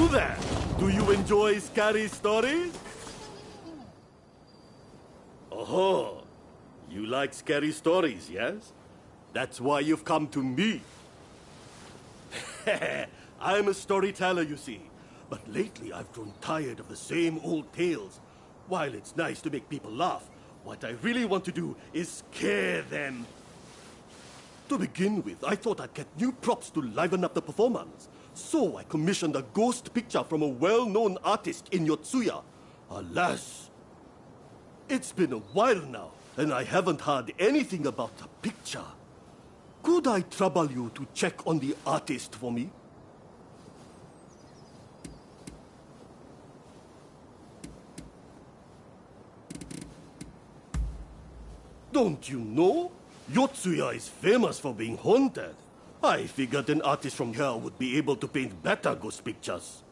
You there! Do you enjoy scary stories? Oh, you like scary stories, yes? That's why you've come to me. I'm a storyteller, you see. But lately I've grown tired of the same old tales. While it's nice to make people laugh, what I really want to do is scare them. To begin with, I thought I'd get new props to liven up the performance. So I commissioned a ghost picture from a well-known artist in Yotsuya. Alas, it's been a while now, and I haven't heard anything about the picture. Could I trouble you to check on the artist for me? Don't you know? Yotsuya is famous for being haunted. I figured an artist from here would be able to paint better ghost pictures.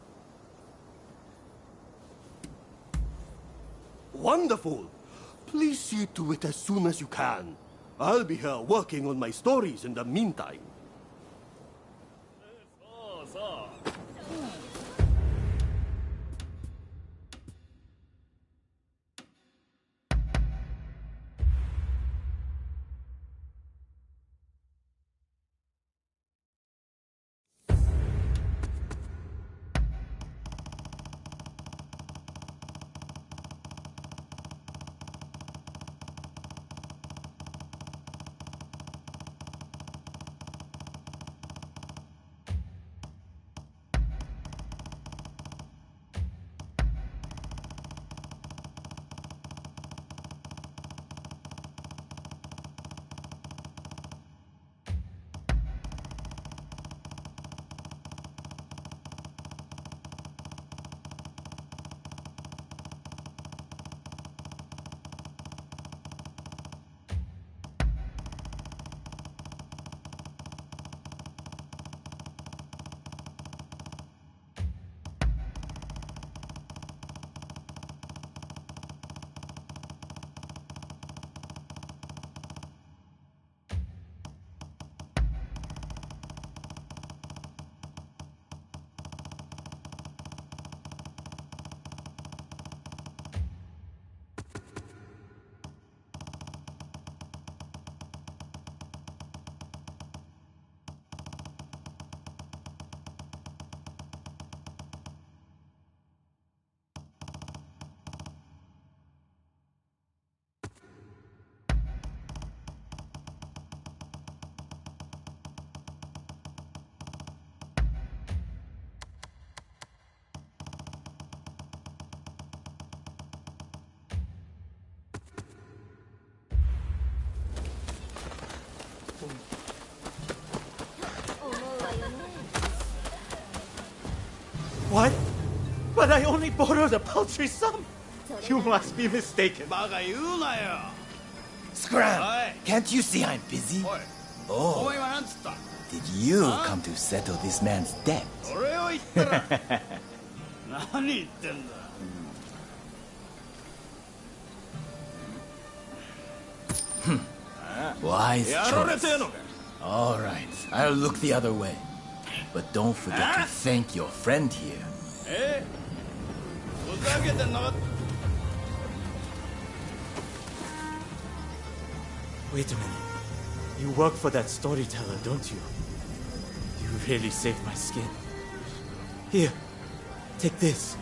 Wonderful! Please see to it as soon as you can. I'll be here working on my stories in the meantime. What? But I only borrowed a paltry sum. You must be mistaken. Scram! Can't you see I'm busy? Oh, did you come to settle this man's debt? Wise choice. All right, I'll look the other way. But don't forget to thank your friend here. Wait a minute. You work for that storyteller, don't you? You really saved my skin. Here, take this.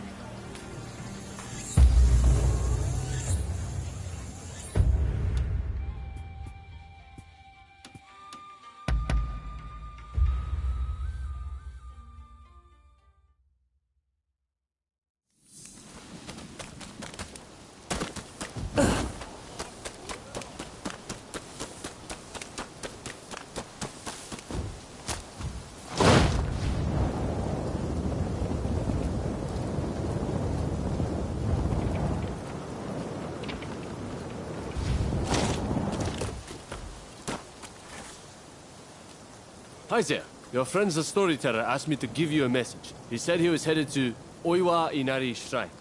Hi there. Your friend's a storyteller asked me to give you a message. He said he was headed to Oiwa Inari Shrine.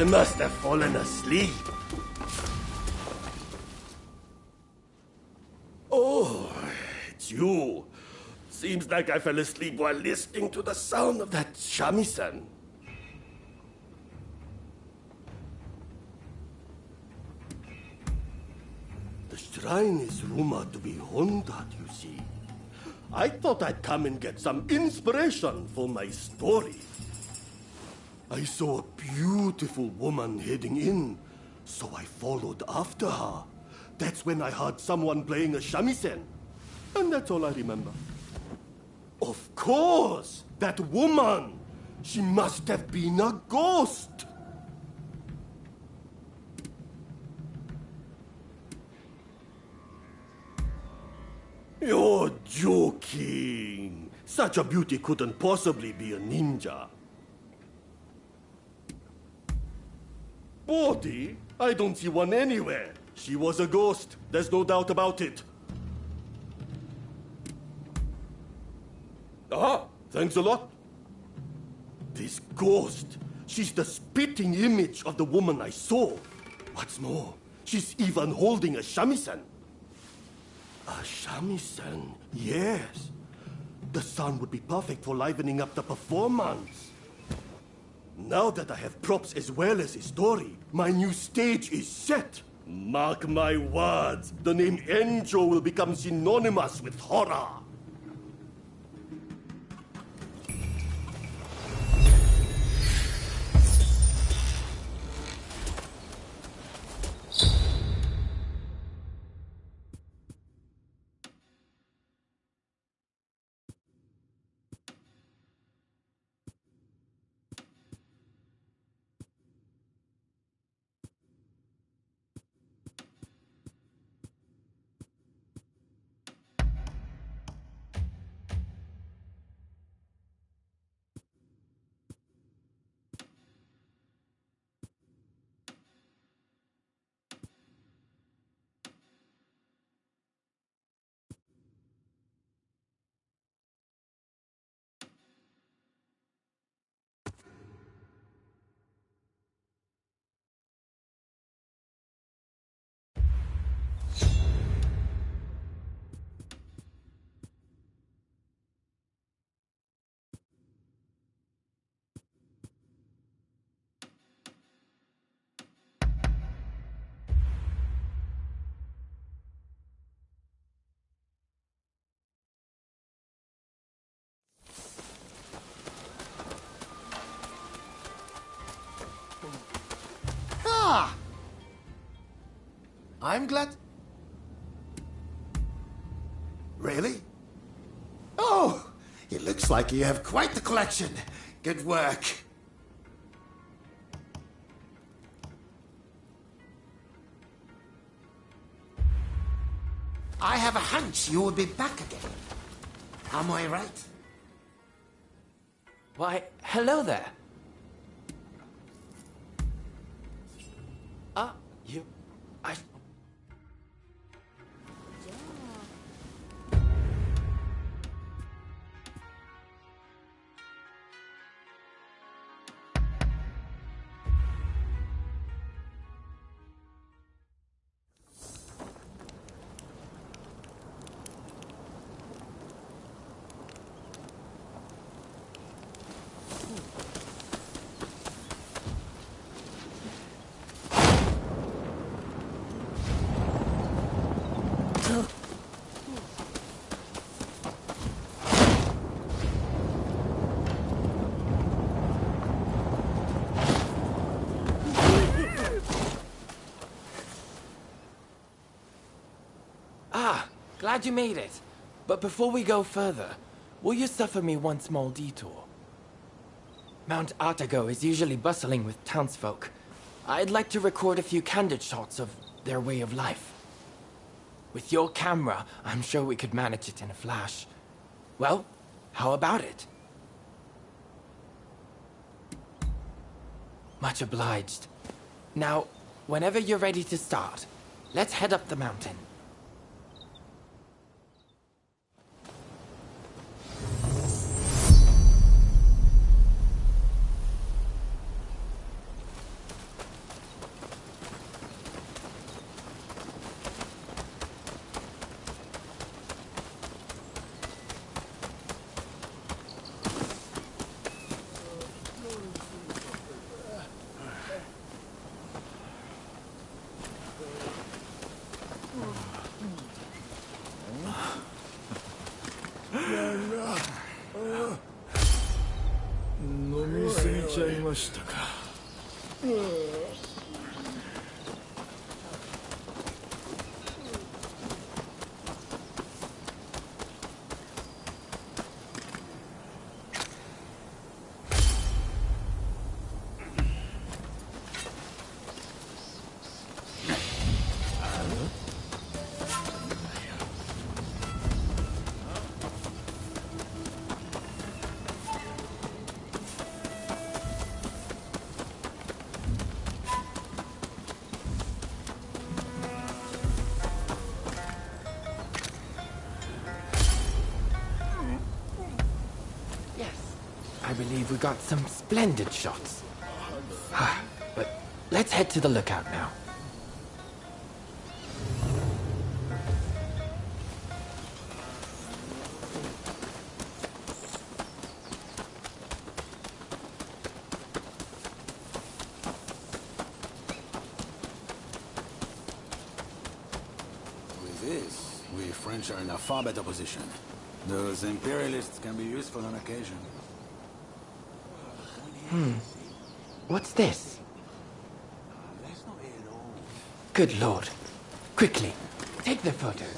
must have fallen asleep. Oh, it's you. Seems like I fell asleep while listening to the sound of that shamisen. The shrine is rumored to be haunted, you see. I thought I'd come and get some inspiration for my story. I saw a beautiful woman heading in, so I followed after her. That's when I heard someone playing a shamisen. And that's all I remember. Of course! That woman! She must have been a ghost! You're joking. Such a beauty couldn't possibly be a ninja. Body? I don't see one anywhere. She was a ghost. There's no doubt about it. Ah, thanks a lot. This ghost, she's the spitting image of the woman I saw. What's more, she's even holding a shamisen. A shamisen, yes. The sound would be perfect for livening up the performance. Now that I have props as well as a story, my new stage is set. Mark my words, the name Enjo will become synonymous with horror. I'm glad... Really? Oh, it looks like you have quite the collection. Good work. I have a hunch you will be back again. Am I right? Why, hello there. I... Glad you made it. But before we go further, will you suffer me one small detour? Mount Atago is usually bustling with townsfolk. I'd like to record a few candid shots of their way of life. With your camera, I'm sure we could manage it in a flash. Well, how about it? Much obliged. Now, whenever you're ready to start, let's head up the mountain. 飲みすぎちゃいましたか。I believe we got some splendid shots. But let's head to the lookout now. With this, we French are in a far better position. Those imperialists can be useful on occasion. What's this? Good lord. Quickly, take the photos.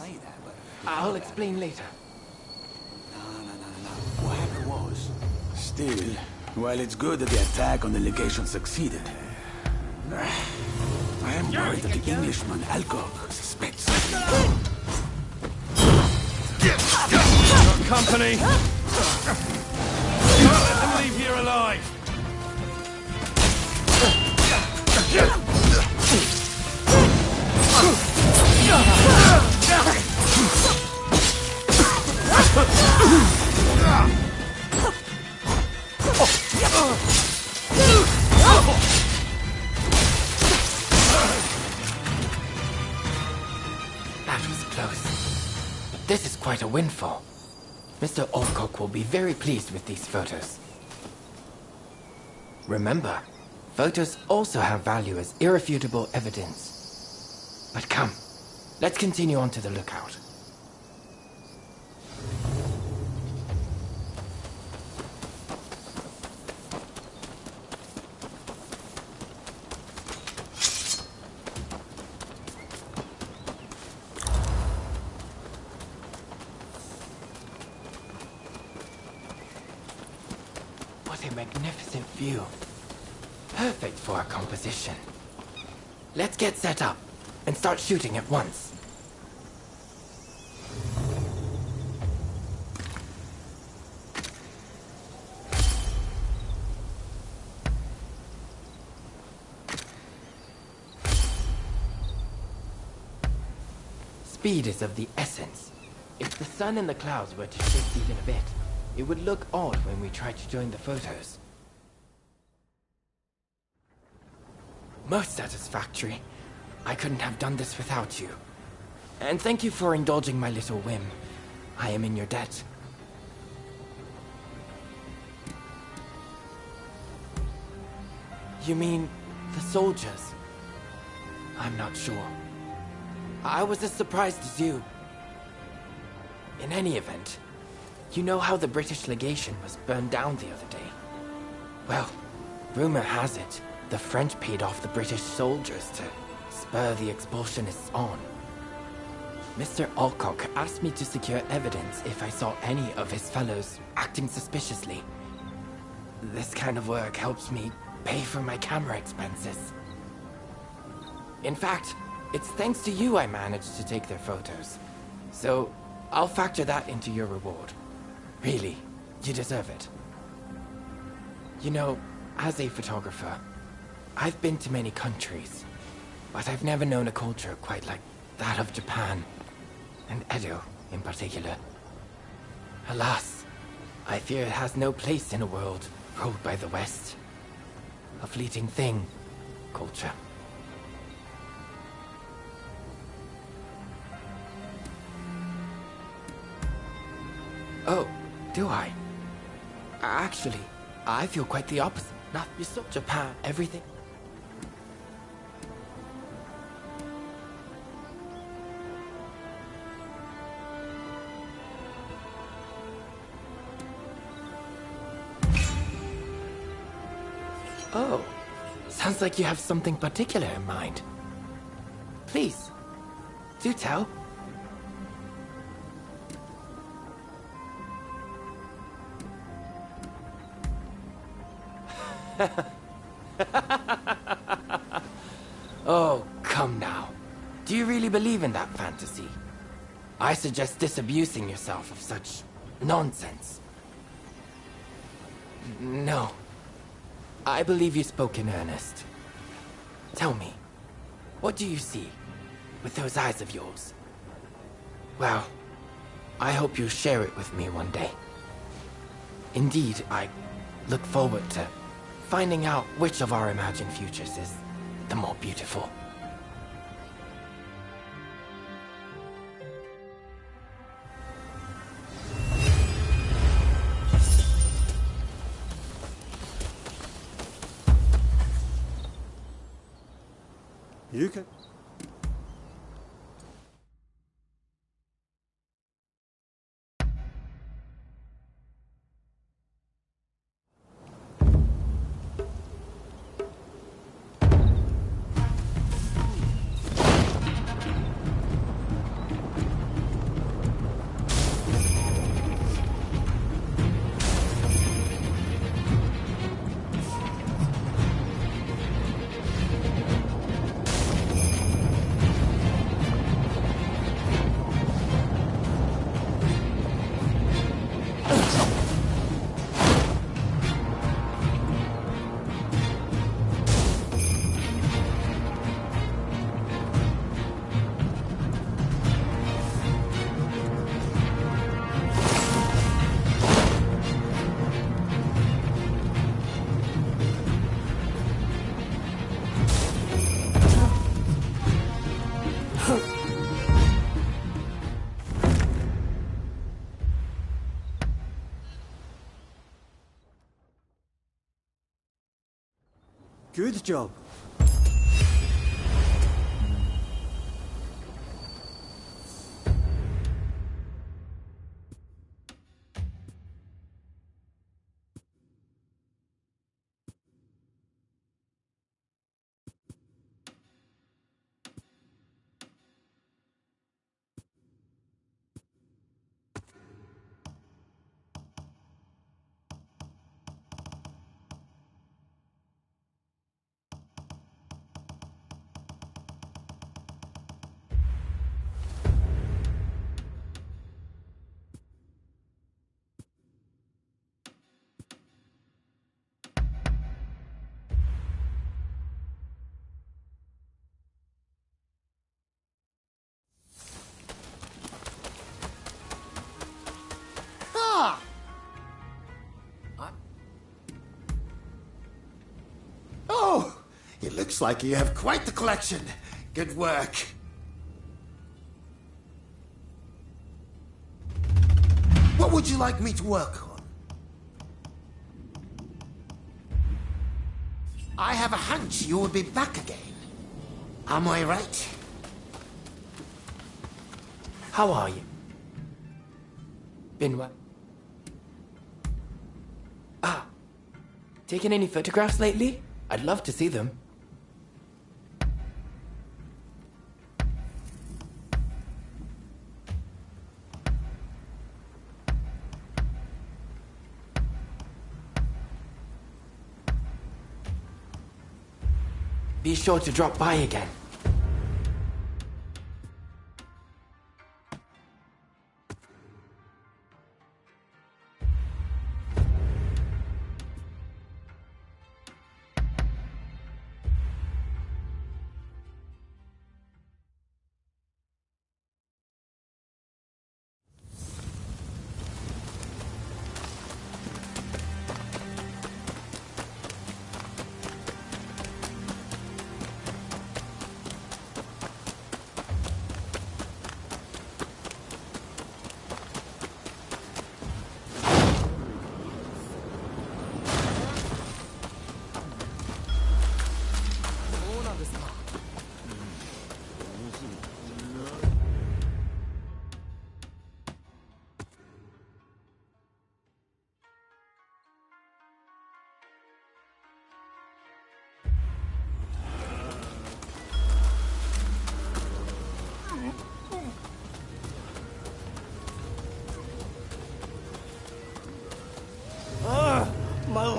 I'll explain later. No. What happened was... Still, while it's good that the attack on the legation succeeded, I am worried that the Englishman, Alcock, suspects something. Got company! Can't let them leave here alive! That was close. But this is quite a windfall. Mr. Alcock will be very pleased with these photos. Remember, photos also have value as irrefutable evidence. But come, let's continue on to the lookout. What a magnificent view. Perfect for our composition. Let's get set up and start shooting at once. Speed is of the essence. If the sun and the clouds were to shift even a bit, it would look odd when we try to join the photos. Most satisfactory. I couldn't have done this without you. And thank you for indulging my little whim. I am in your debt. You mean the soldiers? I'm not sure. I was as surprised as you. In any event, you know how the British legation was burned down the other day? Well, rumor has it, the French paid off the British soldiers to spur the expulsionists on. Mr. Alcock asked me to secure evidence if I saw any of his fellows acting suspiciously. This kind of work helps me pay for my camera expenses. In fact, it's thanks to you I managed to take their photos. So, I'll factor that into your reward. Really, you deserve it. You know, as a photographer, I've been to many countries, but I've never known a culture quite like that of Japan, and Edo in particular. Alas, I fear it has no place in a world ruled by the West. A fleeting thing, culture. Oh, do I? Actually, I feel quite the opposite. Not you saw Japan, everything. Oh, sounds like you have something particular in mind. Please, do tell. Oh, come now. Do you really believe in that fantasy? I suggest disabusing yourself of such nonsense. No. I believe you spoke in earnest. Tell me, what do you see with those eyes of yours? Well, I hope you'll share it with me one day. Indeed, I look forward to finding out which of our imagined futures is the more beautiful. You can. Good job. Ah! Oh! It looks like you have quite the collection. Good work. What would you like me to work on? I have a hunch you will be back again. Am I right? How are you? Been what? Ah. Taken any photographs lately? I'd love to see them. Be sure to drop by again.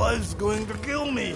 PS5's going to kill me.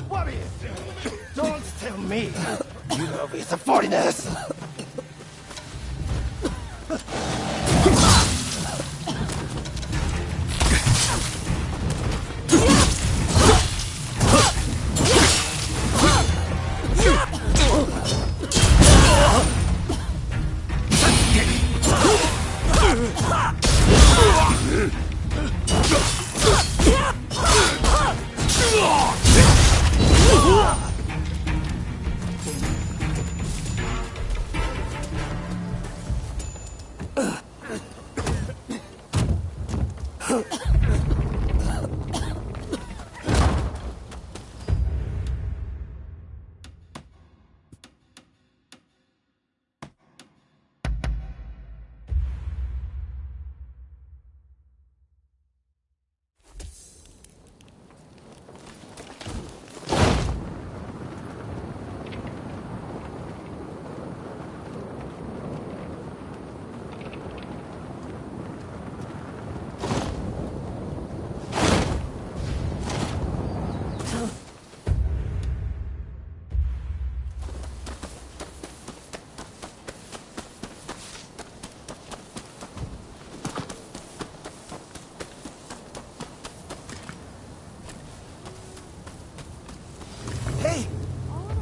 What are you doing? Don't tell me you love his foreigners.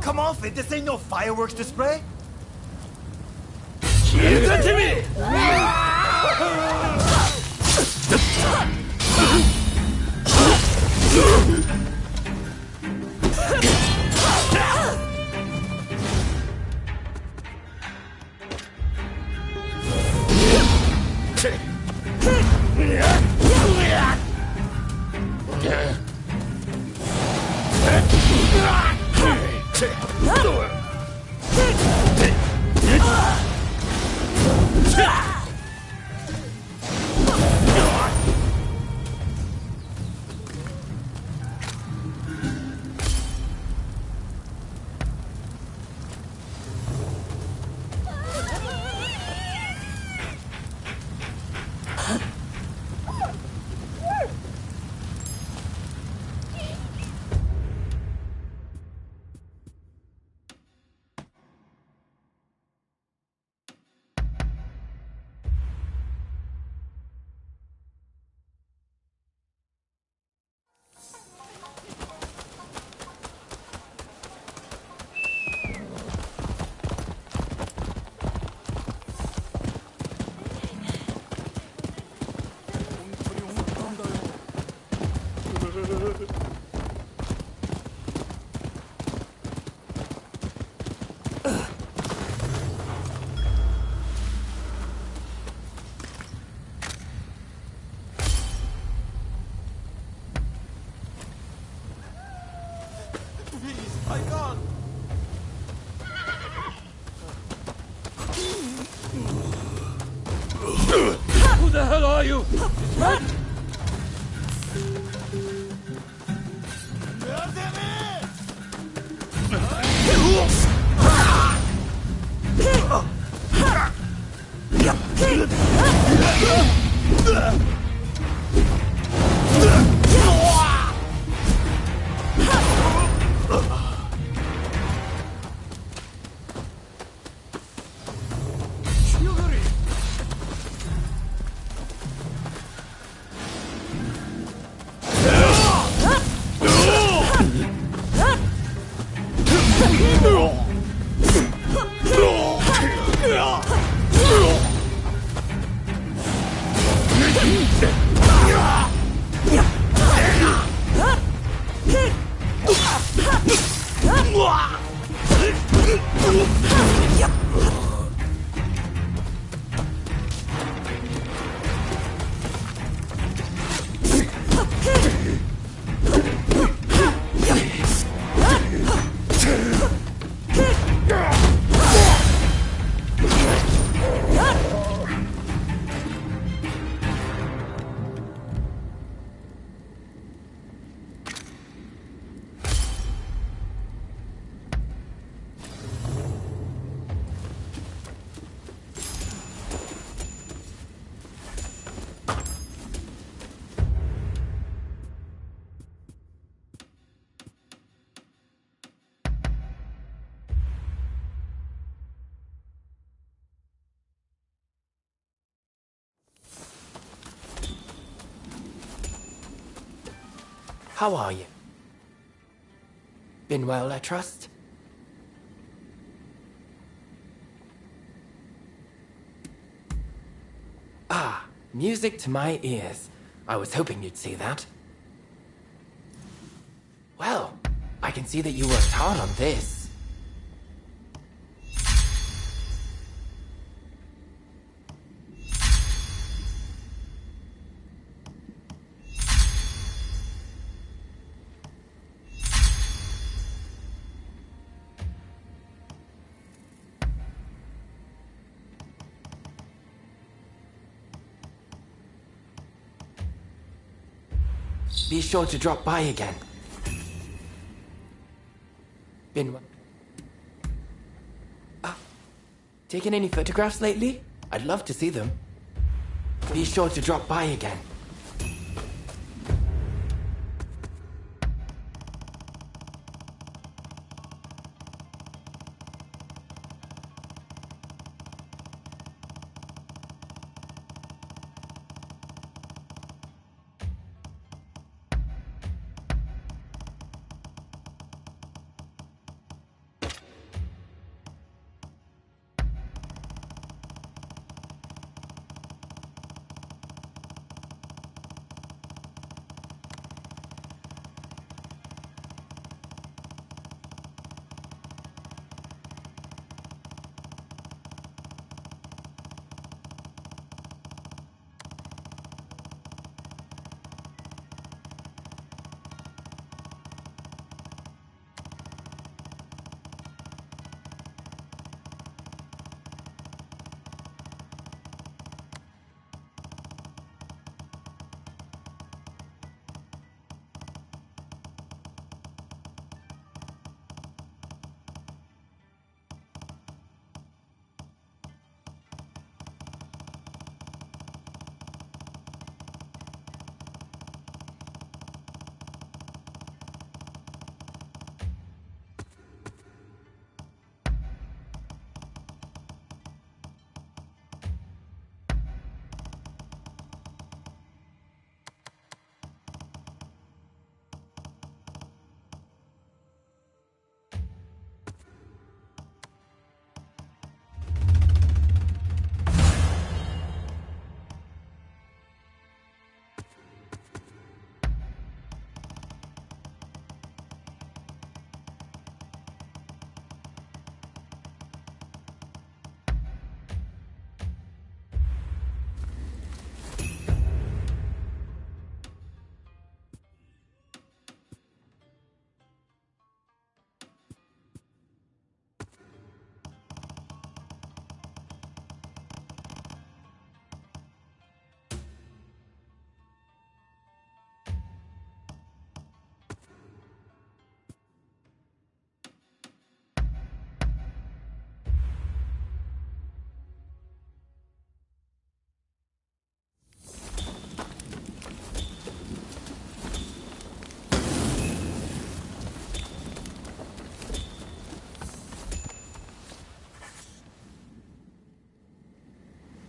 Come off it, this ain't no fireworks display. Who the hell are you? How are you? Been well, I trust? Ah, music to my ears. I was hoping you'd see that. Well, I can see that you worked hard on this. Be sure to drop by again. Taken any photographs lately? I'd love to see them. Be sure to drop by again.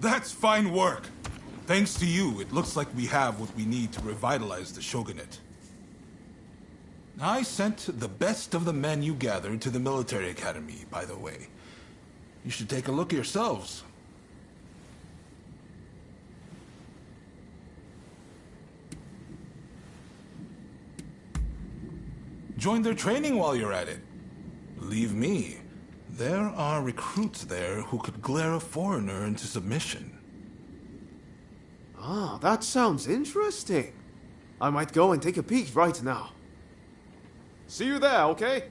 That's fine work. Thanks to you, it looks like we have what we need to revitalize the shogunate. I sent the best of the men you gathered to the military academy, by the way. You should take a look yourselves. Join their training while you're at it. Believe me, there are recruits there who could glare a foreigner into submission. Ah, that sounds interesting. I might go and take a peek right now. See you there, okay?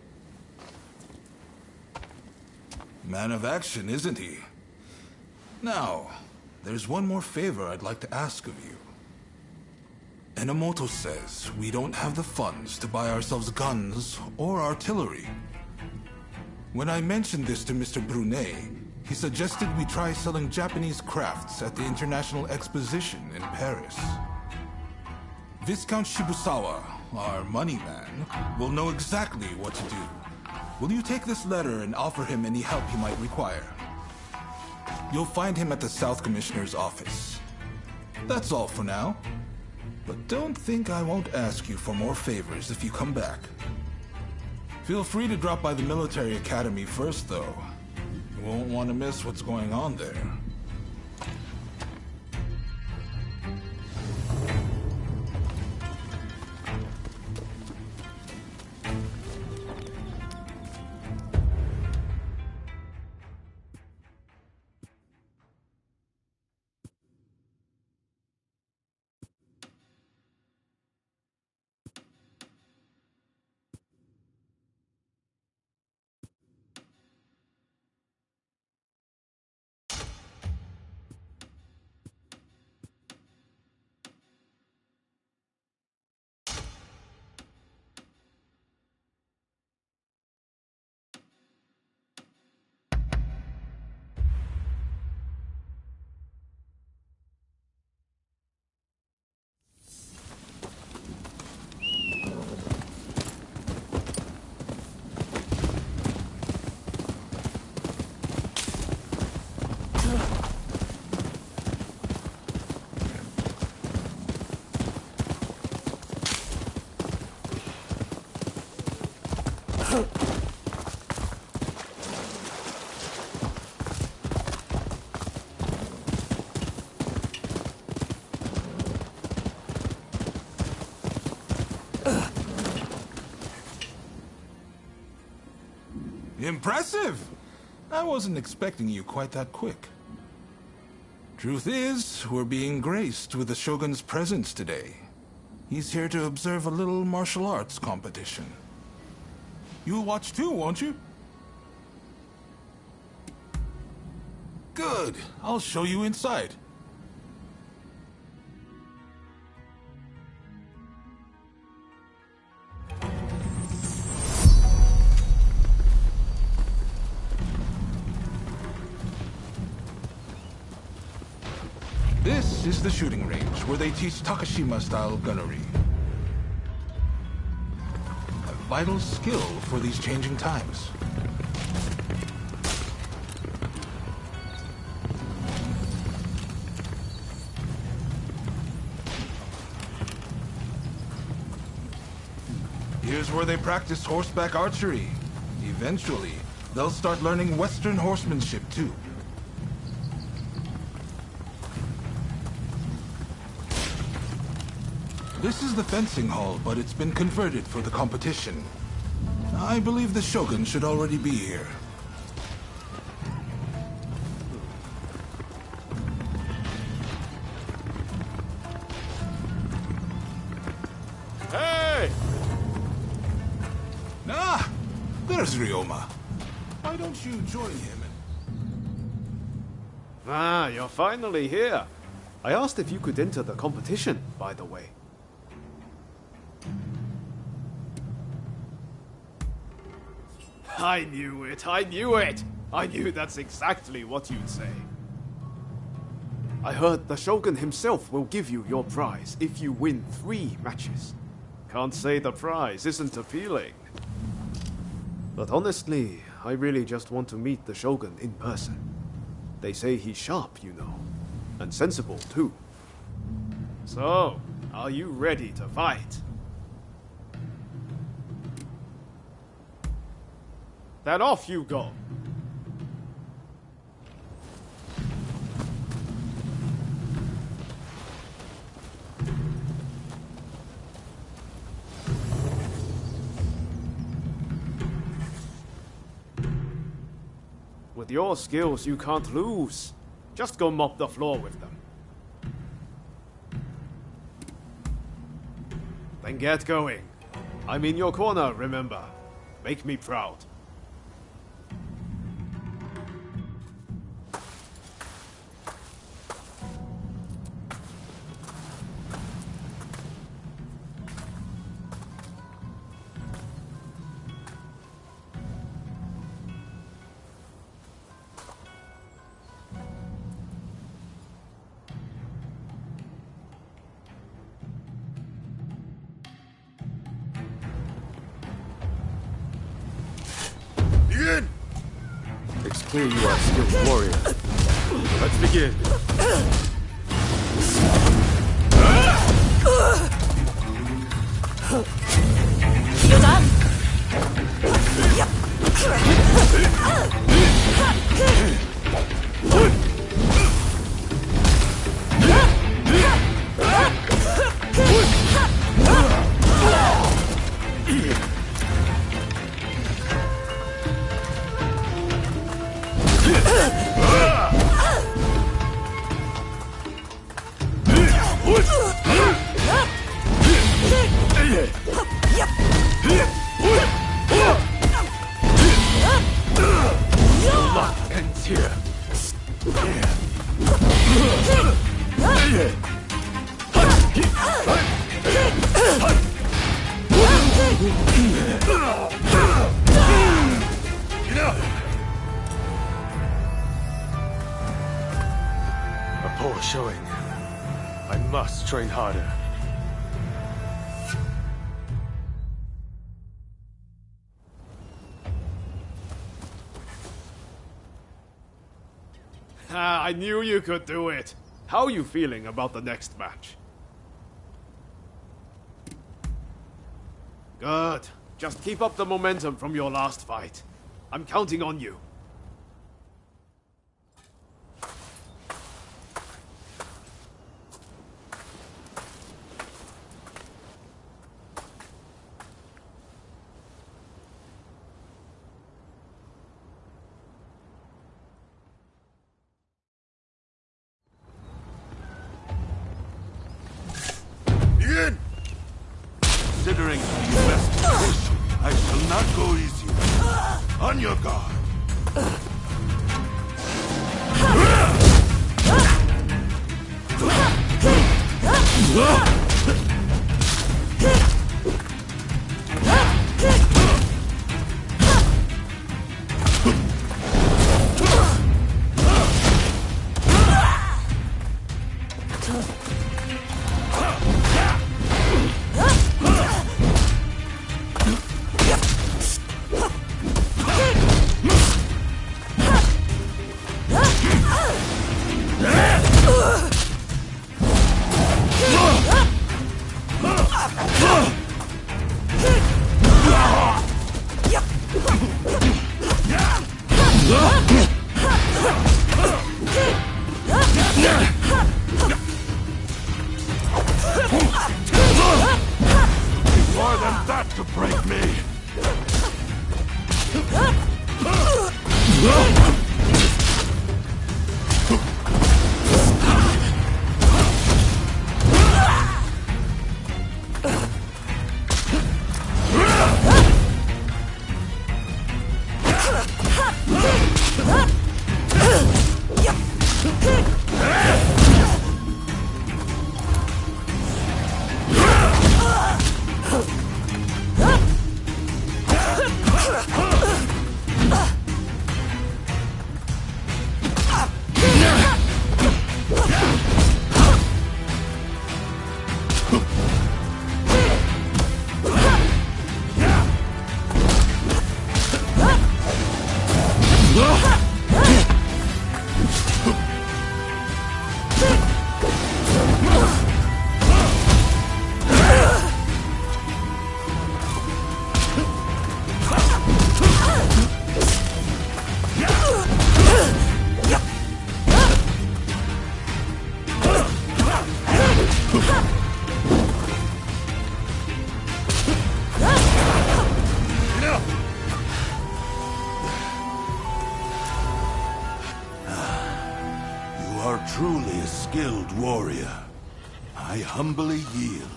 Man of action, isn't he? Now, there's one more favor I'd like to ask of you. Enomoto says we don't have the funds to buy ourselves guns or artillery. When I mentioned this to Mr. Brunet, he suggested we try selling Japanese crafts at the International Exposition in Paris. Viscount Shibusawa, our money man, will know exactly what to do. Will you take this letter and offer him any help he might require? You'll find him at the South Commissioner's office. That's all for now. But don't think I won't ask you for more favors if you come back. Feel free to drop by the military academy first, though. You won't want to miss what's going on there. Impressive! I wasn't expecting you quite that quick. Truth is, we're being graced with the Shogun's presence today. He's here to observe a little martial arts competition. You'll watch too, won't you? Good. I'll show you inside. This is the shooting range where they teach Takashima-style gunnery. A vital skill for these changing times. Here's where they practice horseback archery. Eventually, they'll start learning Western horsemanship too. This is the fencing hall, but it's been converted for the competition. I believe the Shogun should already be here. Hey! Ah! There's Ryoma. Why don't you join him? Ah, you're finally here. I asked if you could enter the competition, by the way. I knew it, I knew it! I knew that's exactly what you'd say. I heard the Shogun himself will give you your prize if you win 3 matches. Can't say the prize isn't appealing. But honestly, I really just want to meet the Shogun in person. They say he's sharp, you know, and sensible too. So, are you ready to fight? Then off you go. With your skills, you can't lose. Just go mop the floor with them. Then get going. I'm in your corner, remember. Make me proud. It's clear you are a skilled warrior. Let's begin. You're done. A poor showing. I must train harder. I knew you could do it. How are you feeling about the next match? Good. Just keep up the momentum from your last fight. I'm counting on you. Considering the best position, I shall not go easy. On your guard. More than that to break me. skilled warrior. I humbly yield.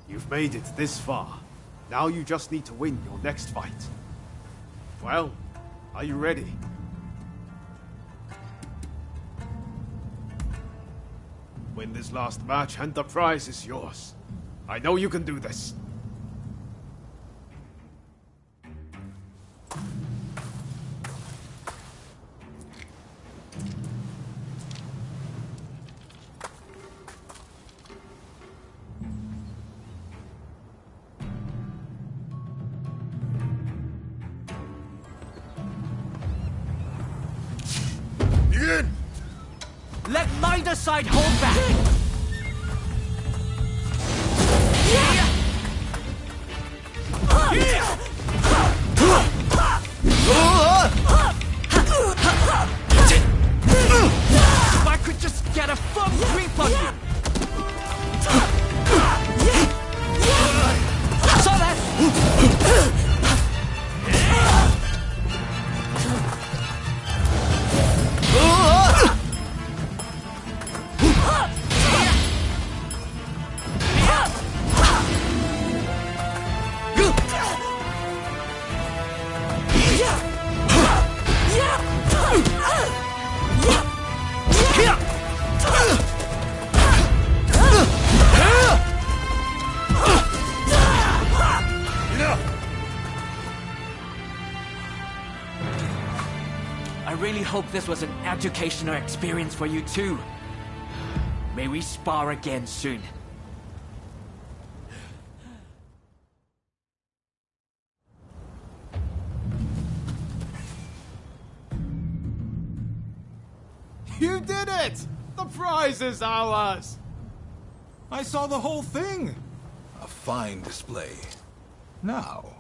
You've made it this far. Now you just need to win your next fight. Well, are you ready? Win this last match and the prize is yours. I know you can do this. Begin! Let neither side hold back! If I could just get a firm grip on you! So that... I really hope this was an educational experience for you too. May we spar again soon. You did it! The prize is ours! I saw the whole thing. A fine display. Now,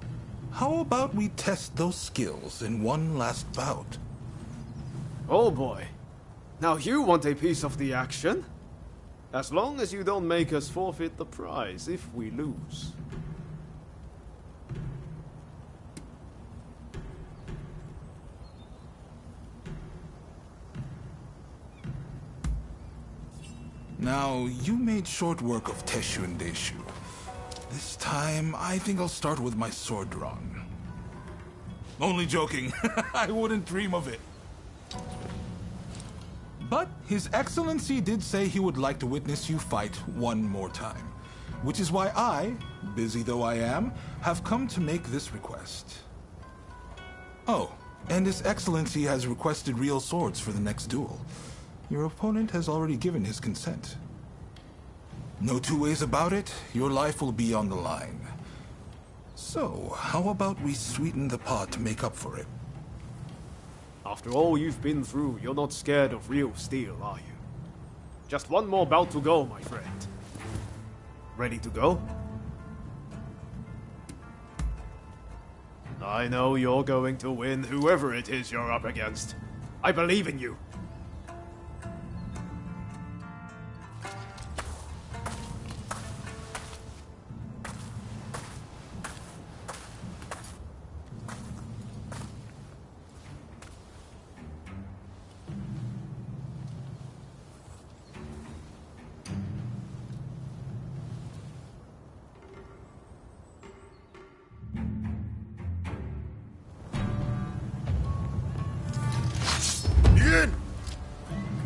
how about we test those skills in one last bout? Oh boy. Now you want a piece of the action? As long as you don't make us forfeit the prize if we lose. Now, you made short work of Teshu and Deshu. This time, I think I'll start with my sword drawn. Only joking. I wouldn't dream of it. But His Excellency did say he would like to witness you fight one more time. Which is why I, busy though I am, have come to make this request. Oh, and His Excellency has requested real swords for the next duel. Your opponent has already given his consent. No two ways about it, your life will be on the line. So, how about we sweeten the pot to make up for it? After all you've been through, you're not scared of real steel, are you? Just one more bout to go, my friend. Ready to go? I know you're going to win whoever it is you're up against. I believe in you.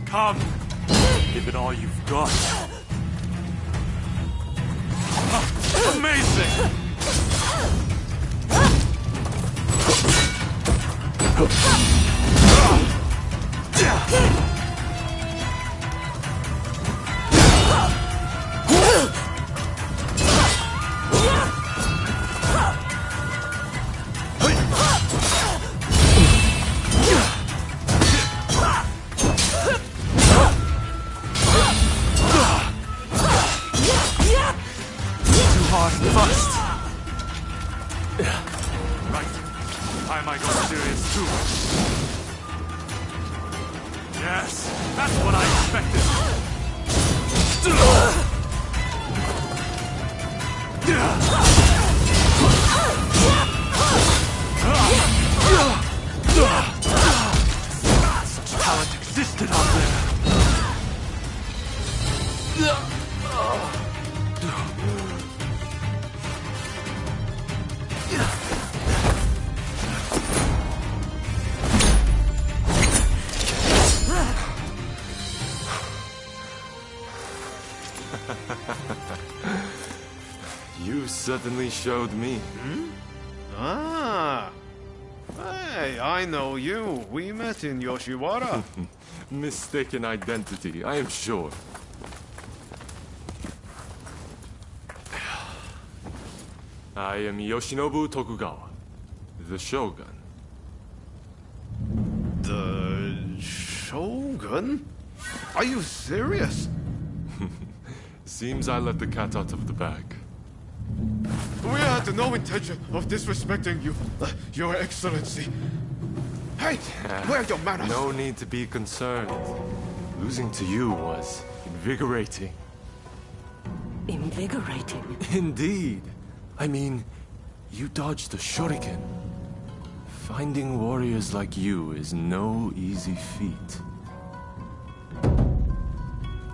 Come! Give it all you've got. Amazing! You certainly showed me. Ah. Hey, I know you. We met in Yoshiwara. Mistaken identity, I am sure. I am Yoshinobu Tokugawa, the Shogun. The Shogun? Are you serious? Seems I let the cat out of the bag. We had no intention of disrespecting you, Your Excellency. Hey, where are your manners? No need to be concerned. Losing to you was invigorating. Invigorating. Indeed. I mean, you dodged a shuriken. Finding warriors like you is no easy feat.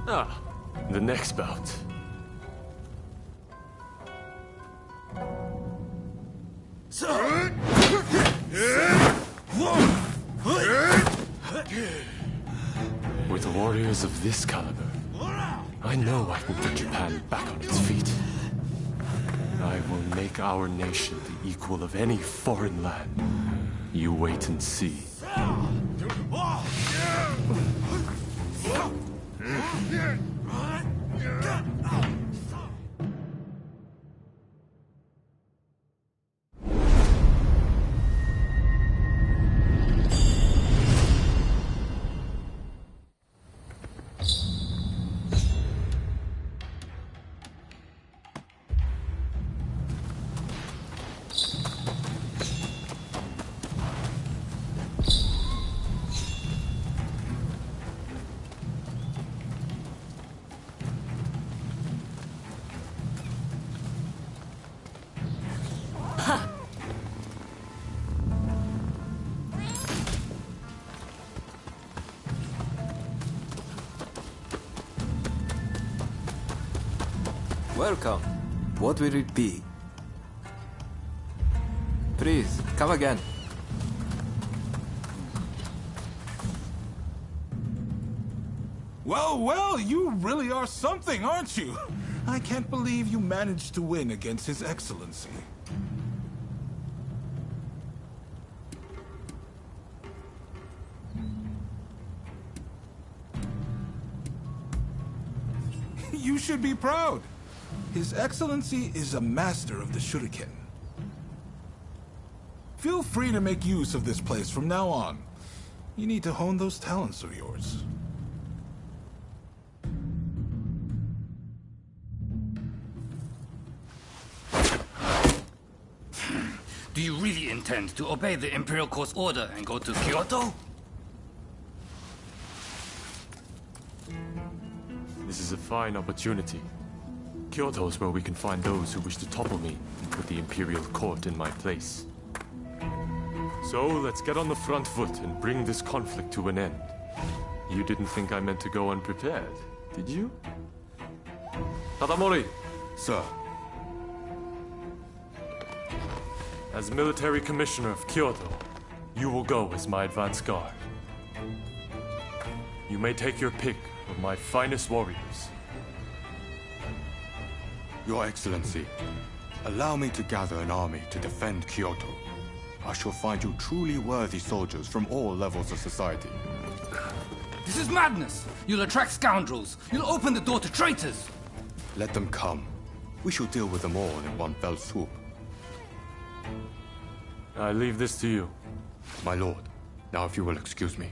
Ah, the next bout. With warriors of this caliber, I know I can get Japan back on its feet. I will make our nation the equal of any foreign land. You wait and see. Welcome. What will it be? Please, come again. Well, well, you really are something, aren't you? I can't believe you managed to win against His Excellency. You should be proud. His Excellency is a master of the shuriken. Feel free to make use of this place from now on. You need to hone those talents of yours. Do you really intend to obey the Imperial Court's order and go to Kyoto? This is a fine opportunity. Kyoto is where we can find those who wish to topple me and put the Imperial Court in my place. So let's get on the front foot and bring this conflict to an end. You didn't think I meant to go unprepared, did you? Tadamori! Sir. As military commissioner of Kyoto, you will go as my advance guard. You may take your pick of my finest warriors. Your Excellency, allow me to gather an army to defend Kyoto. I shall find you truly worthy soldiers from all levels of society. This is madness! You'll attract scoundrels! You'll open the door to traitors! Let them come. We shall deal with them all in one fell swoop. I leave this to you. My lord, now if you will excuse me.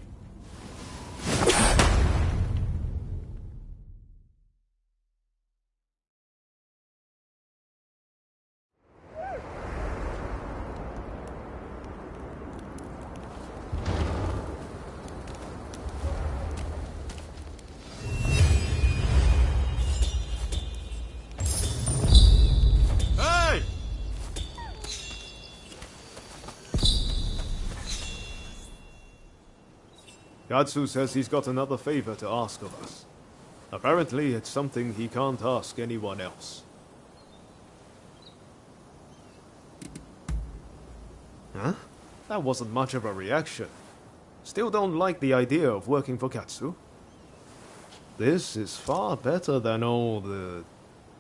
Gatsu says he's got another favor to ask of us. Apparently, it's something he can't ask anyone else. Huh? That wasn't much of a reaction. Still don't like the idea of working for Katsu? This is far better than all the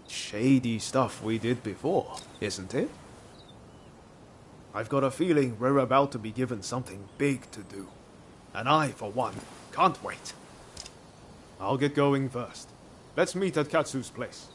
shady stuff we did before, isn't it? I've got a feeling we're about to be given something big to do. And I, for one, can't wait. I'll get going first. Let's meet at Katsu's place.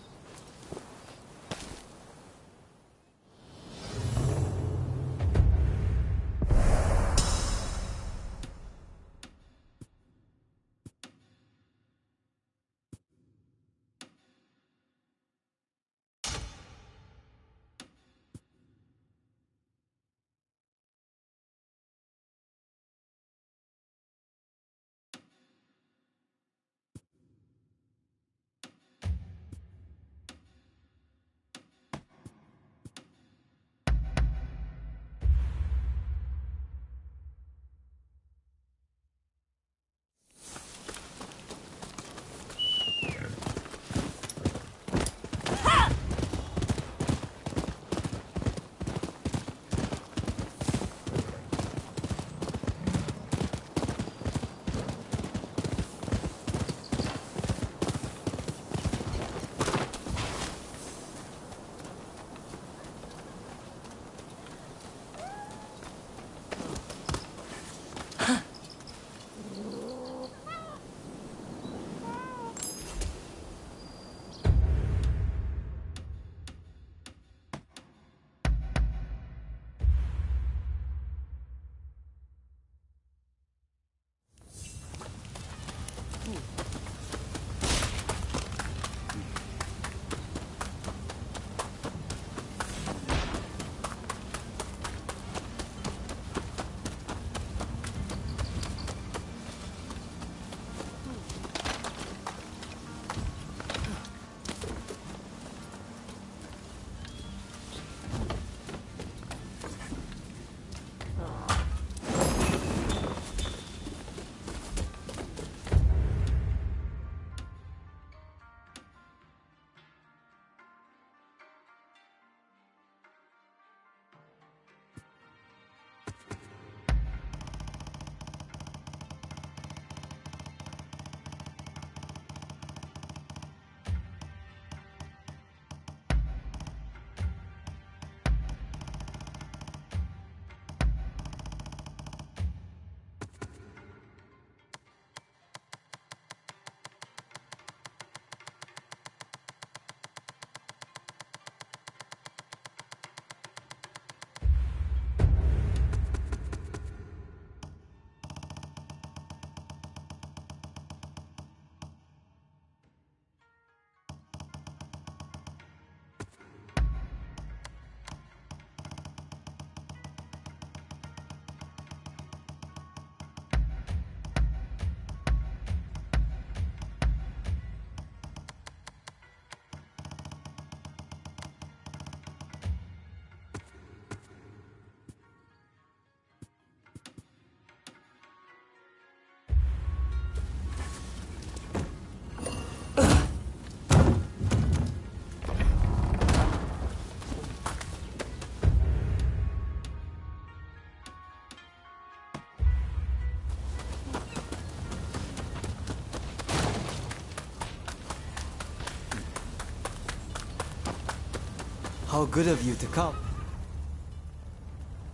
How good of you to come.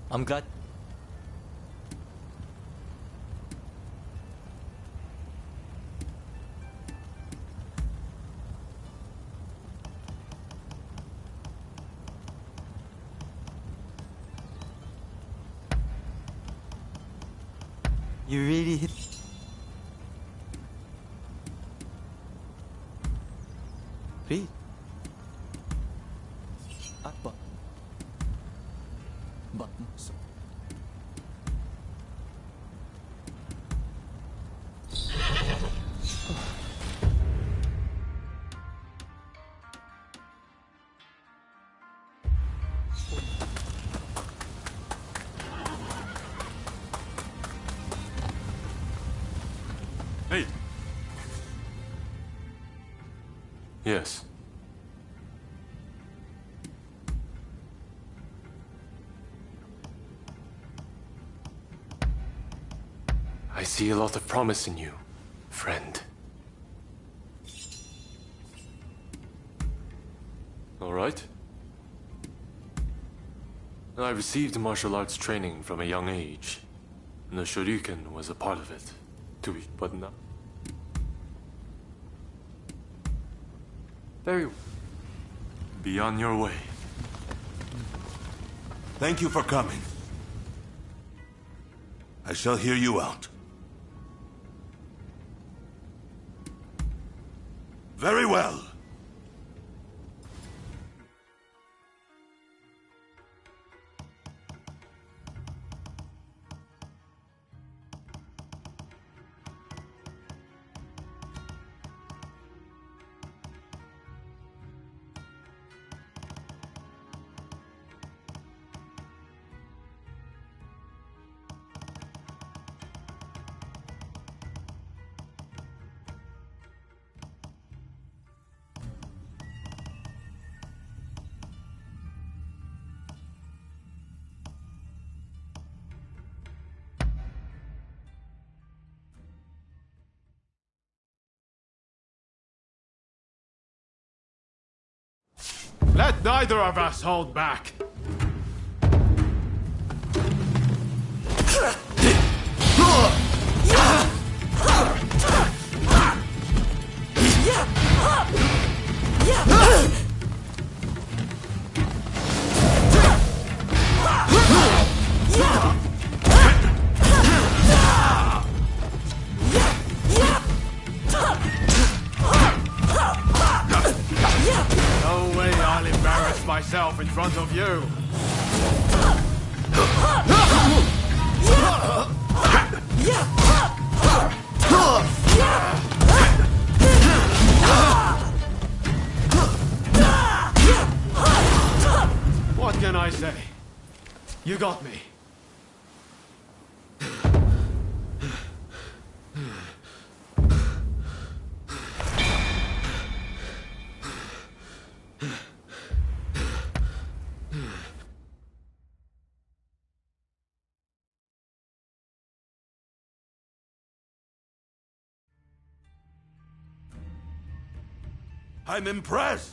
I'm glad. You really hit. Read. Akbar. Buttons. Hey! Yes. I see a lot of promise in you, friend. All right. I received martial arts training from a young age. And the Shoryuken was a part of it. To be but not. Very... Be on your way. Thank you for coming. I shall hear you out. Very well. Let neither of us hold back. No way I'll embarrass myself in front of you. What can I say? You got me. I'm impressed.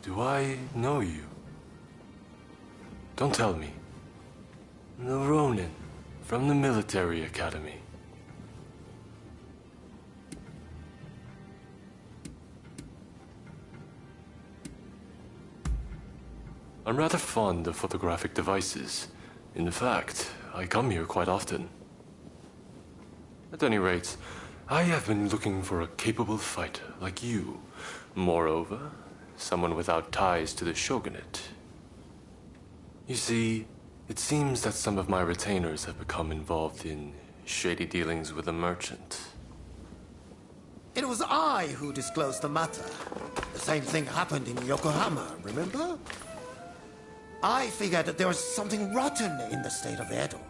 Do I know you? Don't tell me. The Ronin from the military academy. I'm rather fond of photographic devices. In fact, I come here quite often. At any rate, I have been looking for a capable fighter like you. Moreover, someone without ties to the shogunate. You see, it seems that some of my retainers have become involved in shady dealings with a merchant. It was I who disclosed the matter. The same thing happened in Yokohama, remember? I figured that there was something rotten in the state of Edo.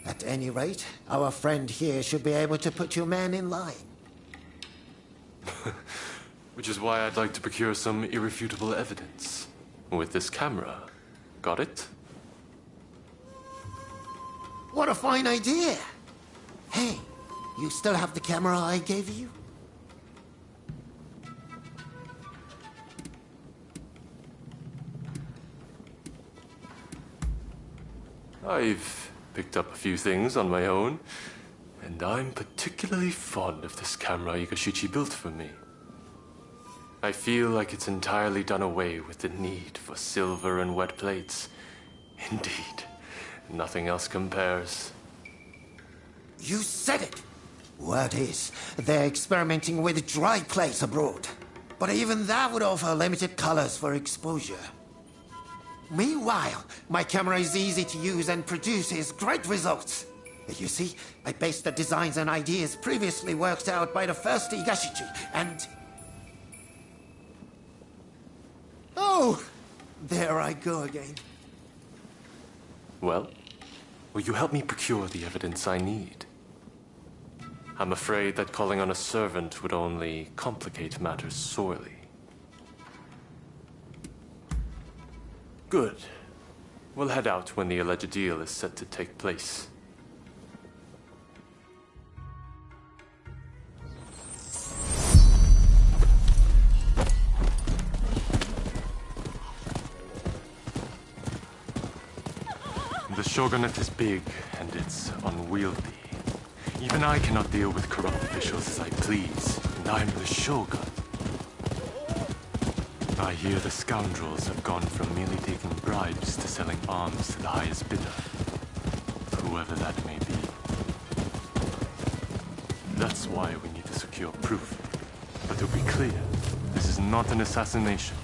At any rate, our friend here should be able to put your man in line. Which is why I'd like to procure some irrefutable evidence. With this camera. Got it? What a fine idea! Hey, you still have the camera I gave you? I've picked up a few things on my own, and I'm particularly fond of this camera Igashichi built for me. I feel like it's entirely done away with the need for silver and wet plates. Indeed, nothing else compares. You said it! Word is, they're experimenting with dry plates abroad. But even that would offer limited colors for exposure. Meanwhile, my camera is easy to use and produces great results. You see, I based the designs and ideas previously worked out by the first Igashichi, and... Oh! There I go again. Well, will you help me procure the evidence I need? I'm afraid that calling on a servant would only complicate matters sorely. Good. We'll head out when the alleged deal is set to take place. The Shogunate is big, and it's unwieldy. Even I cannot deal with corrupt officials as I please, and I'm the Shogun. I hear the scoundrels have gone from merely taking bribes to selling arms to the highest bidder, whoever that may be. That's why we need to secure proof. But to be clear, this is not an assassination.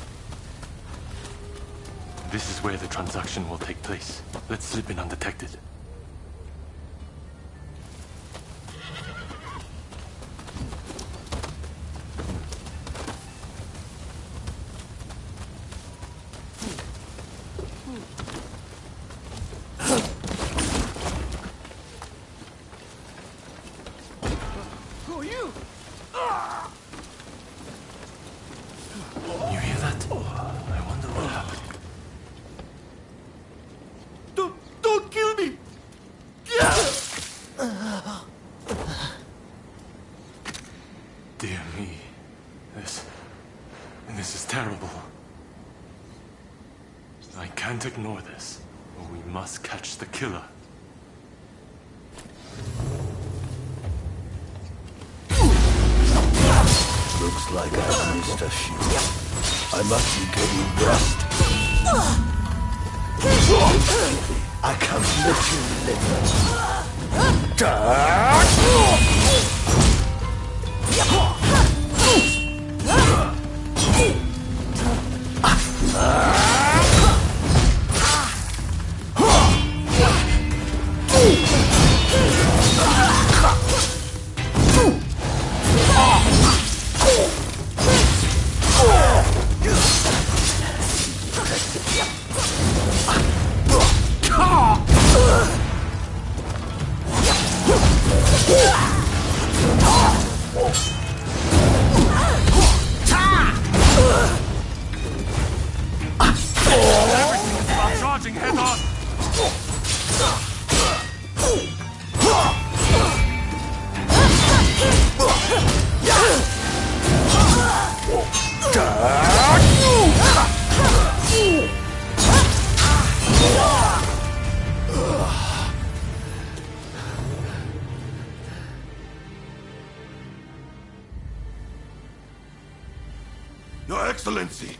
This is where the transaction will take place. Let's slip in undetected. Who are you? You hear that? I wonder what happened. Don't kill me! Dear me. This is terrible. I can't ignore this. We must catch the killer. Looks like I've missed a few. I must be getting rest. I can't let you Everything is about charging head on! Your Excellency!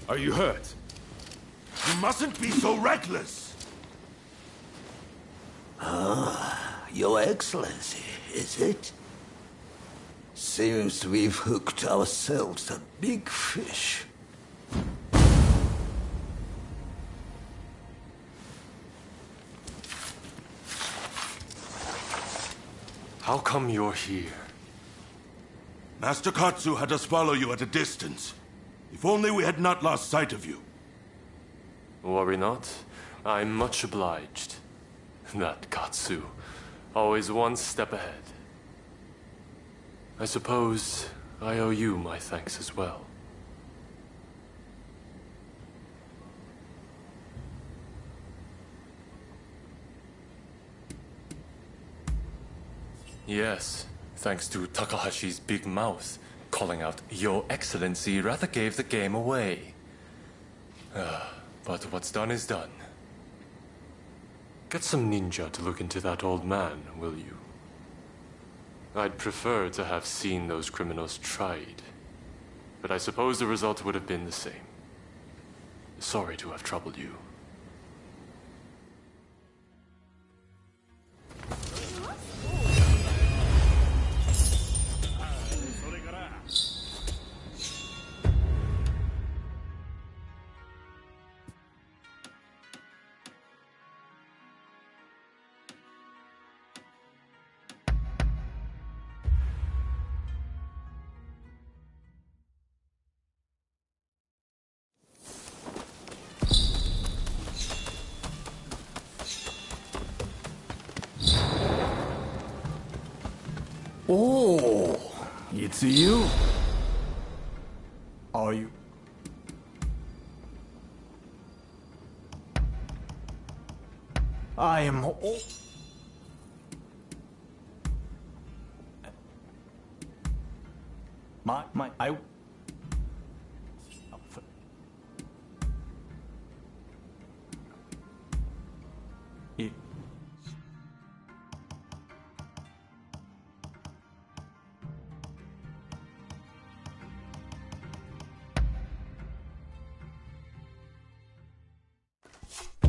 Are you hurt? You mustn't be so reckless! Your Excellency, is it? Seems we've hooked ourselves a big fish. How come you're here? Master Katsu had us follow you at a distance. If only we had not lost sight of you. Worry not. I'm much obliged. That Katsu. Always one step ahead. I suppose I owe you my thanks as well. Yes, thanks to Takahashi's big mouth, calling out Your Excellency rather gave the game away. But what's done is done. Get some ninja to look into that old man, will you? I'd prefer to have seen those criminals tried, but I suppose the result would have been the same. Sorry to have troubled you. Oh, it's you. Are you? I am. I.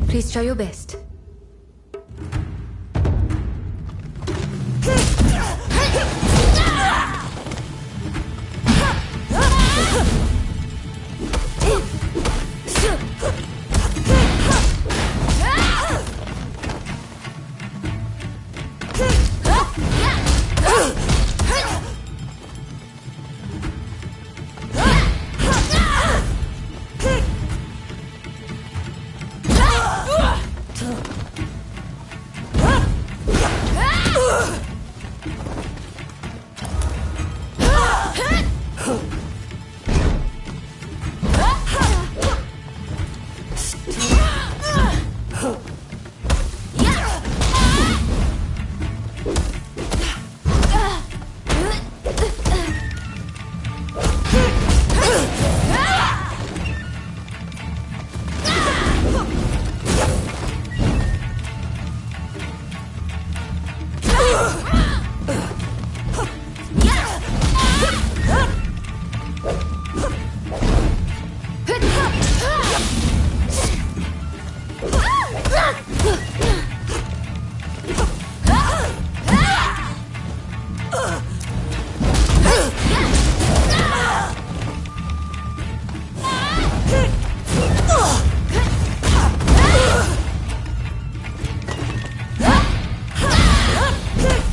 Please try your best.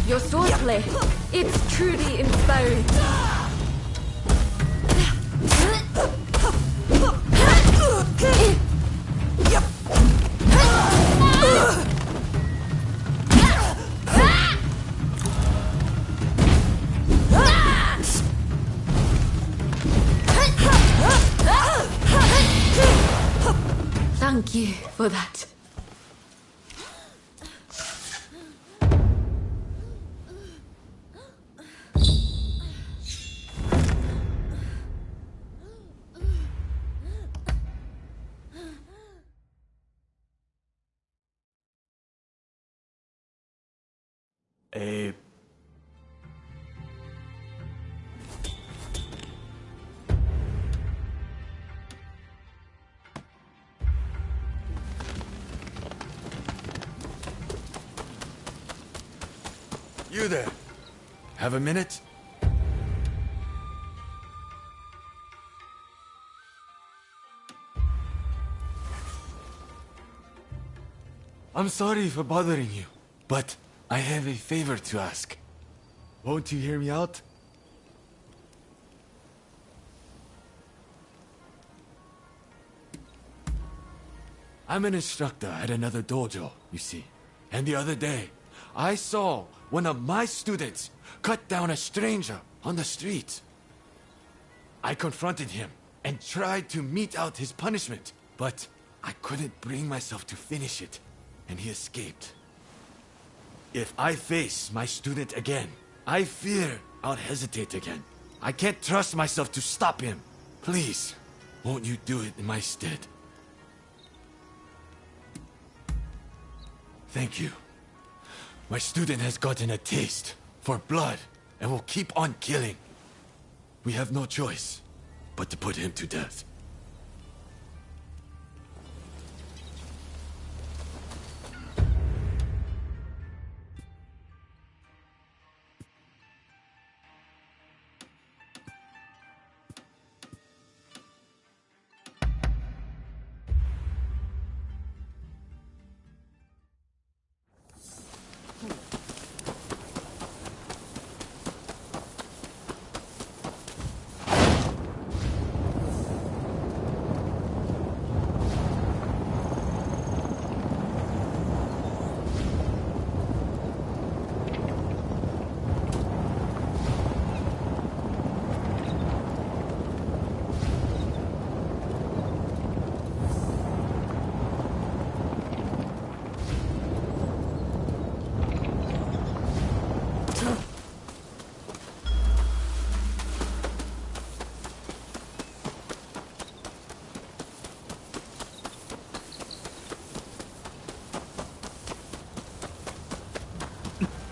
Your swordplay, it's truly inspiring. Thank you for that. You there. Have a minute? I'm sorry for bothering you, but I have a favor to ask. Won't you hear me out? I'm an instructor at another dojo, you see. And the other day, I saw one of my students cut down a stranger on the street. I confronted him and tried to mete out his punishment, but I couldn't bring myself to finish it, and he escaped. If I face my student again, I fear I'll hesitate again. I can't trust myself to stop him. Please, won't you do it in my stead? Thank you. My student has gotten a taste for blood and will keep on killing. We have no choice but to put him to death.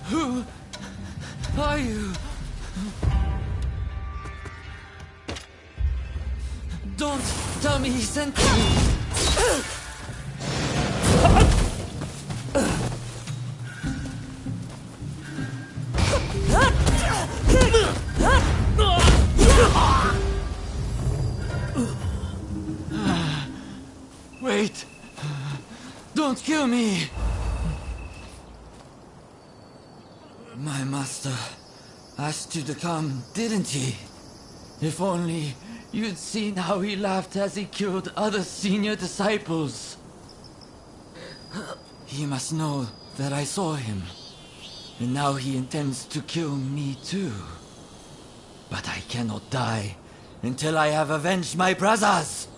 Who are you? Don't tell me he sent you. Wait. Don't kill me. My master asked you to come, didn't he? If only you'd seen how he laughed as he killed other senior disciples. He must know that I saw him. And now he intends to kill me too. But I cannot die until I have avenged my brothers!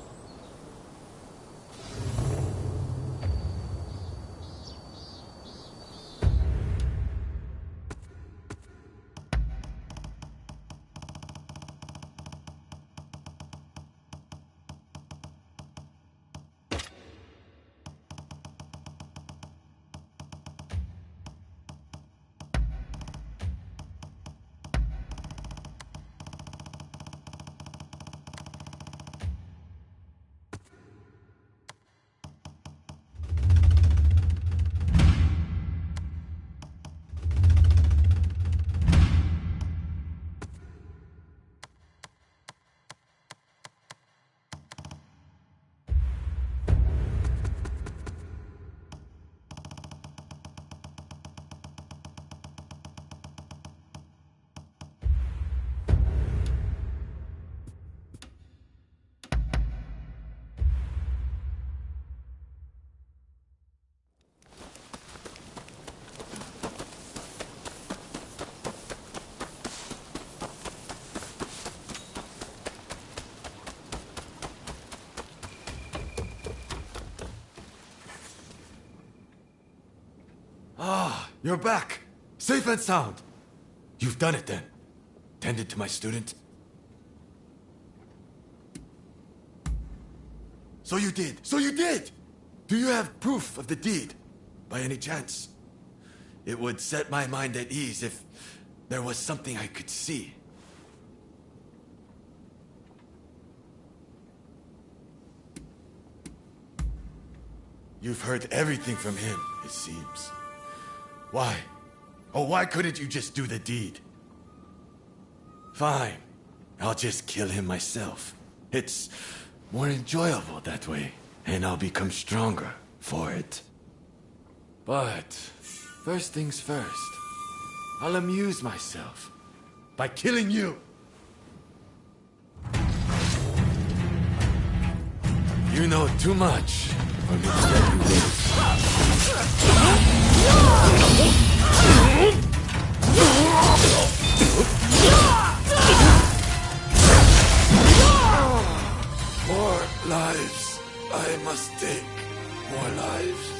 Ah, you're back. Safe and sound. You've done it then. Tended to my student. So you did. So you did! Do you have proof of the deed, by any chance? It would set my mind at ease if there was something I could see. You've heard everything from him, it seems. Why? Oh, why couldn't you just do the deed? Fine. I'll just kill him myself. It's more enjoyable that way, and I'll become stronger for it. But first things first, I'll amuse myself by killing you. You know too much for me to let you live. More lives. I must take more lives.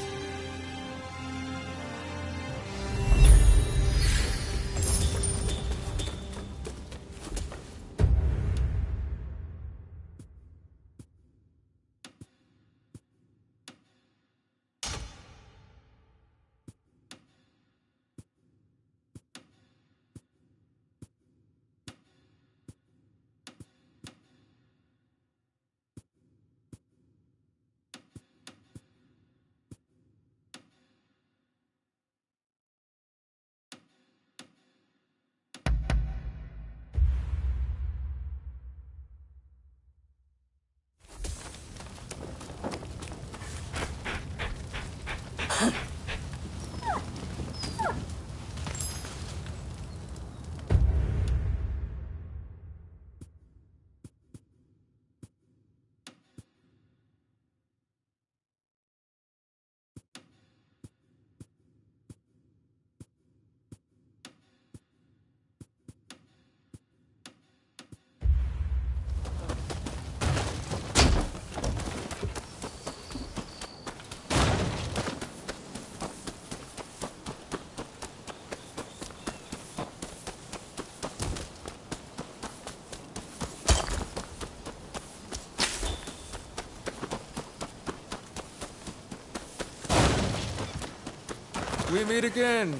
We meet again.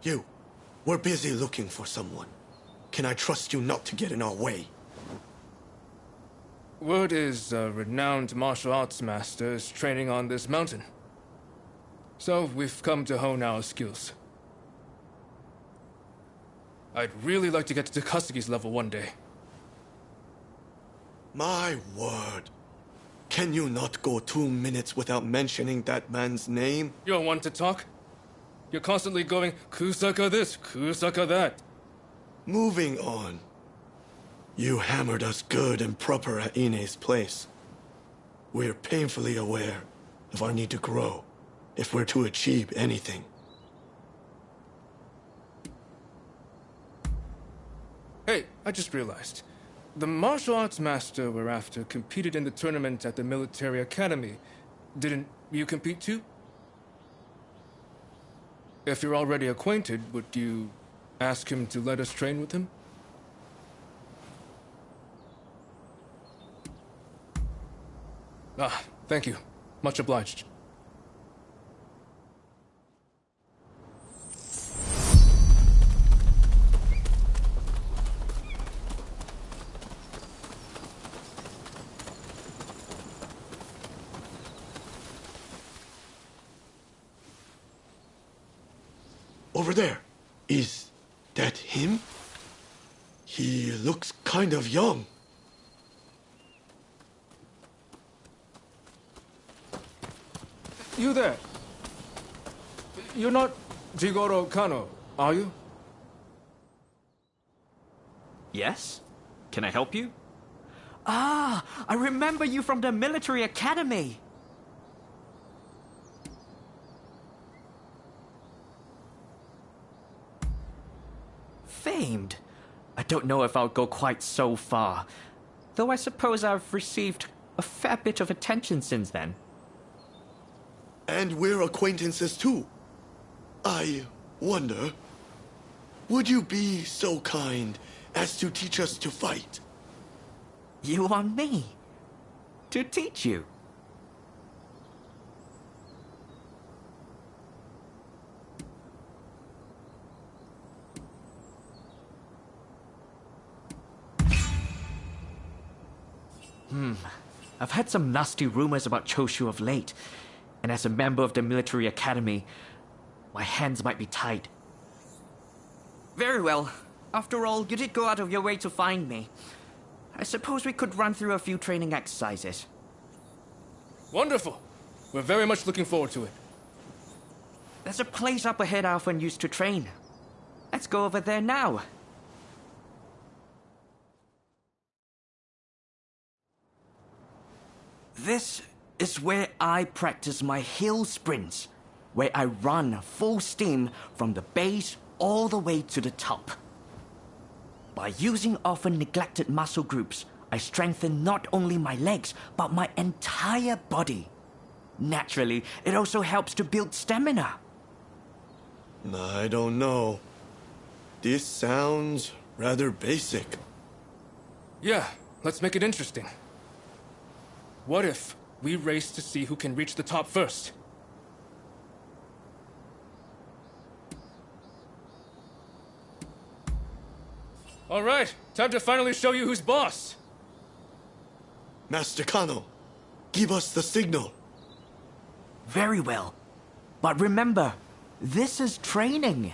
You, we're busy looking for someone. Can I trust you not to get in our way? Word is a renowned martial arts master is training on this mountain. So we've come to hone our skills. I'd really like to get to Takasagi's level one day. My word. Can you not go 2 minutes without mentioning that man's name? You don't want to talk? You're constantly going, Kusaka this, Kusaka that. Moving on. You hammered us good and proper at Ine's place. We're painfully aware of our need to grow if we're to achieve anything. Hey, I just realized. The martial arts master we're after competed in the tournament at the military academy. Didn't you compete too? If you're already acquainted, would you ask him to let us train with him? Ah, thank you. Much obliged. Over there. Is that him? He looks kind of young. You there. You're not Jigoro Kano, are you? Yes? Can I help you? Ah, I remember you from the military academy. Famed. I don't know if I'll go quite so far, though I suppose I've received a fair bit of attention since then. And we're acquaintances too. I wonder, would you be so kind as to teach us to fight? You want me to teach you? I've heard some nasty rumors about Choshu of late, and as a member of the military academy, my hands might be tied. Very well. After all, you did go out of your way to find me. I suppose we could run through a few training exercises. Wonderful. We're very much looking forward to it. There's a place up ahead I often used to train. Let's go over there now. This is where I practice my hill sprints, where I run full steam from the base all the way to the top. By using often neglected muscle groups, I strengthen not only my legs, but my entire body. Naturally, it also helps to build stamina. I don't know. This sounds rather basic. Yeah, let's make it interesting. What if we race to see who can reach the top first? All right, time to finally show you who's boss. Master Kano, give us the signal. Very well. But remember, this is training.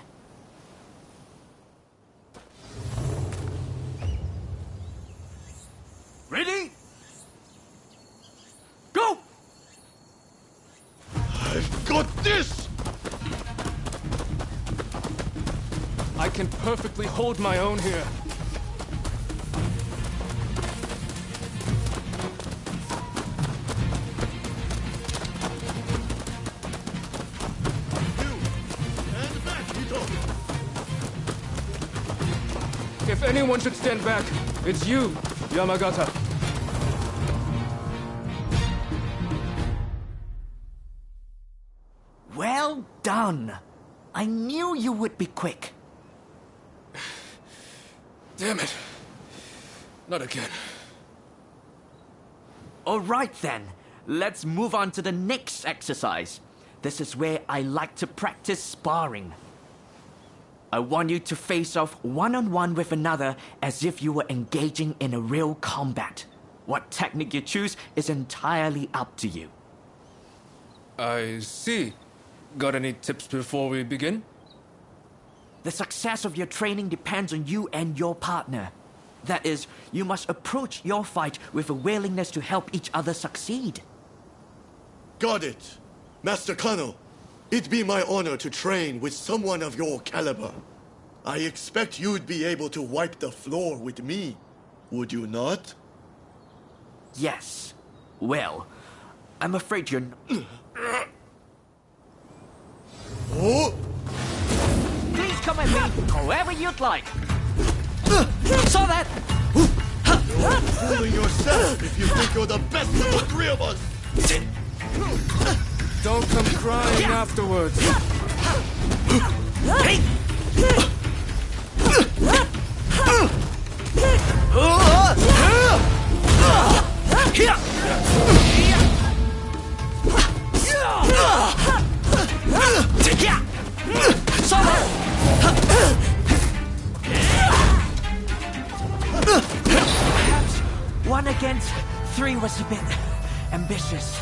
Ready? Go! I've got this! I can perfectly hold my own here. If anyone should stand back, it's you, Yamagata. Well done. I knew you would be quick. Damn it. Not again. All right then. Let's move on to the next exercise. This is where I like to practice sparring. I want you to face off one-on-one with another as if you were engaging in a real combat. What technique you choose is entirely up to you. I see. Got any tips before we begin? The success of your training depends on you and your partner. That is, you must approach your fight with a willingness to help each other succeed. Got it. Master Kano, it'd be my honor to train with someone of your caliber. I expect you'd be able to wipe the floor with me, would you not? Yes. Well, I'm afraid you're Oh! Please come at me however you'd like. Saw that! You're fooling yourself if you think you're the best of the three of us! Don't come crying afterwards. Perhaps 1 against 3 was a bit ambitious.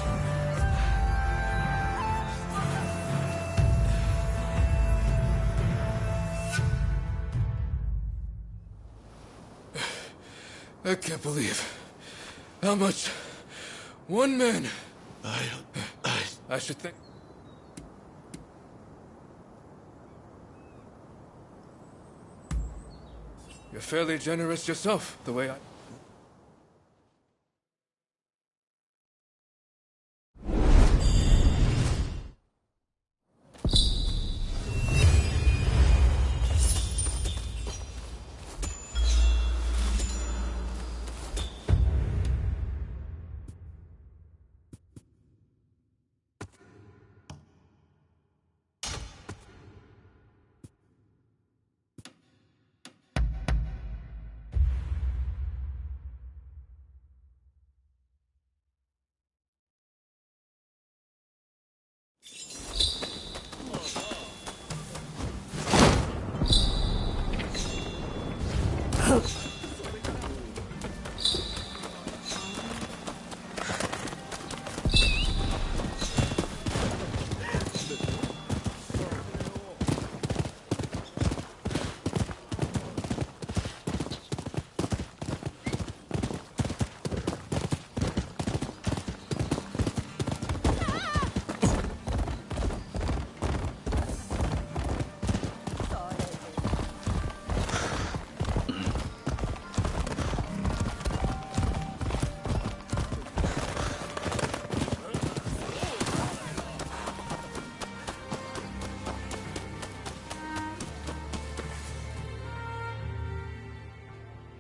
I can't believe how much one man. I should think. You're fairly generous yourself, the way I.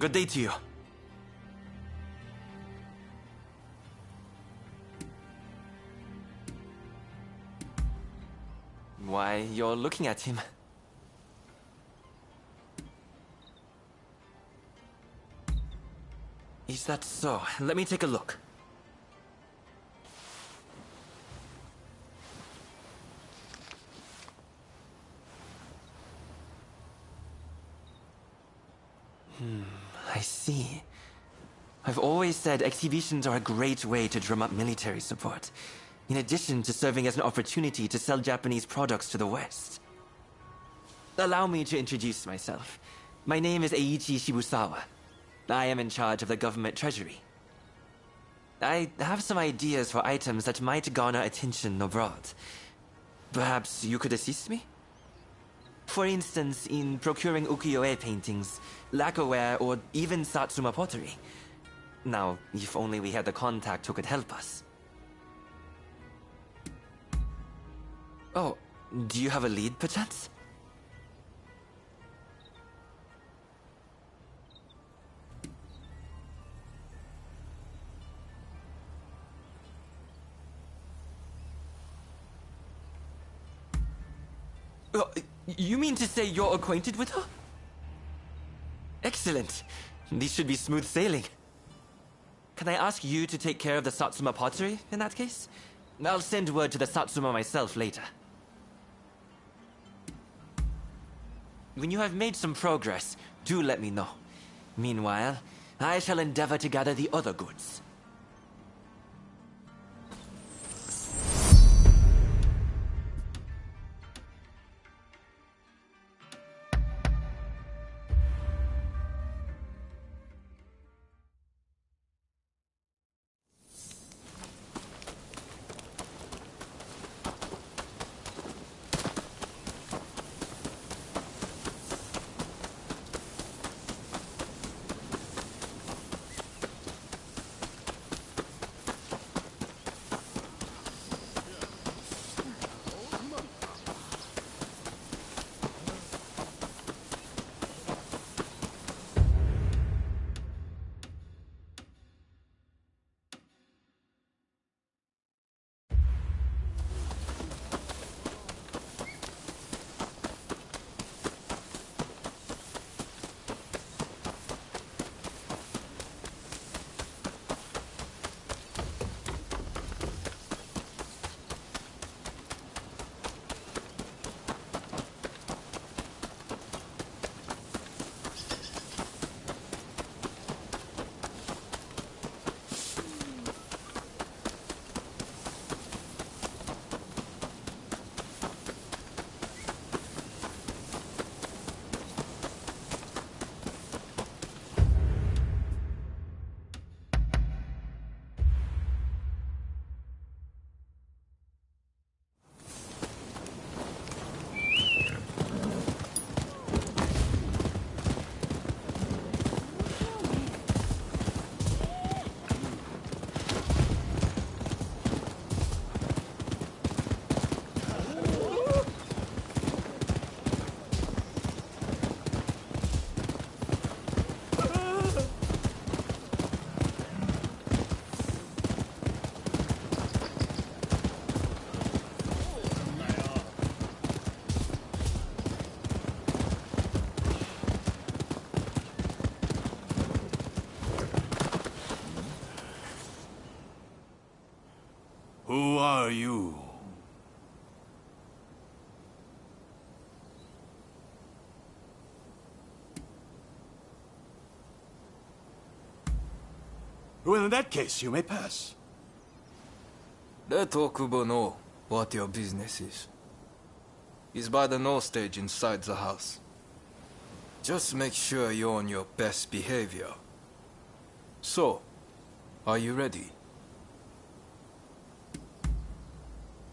Good day to you. Why, you're looking at him. Is that so? Let me take a look. I see. I've always said exhibitions are a great way to drum up military support, in addition to serving as an opportunity to sell Japanese products to the West. Allow me to introduce myself. My name is Eiichi Shibusawa. I am in charge of the government treasury. I have some ideas for items that might garner attention abroad. Perhaps you could assist me? For instance, in procuring ukiyo-e paintings, lacquerware, or even Satsuma pottery. Now, if only we had the contact who could help us. Oh, do you have a lead, perchance? You mean to say you're acquainted with her? Excellent. These should be smooth sailing. Can I ask you to take care of the Satsuma pottery, in that case? I'll send word to the Satsuma myself later. When you have made some progress, do let me know. Meanwhile, I shall endeavor to gather the other goods. Who are you? Well, in that case, you may pass. Let Okubo know what your business is. He's by the no stage inside the house. Just make sure you're on your best behavior. So, are you ready?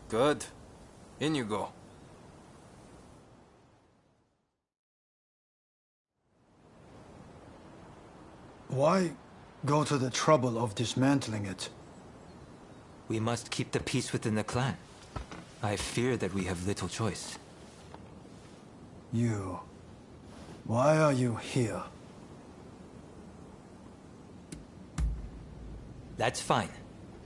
Good. In you go. Why go to the trouble of dismantling it? We must keep the peace within the clan. I fear that we have little choice. You... Why are you here? That's fine.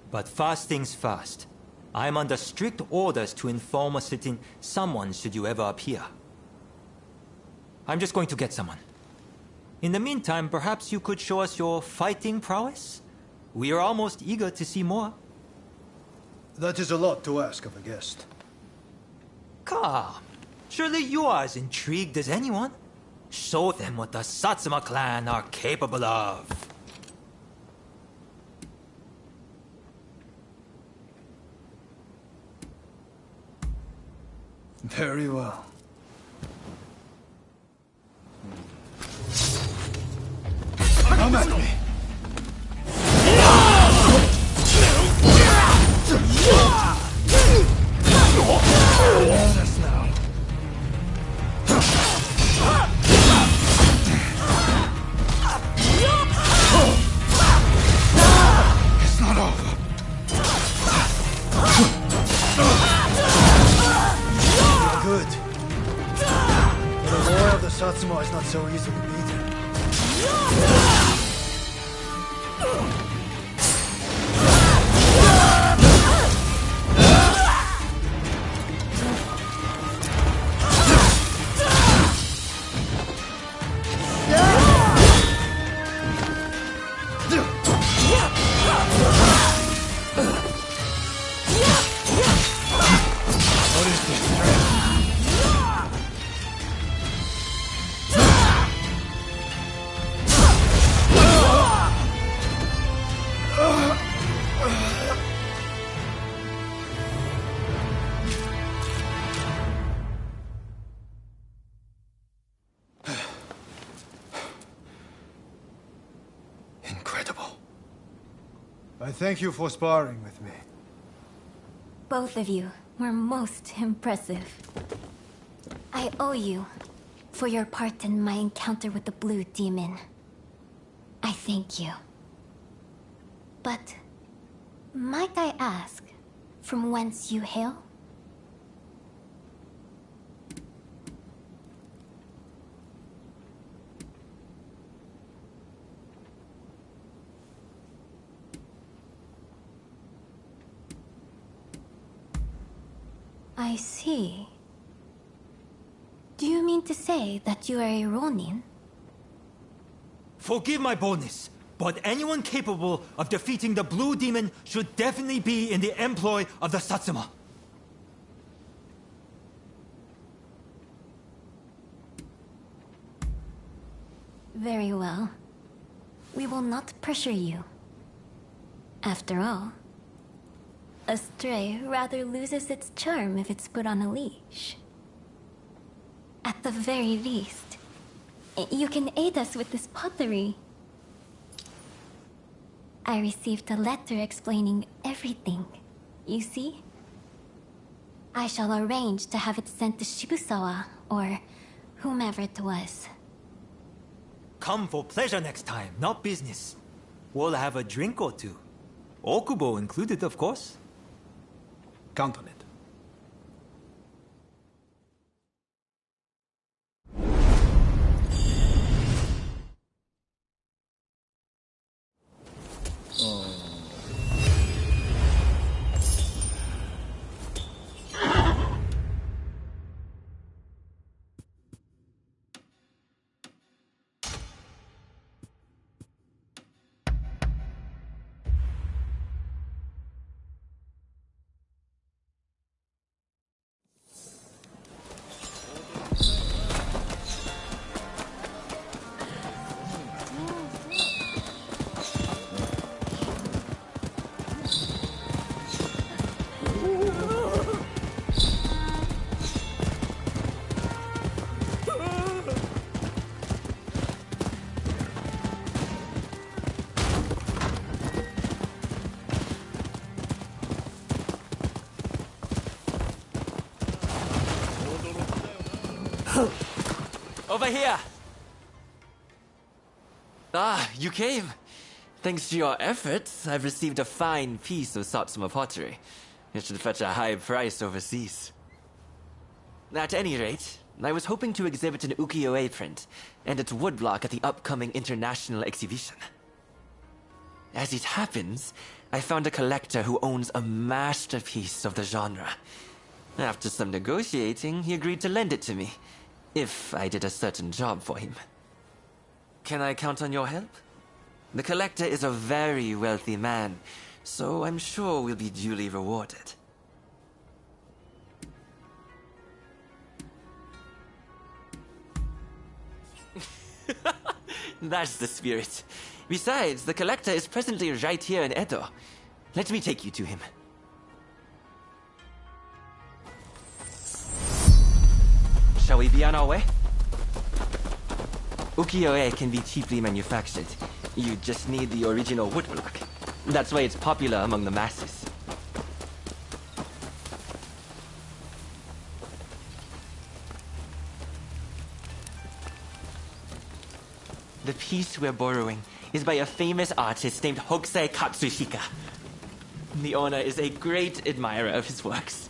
But first things first. I'm under strict orders to inform a certain someone should you ever appear. I'm just going to get someone. In the meantime, perhaps you could show us your fighting prowess? We are almost eager to see more. That is a lot to ask of a guest. Come. Surely you are as intrigued as anyone. Show them what the Satsuma clan are capable of. Very well. Come at me. Satsuma is not so easily beaten. What is this strength? Incredible. I thank you for sparring with me. Both of you were most impressive. I owe you for your part in my encounter with the Blue Demon. I thank you. But might I ask from whence you hail? I see. Do you mean to say that you are a Ronin? Forgive my boldness, but anyone capable of defeating the Blue Demon should definitely be in the employ of the Satsuma. Very well. We will not pressure you. After all, a stray rather loses its charm if it's put on a leash. At the very least, you can aid us with this pottery. I received a letter explaining everything, you see? I shall arrange to have it sent to Shibusawa, or whomever it was. Come for pleasure next time, not business. We'll have a drink or two. Okubo included, of course. Count on it. Over here! Ah, you came. Thanks to your efforts, I've received a fine piece of Satsuma pottery. It should fetch a high price overseas. At any rate, I was hoping to exhibit an ukiyo-e print and its woodblock at the upcoming international exhibition. As it happens, I found a collector who owns a masterpiece of the genre. After some negotiating, he agreed to lend it to me, if I did a certain job for him. Can I count on your help? The collector is a very wealthy man, so I'm sure we'll be duly rewarded. That's the spirit. Besides, the collector is presently right here in Edo. Let me take you to him. Shall we be on our way? Ukiyo-e can be cheaply manufactured. You just need the original woodblock. That's why it's popular among the masses. The piece we're borrowing is by a famous artist named Hokusai Katsushika. The owner is a great admirer of his works.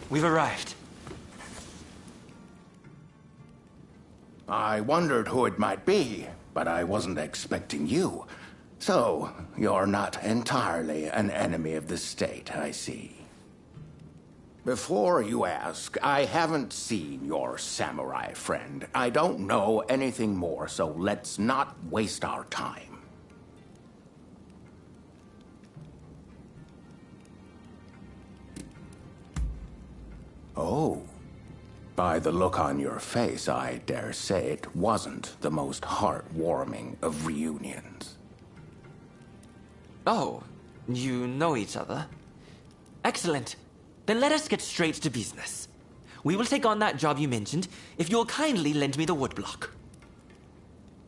We've arrived. I wondered who it might be, but I wasn't expecting you. So, you're not entirely an enemy of the state, I see. Before you ask, I haven't seen your samurai friend. I don't know anything more, so let's not waste our time. Oh. By the look on your face, I dare say it wasn't the most heartwarming of reunions. Oh, you know each other? Excellent. Then let us get straight to business. We will take on that job you mentioned if you'll kindly lend me the woodblock.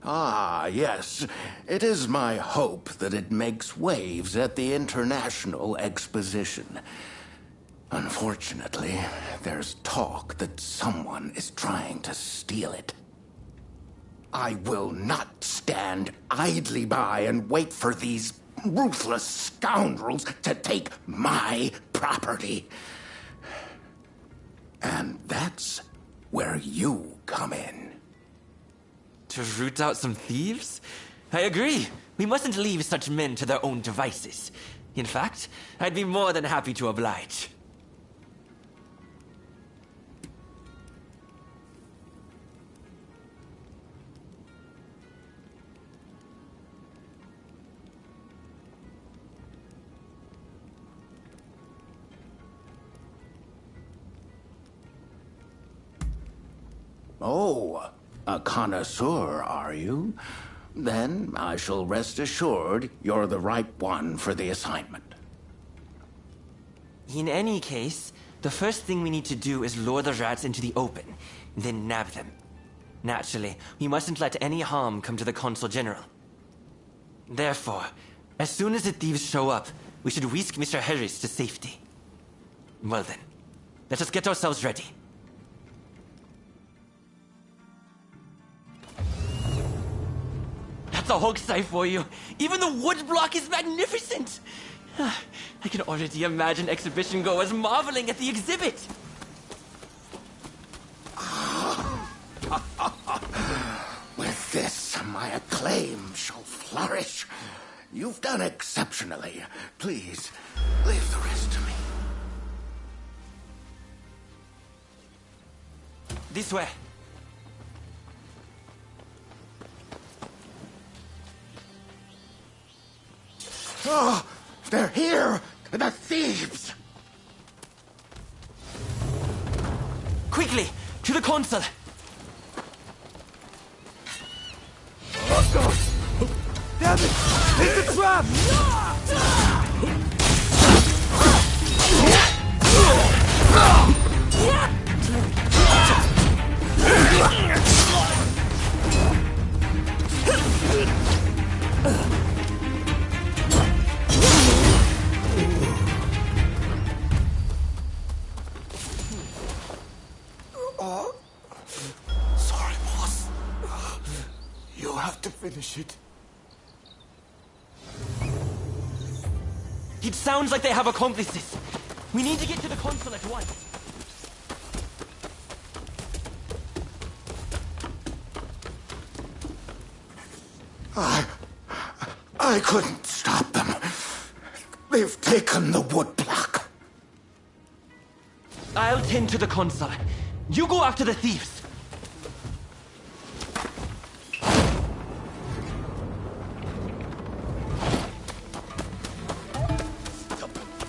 Ah, yes. It is my hope that it makes waves at the International Exposition. Unfortunately, there's talk that someone is trying to steal it. I will not stand idly by and wait for these ruthless scoundrels to take my property. And that's where you come in. To root out some thieves? I agree. We mustn't leave such men to their own devices. In fact, I'd be more than happy to oblige. Oh, a connoisseur, are you? Then I shall rest assured you're the right one for the assignment. In any case, the first thing we need to do is lure the rats into the open, then nab them. Naturally, we mustn't let any harm come to the Consul General. Therefore, as soon as the thieves show up, we should whisk Mr. Harris to safety. Well then, let us get ourselves ready. That's a hoaxie for you. Even the woodblock is magnificent. I can already imagine exhibition goers marveling at the exhibit. With this, my acclaim shall flourish. You've done exceptionally. Please, leave the rest to me. This way. Oh, they're here! The thieves! Quickly, to the consul! Damn it! It's a trap! Sorry, boss. You have to finish it. It sounds like they have accomplices. We need to get to the consul at once. I couldn't stop them. They've taken the woodblock. I'll tend to the consul. You go after the thieves.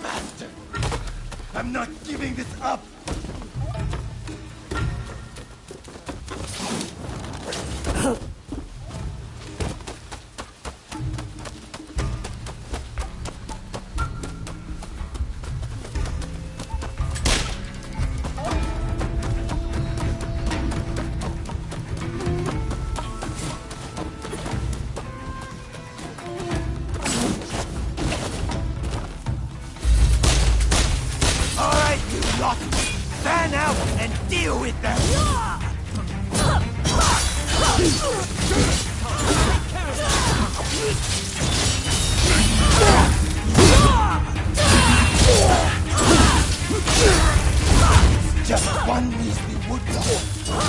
Bastard! I'm not giving this up! Fan out and deal with them! Just one measly woodblock.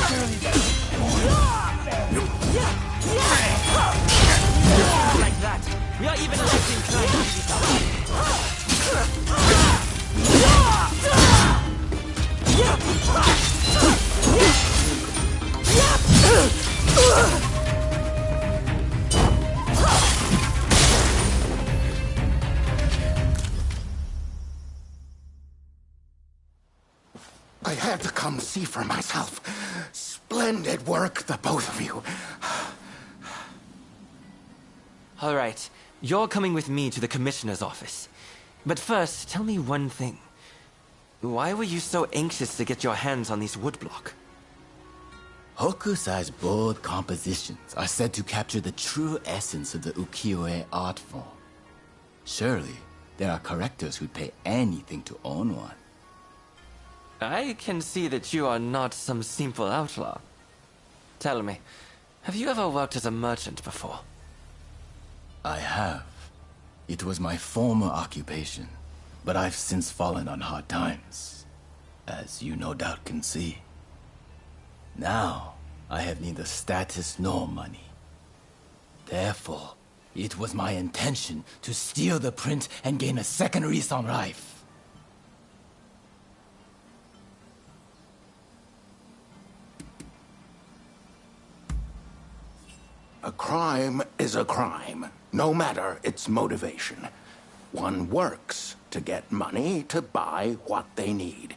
Surely that's more. I had to come see for myself. Splendid work, the both of you. All right, you're coming with me to the commissioner's office. But first, tell me one thing. Why were you so anxious to get your hands on these woodblock? Hokusai's bold compositions are said to capture the true essence of the ukiyo-e art form. Surely, there are collectors who'd pay anything to own one. I can see that you are not some simple outlaw. Tell me, have you ever worked as a merchant before? I have. It was my former occupation, but I've since fallen on hard times, as you no doubt can see. Now, I have neither status nor money. Therefore, it was my intention to steal the print and gain a second lease on life. A crime is a crime, no matter its motivation. One works to get money to buy what they need.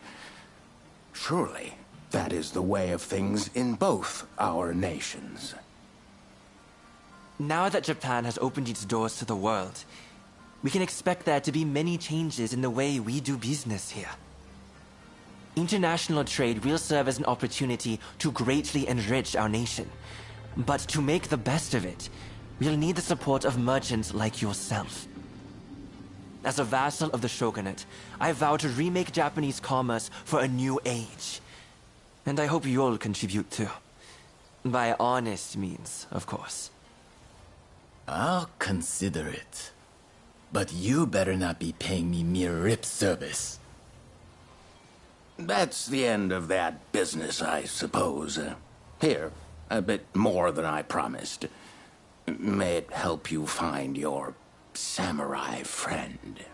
Surely, that is the way of things in both our nations. Now that Japan has opened its doors to the world, we can expect there to be many changes in the way we do business here. International trade will serve as an opportunity to greatly enrich our nation. But to make the best of it, we'll need the support of merchants like yourself. As a vassal of the shogunate, I vow to remake Japanese commerce for a new age. And I hope you'll contribute too. By honest means, of course. I'll consider it. But you better not be paying me mere lip service. That's the end of that business, I suppose. Here, a bit more than I promised. May it help you find your samurai friend.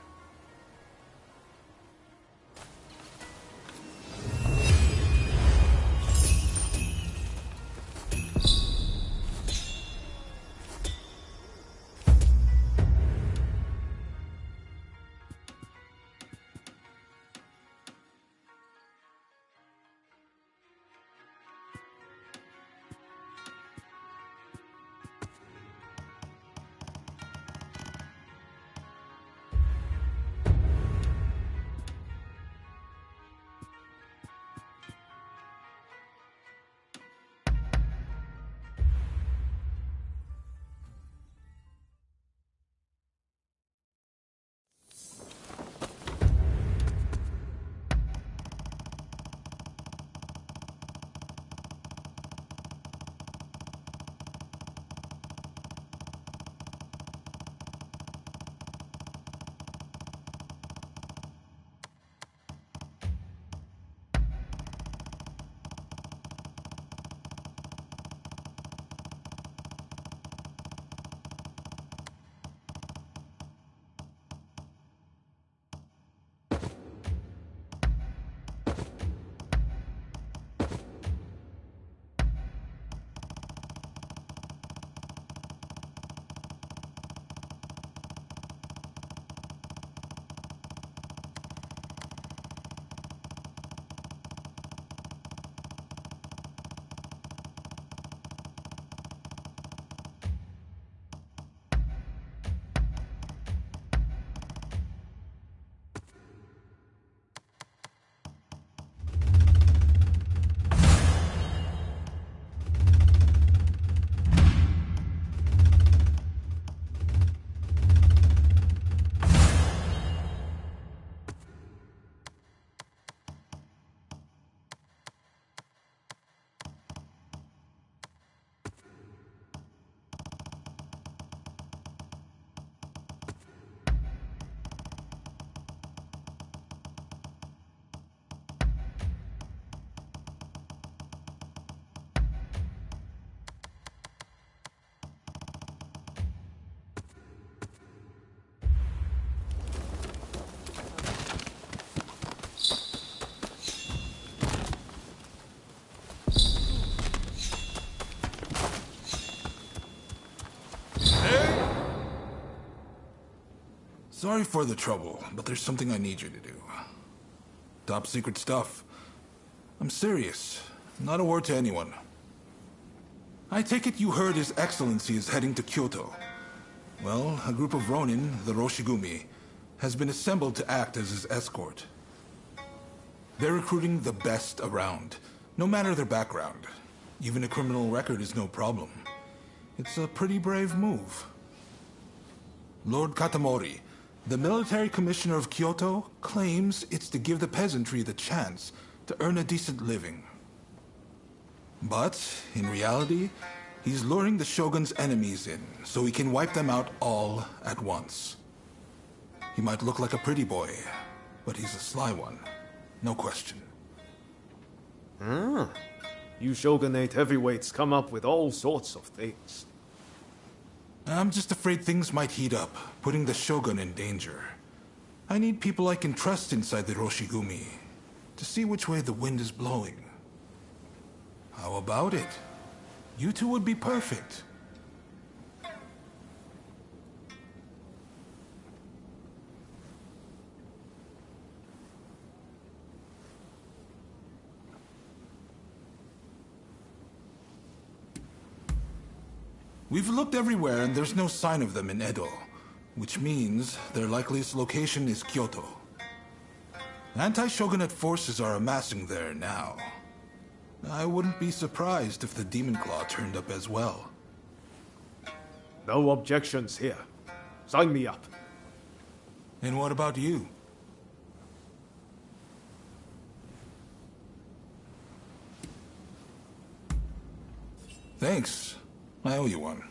Sorry for the trouble, but there's something I need you to do. Top secret stuff. I'm serious. Not a word to anyone. I take it you heard His Excellency is heading to Kyoto. Well, a group of Ronin, the Roshigumi, has been assembled to act as his escort. They're recruiting the best around, no matter their background. Even a criminal record is no problem. It's a pretty brave move. Lord Katamori, the military commissioner of Kyoto, claims it's to give the peasantry the chance to earn a decent living. But, in reality, he's luring the shogun's enemies in so he can wipe them out all at once. He might look like a pretty boy, but he's a sly one. No question. You shogunate heavyweights come up with all sorts of things. I'm just afraid things might heat up, putting the shogun in danger. I need people I can trust inside the Roshigumi to see which way the wind is blowing. How about it? You two would be perfect. We've looked everywhere and there's no sign of them in Edo, which means their likeliest location is Kyoto. Anti-shogunate forces are amassing there now. I wouldn't be surprised if the Demon Claw turned up as well. No objections here. Sign me up. And what about you? Thanks. I owe you one.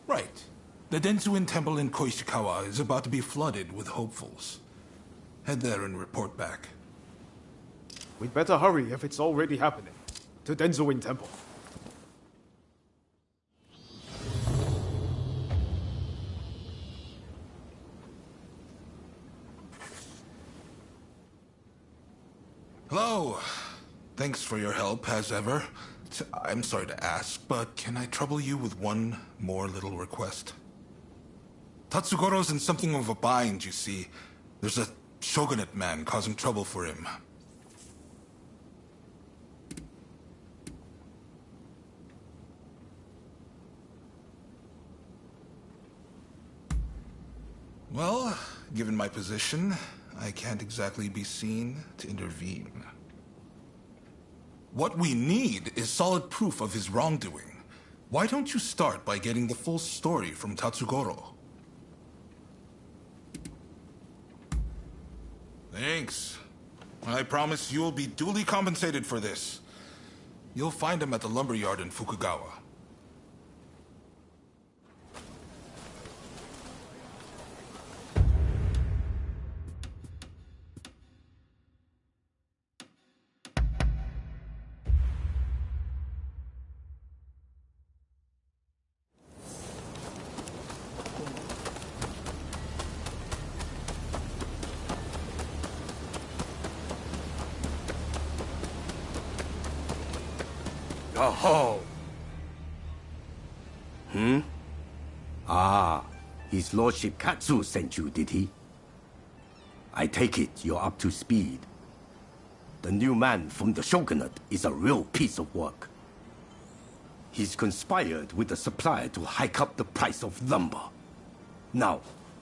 Right. The Densuin Temple in Koishikawa is about to be flooded with hopefuls. Head there and report back. We'd better hurry if it's already happening. To Denzuin Temple. Hello. Thanks for your help, as ever. I'm sorry to ask, but can I trouble you with one more little request? Tatsugoro's in something of a bind, you see. There's a shogunate man causing trouble for him. Well, given my position, I can't exactly be seen to intervene. What we need is solid proof of his wrongdoing. Why don't you start by getting the full story from Tatsugoro? Thanks. I promise you'll be duly compensated for this. You'll find him at the lumberyard in Fukugawa. Oh. Ah, His Lordship Katsu sent you, did he? I take it you're up to speed. The new man from the Shogunate is a real piece of work. He's conspired with the supplier to hike up the price of lumber. Now,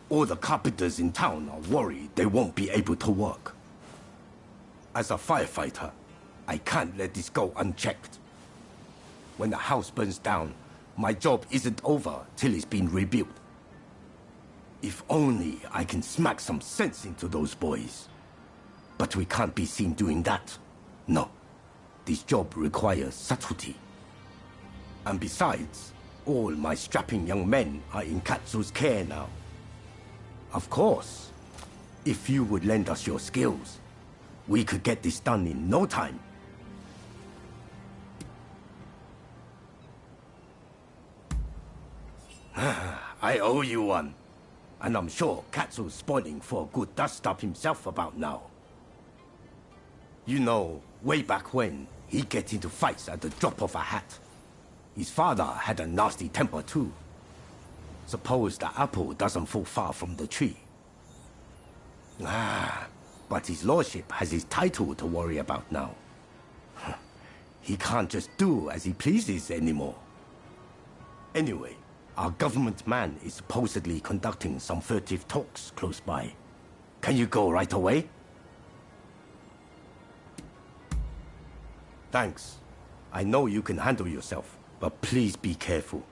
all the carpenters in town are worried they won't be able to work. As a firefighter, I can't let this go unchecked. When the house burns down, my job isn't over till it's been rebuilt. If only I can smack some sense into those boys. But we can't be seen doing that. No. This job requires subtlety. And besides, all my strapping young men are in Katsu's care now. Of course, if you would lend us your skills, we could get this done in no time. I owe you one. And I'm sure Katsu's spoiling for a good dust-up himself about now. You know, way back when, he'd get into fights at the drop of a hat. His father had a nasty temper too. Suppose the apple doesn't fall far from the tree. But his lordship has his title to worry about now. He can't just do as he pleases anymore. Anyway, our government man is supposedly conducting some furtive talks close by. Can you go right away? Thanks. I know you can handle yourself, but please be careful.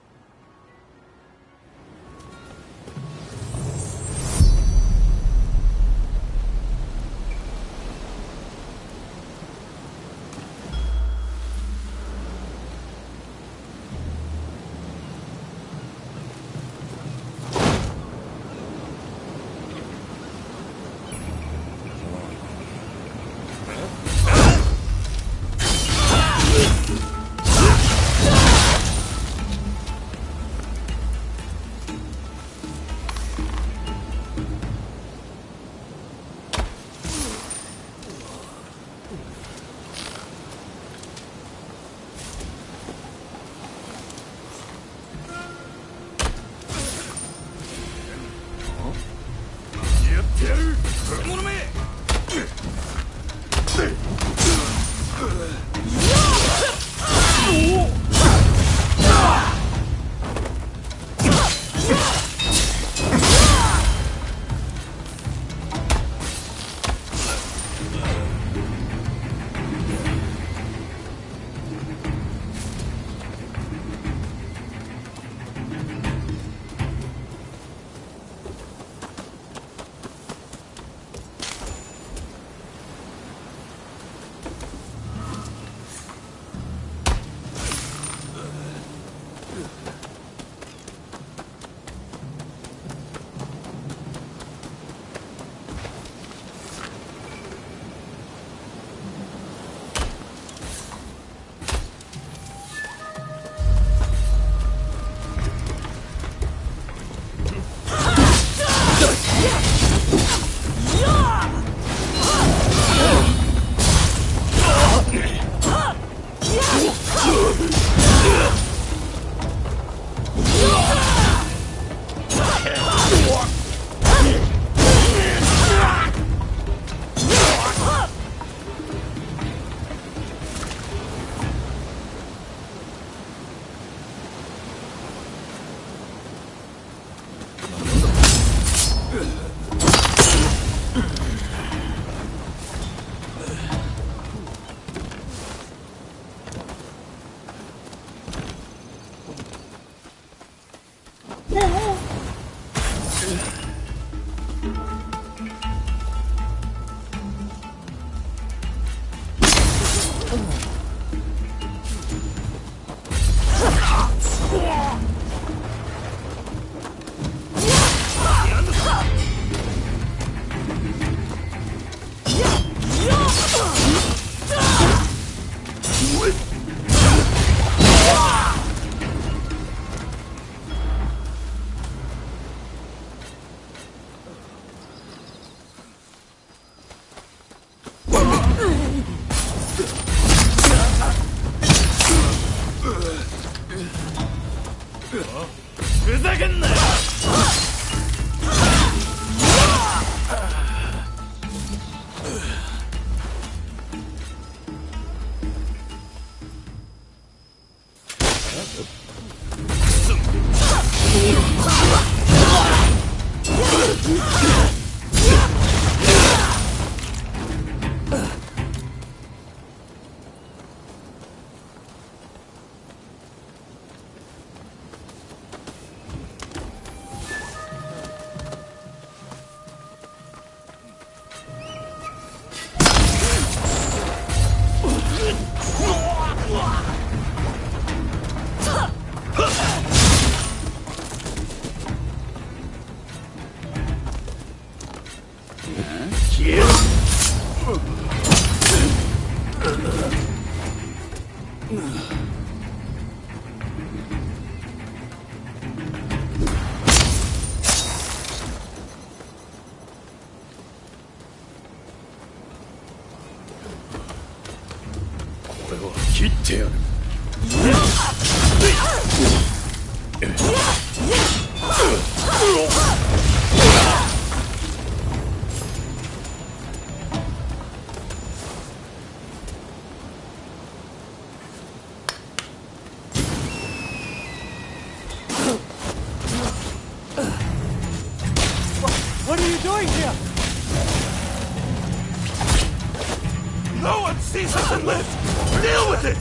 see something left! Deal with it!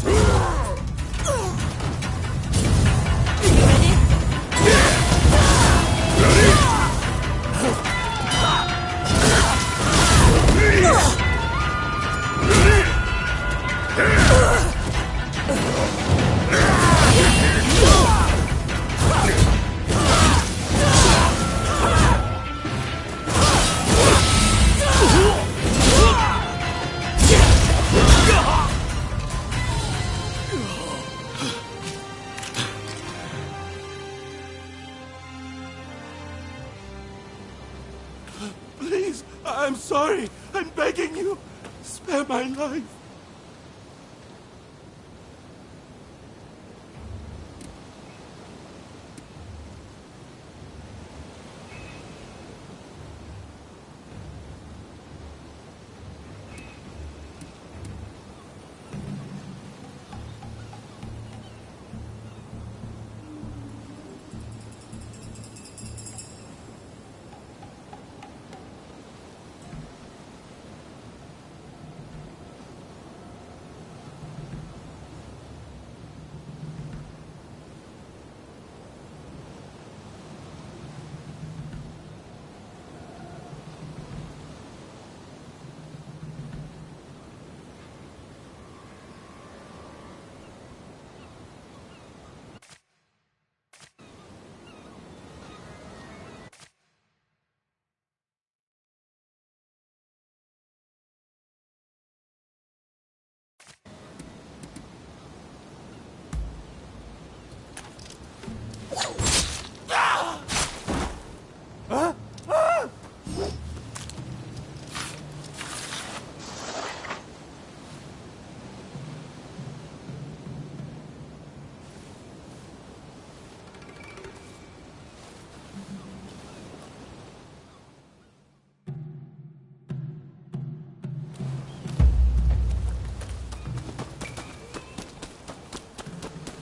Please, I'm sorry. I'm begging you. Spare my life.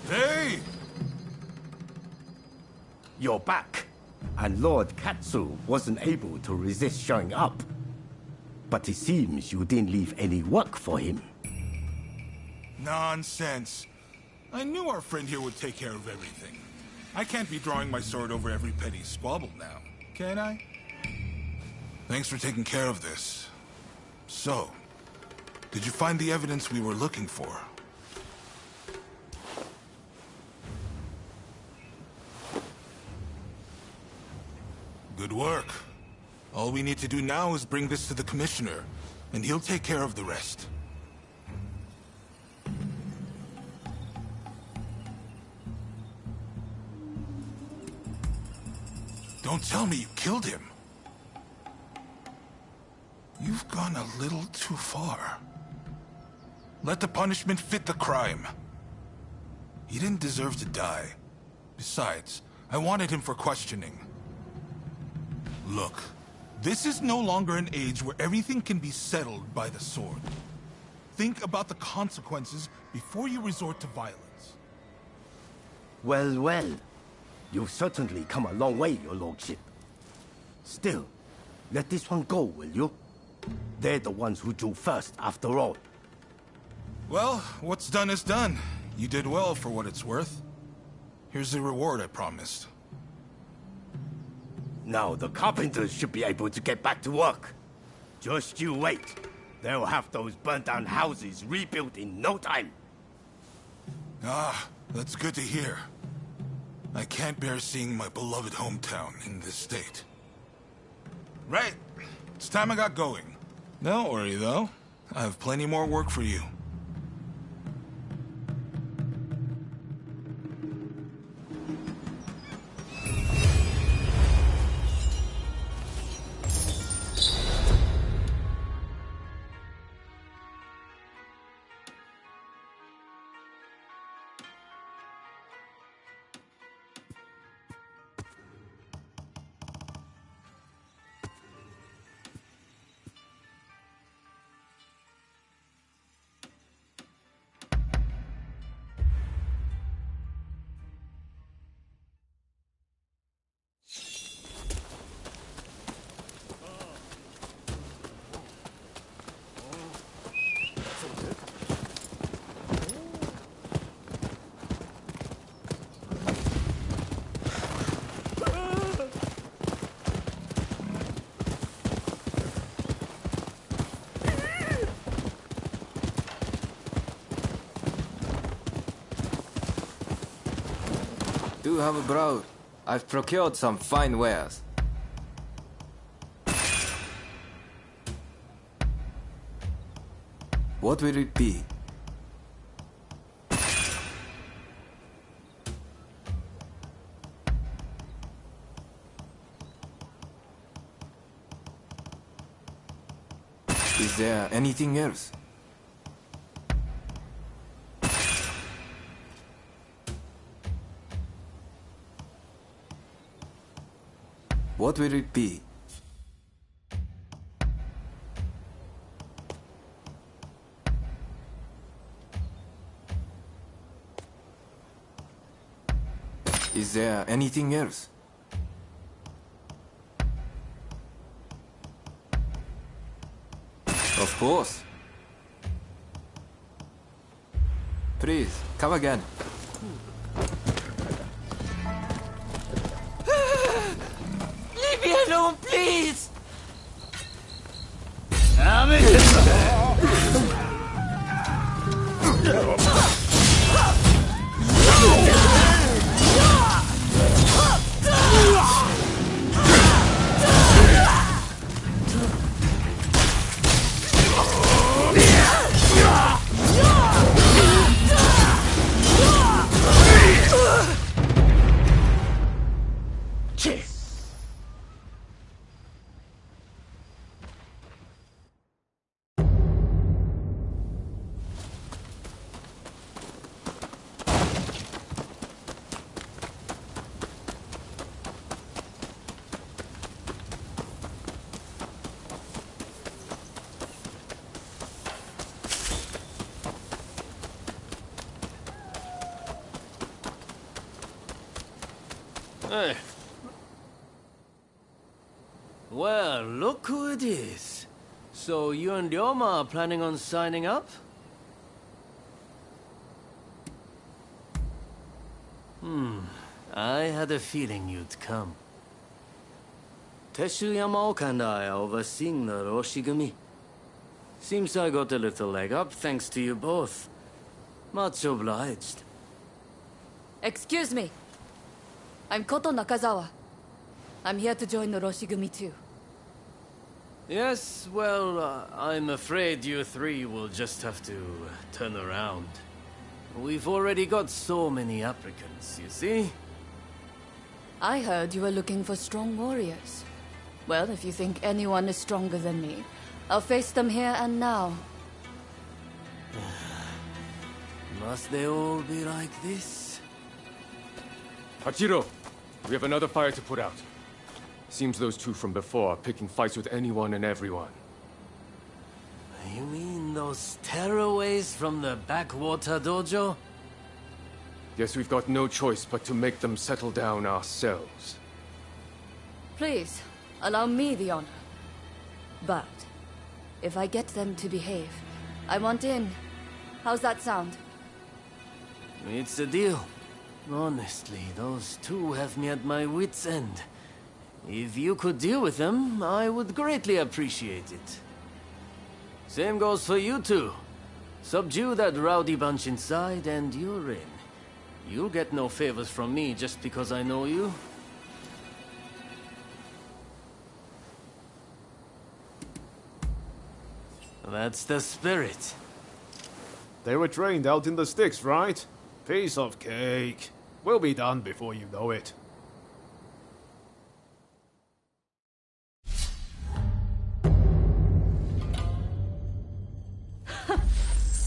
Hey! You're back, and Lord Katsu wasn't able to resist showing up. But it seems you didn't leave any work for him. Nonsense. I knew our friend here would take care of everything. I can't be drawing my sword over every petty squabble now, can I? Thanks for taking care of this. So, did you find the evidence we were looking for? Good work. All we need to do now is bring this to the Commissioner, and he'll take care of the rest. Don't tell me you killed him. You've gone a little too far. Let the punishment fit the crime. He didn't deserve to die. Besides, I wanted him for questioning. Look, this is no longer an age where everything can be settled by the sword. Think about the consequences before you resort to violence. Well, well. You've certainly come a long way, your lordship. Still, let this one go, will you? They're the ones who drew first, after all. Well, what's done is done. You did well for what it's worth. Here's the reward I promised. Now the carpenters should be able to get back to work. Just you wait. They'll have those burnt-down houses rebuilt in no time. Ah, that's good to hear. I can't bear seeing my beloved hometown in this state. Right. It's time I got going. Don't worry, though. I have plenty more work for you. Do have a brow. I've procured some fine wares. What will it be? Is there anything else? What will it be? Is there anything else? Of course. Please, come again. Leave me alone, please! Damn it! Hey. Well, look who it is. So you and Ryoma are planning on signing up? I had a feeling you'd come. Teshu Yamaoka and I are overseeing the Roshigumi. Seems I got a little leg up thanks to you both. Much obliged. Excuse me. I'm Koto Nakazawa. I'm here to join the Roshigumi too. Yes, well, I'm afraid you three will just have to turn around. We've already got so many applicants, you see? I heard you were looking for strong warriors. Well, if you think anyone is stronger than me, I'll face them here and now. Must they all be like this? Hachiro, we have another fire to put out. Seems those two from before are picking fights with anyone and everyone. You mean those tearaways from the backwater dojo? Guess we've got no choice but to make them settle down ourselves. Please, allow me the honor. But, if I get them to behave, I want in. How's that sound? It's a deal. Honestly, those two have me at my wit's end. If you could deal with them, I would greatly appreciate it. Same goes for you two. Subdue that rowdy bunch inside and you're in. You'll get no favors from me just because I know you. That's the spirit. They were trained out in the sticks, right? Piece of cake. We'll be done before you know it.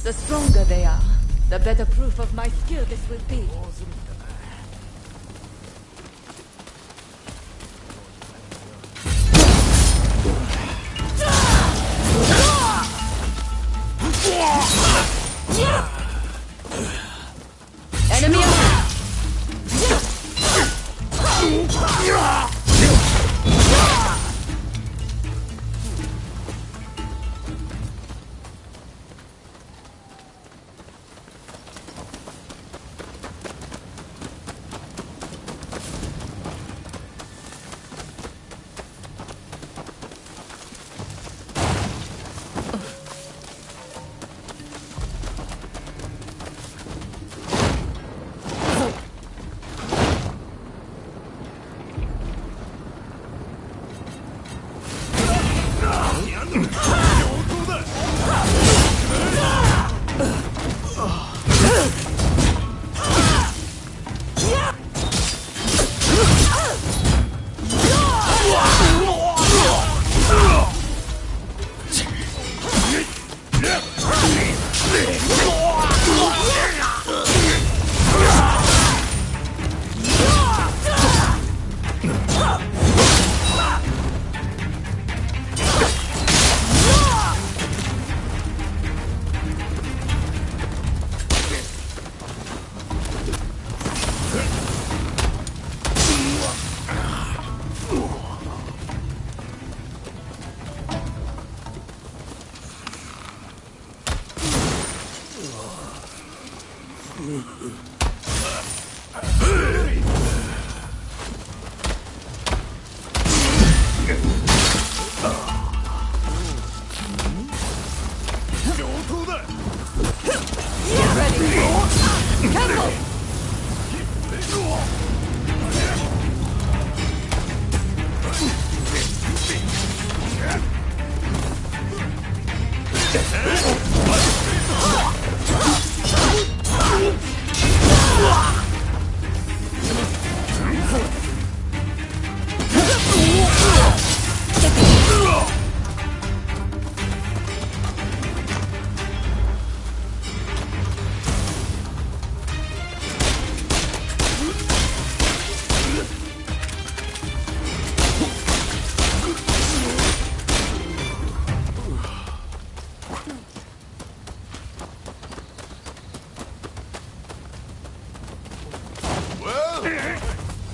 The stronger they are, the better proof of my skill this will be. Enemy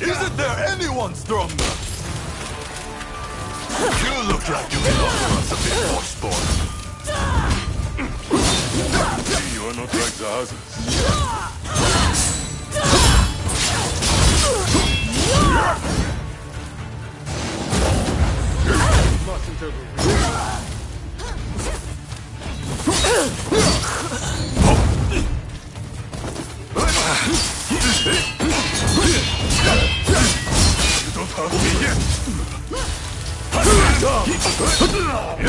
Isn't there anyone stronger? You look like you can offer us a bit more sport. You are not like the others. You don't hurt me yet. We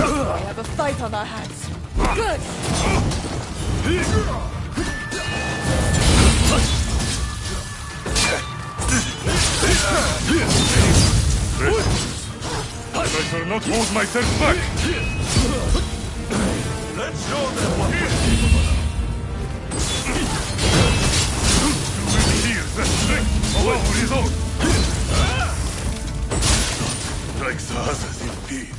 have a fight on our hands. Good! I better not hold myself back. Let's show them what we're capable of. You will hear the strength of our resolve. Like the others indeed.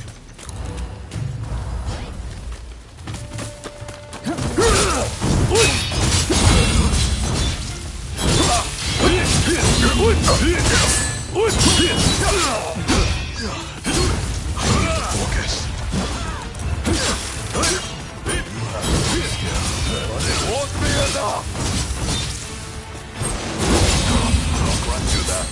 Focus. But it won't be enough. I'll grant you that.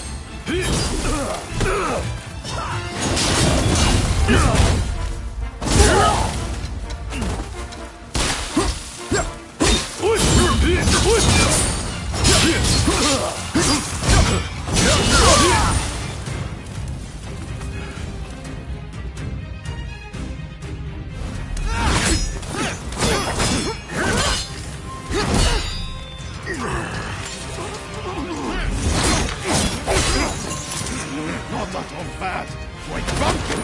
Not that one bad. Quite bumpkin.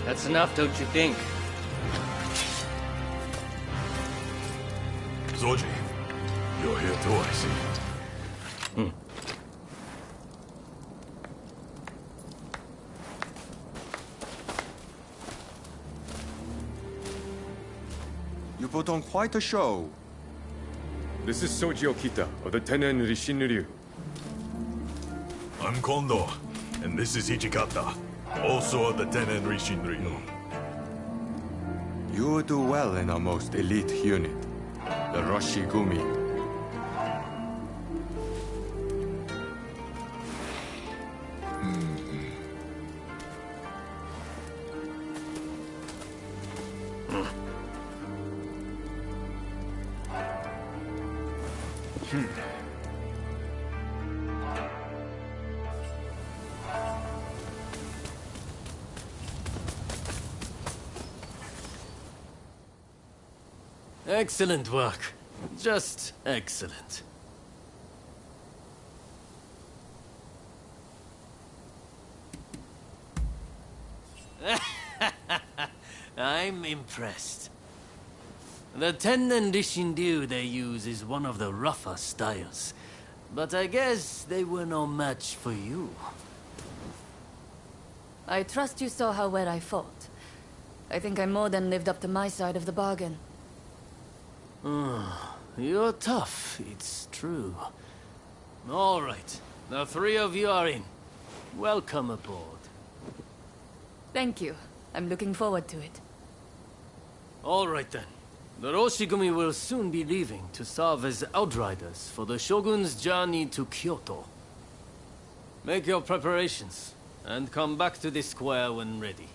That's enough, don't you think? Zoji, you're here too, I see. You put on quite a show. This is Soji Okita of the Tenen Rishinryu. I'm Kondo, and this is Hijikata, also of the Tenen Rishinryu. You do well in our most elite unit, the Roshigumi. Excellent work. Just excellent. I'm impressed. The Tennen Dishinryu they use is one of the rougher styles. But I guess they were no match for you. I trust you saw how well I fought. I think I more than lived up to my side of the bargain. You're tough, it's true. All right, the three of you are in. Welcome aboard. Thank you. I'm looking forward to it. All right then. The Roshigumi will soon be leaving to serve as outriders for the Shogun's journey to Kyoto. Make your preparations, and come back to this square when ready.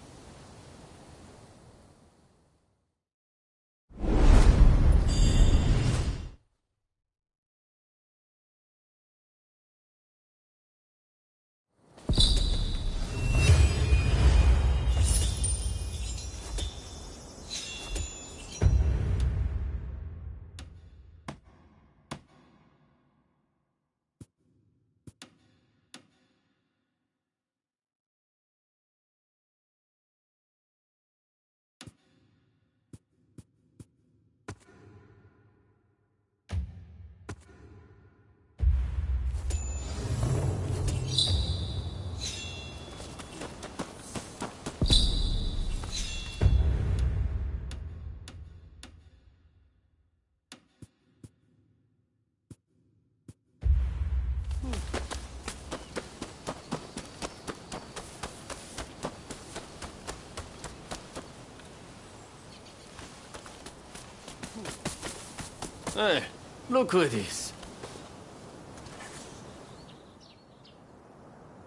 Hey, look who it is.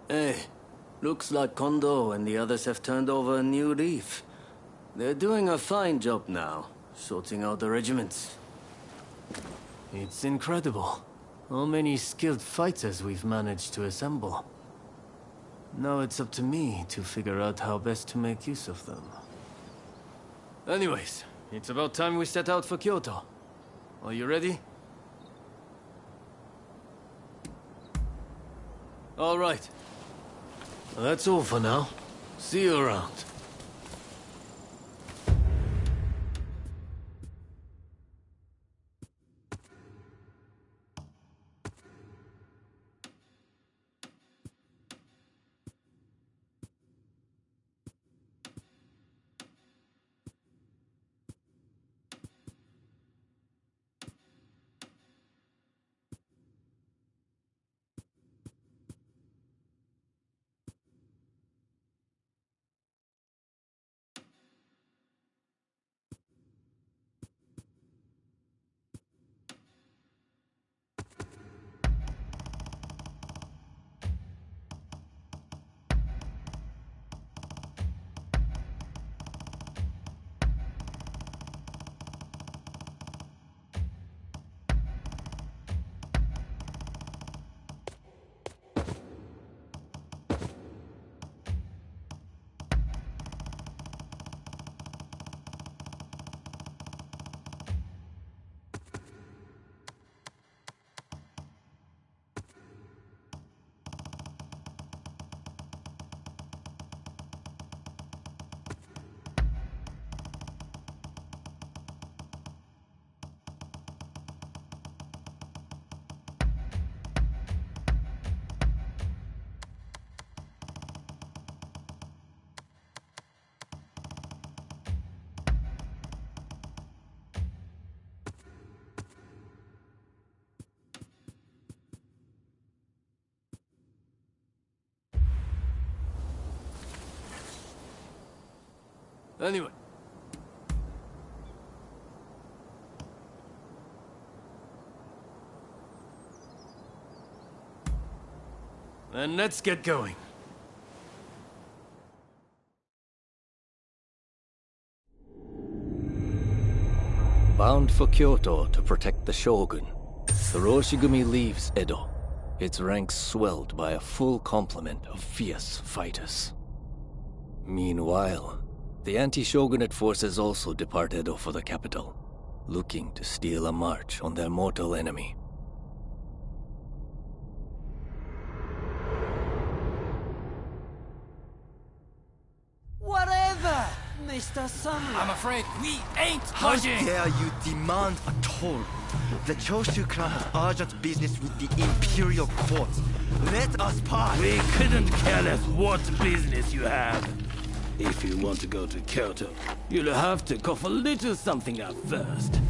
Hey, looks like Kondo and the others have turned over a new leaf. They're doing a fine job now, sorting out the regiments. It's incredible how many skilled fighters we've managed to assemble. Now it's up to me to figure out how best to make use of them. Anyways, it's about time we set out for Kyoto. Are you ready? All right. That's all for now. See you around. Anyway. Then let's get going. Bound for Kyoto to protect the Shogun, the Roshigumi leaves Edo, its ranks swelled by a full complement of fierce fighters. Meanwhile, the anti-shogunate forces also depart Edo for the capital, looking to steal a march on their mortal enemy. Whatever! Mr. Samurai. I'm afraid we ain't How budging. dare you demand a toll? The Choshu clan has urgent business with the Imperial Court. Let us pass. We couldn't care less what business you have. If you want to go to Kyoto, you'll have to cough a little something up first.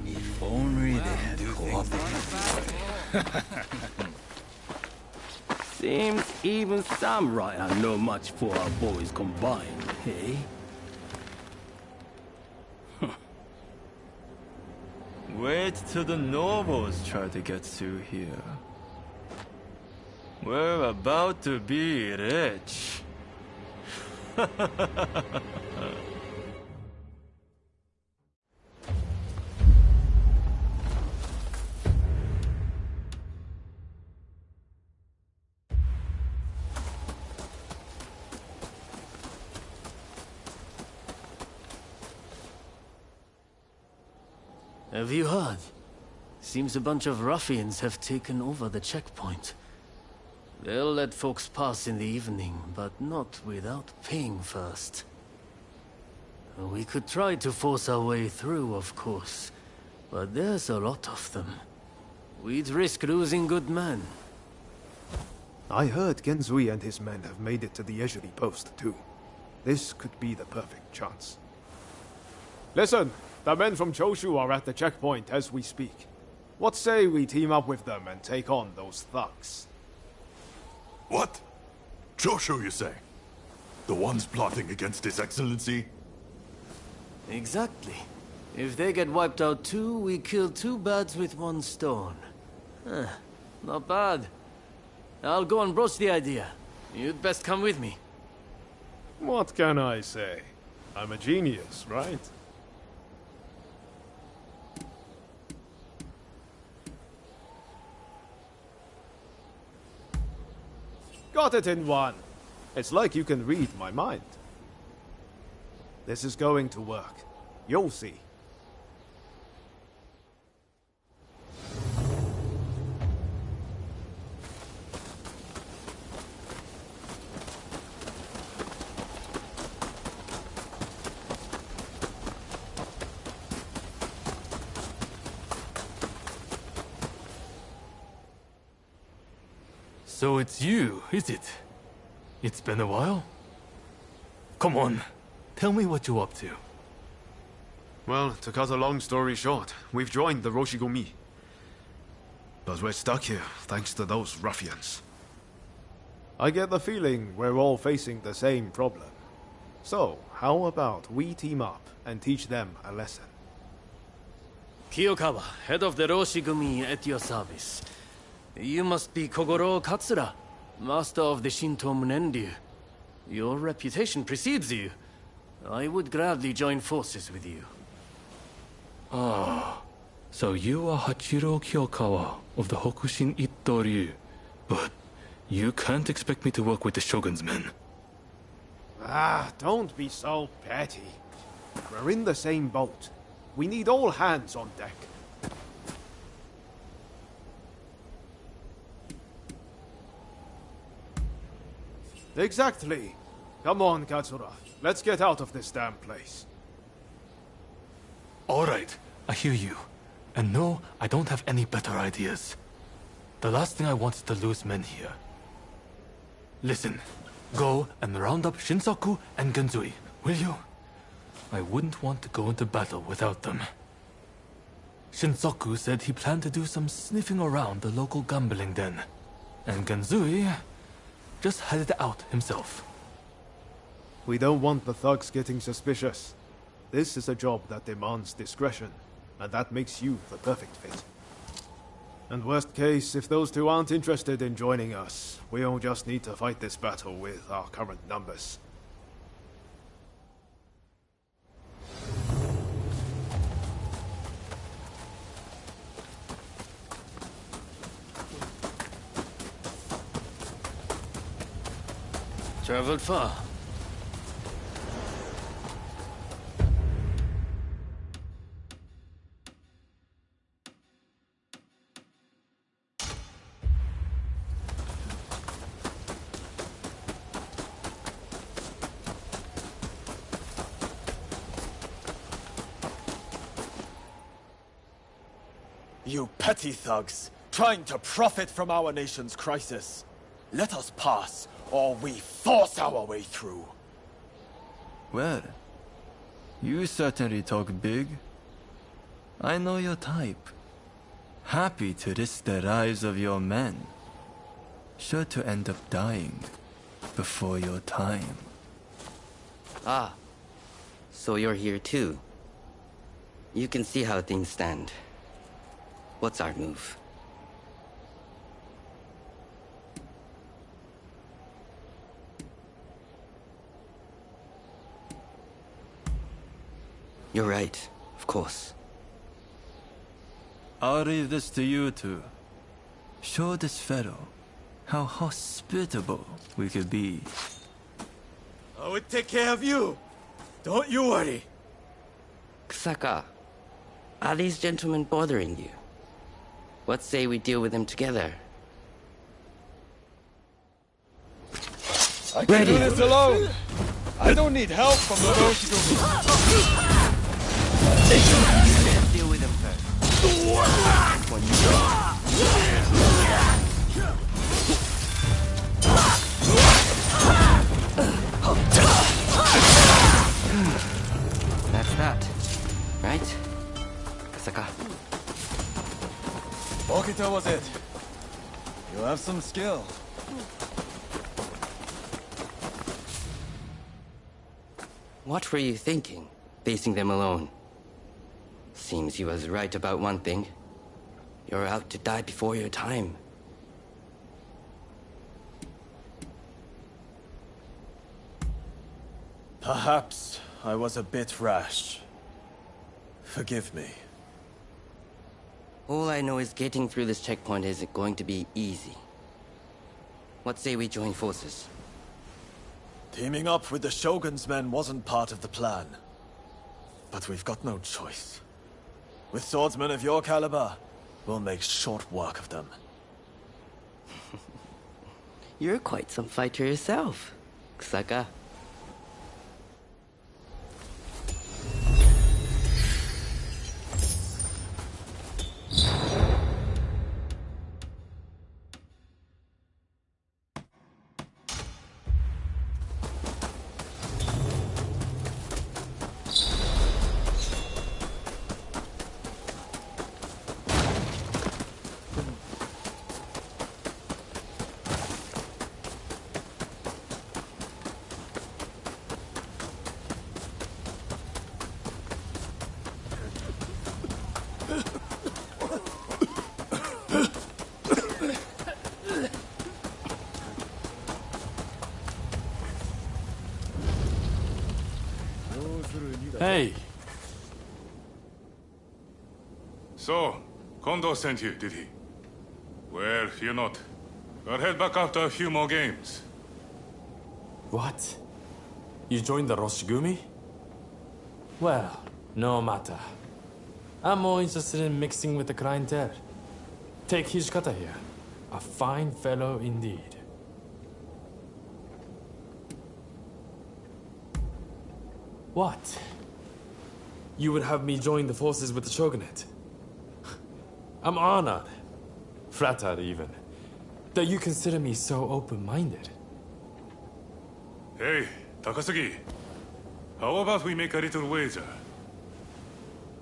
If only they had cooperated. Seems even samurai are no match for our boys combined, eh? Wait till the nobles try to get through here. We're about to be rich. Have you heard? Seems a bunch of ruffians have taken over the checkpoint. They'll let folks pass in the evening, but not without paying first. We could try to force our way through, of course, but there's a lot of them. We'd risk losing good men. I heard Genzui and his men have made it to the Ejiri post, too. This could be the perfect chance. Listen, the men from Choshu are at the checkpoint as we speak. What say we team up with them and take on those thugs? What? Choshu, you say? The ones plotting against His Excellency? Exactly. If they get wiped out too, we kill two birds with one stone. Not bad. I'll go and broach the idea. You'd best come with me. What can I say? I'm a genius, right? Got it in one. It's like you can read my mind. This is going to work. You'll see. So it's you, is it? It's been a while? Come on, tell me what you're up to. Well, to cut a long story short, we've joined the Roshigumi. But we're stuck here, thanks to those ruffians. I get the feeling we're all facing the same problem. So, how about we team up and teach them a lesson? Kiyokawa, head of the Roshigumi, at your service. You must be Kogoro Katsura, master of the Shinto Munenryu. Your reputation precedes you. I would gladly join forces with you. Ah, so you are Hachiro Kiyokawa of the Hokushin Itto-ryu. But you can't expect me to work with the Shogun's men. Ah, don't be so petty. We're in the same boat. We need all hands on deck. Exactly. Come on, Katsura. Let's get out of this damn place. All right, I hear you. And no, I don't have any better ideas. The last thing I want is to lose men here. Listen, go and round up Shinsaku and Genzui, will you? I wouldn't want to go into battle without them. Shinsaku said he planned to do some sniffing around the local gambling den. And Genzui just headed out himself. We don't want the thugs getting suspicious. This is a job that demands discretion, and that makes you the perfect fit. And worst case, if those two aren't interested in joining us, we'll just need to fight this battle with our current numbers. Traveled far. You petty thugs, trying to profit from our nation's crisis. Let us pass, or we force our way through. Well, you certainly talk big. I know your type. Happy to risk the lives of your men. Sure to end up dying before your time. Ah, so you're here too. You can see how things stand. What's our move? You're right, of course. I'll leave this to you two. Show this fellow how hospitable we could be. I would take care of you. Don't you worry. Kusaka, are these gentlemen bothering you? What say we deal with them together? I can do this alone. I don't need help from the Roshigumi. Let's deal with them first. When you That's that, right? Kusaka. Okita was it. You have some skill. What were you thinking, facing them alone? Seems he was right about one thing. You're out to die before your time. Perhaps I was a bit rash. Forgive me. All I know is getting through this checkpoint isn't going to be easy. What say we join forces? Teaming up with the Shogun's men wasn't part of the plan. But we've got no choice. With swordsmen of your caliber, we'll make short work of them. You're quite some fighter yourself, Kusaka. Hey! So, Kondo sent you, did he? Well, fear not. I'll head back after a few more games. What? You joined the Roshigumi? Well, no matter. I'm more interested in mixing with the clientele. Take Hijikata here. A fine fellow indeed. What? You would have me join the forces with the Shogunate? I'm honored, flattered even, that you consider me so open-minded. Hey, Takasugi. How about we make a little wager?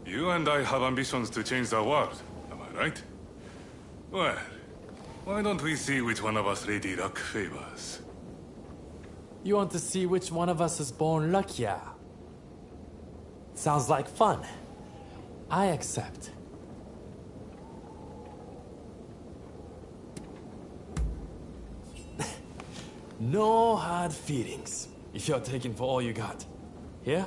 You and I have ambitions to change the world, am I right? Well, why don't we see which one of us Lady Luck favors? You want to see which one of us is born luckier? Sounds like fun. I accept. No hard feelings, if you're taking for all you got. Yeah?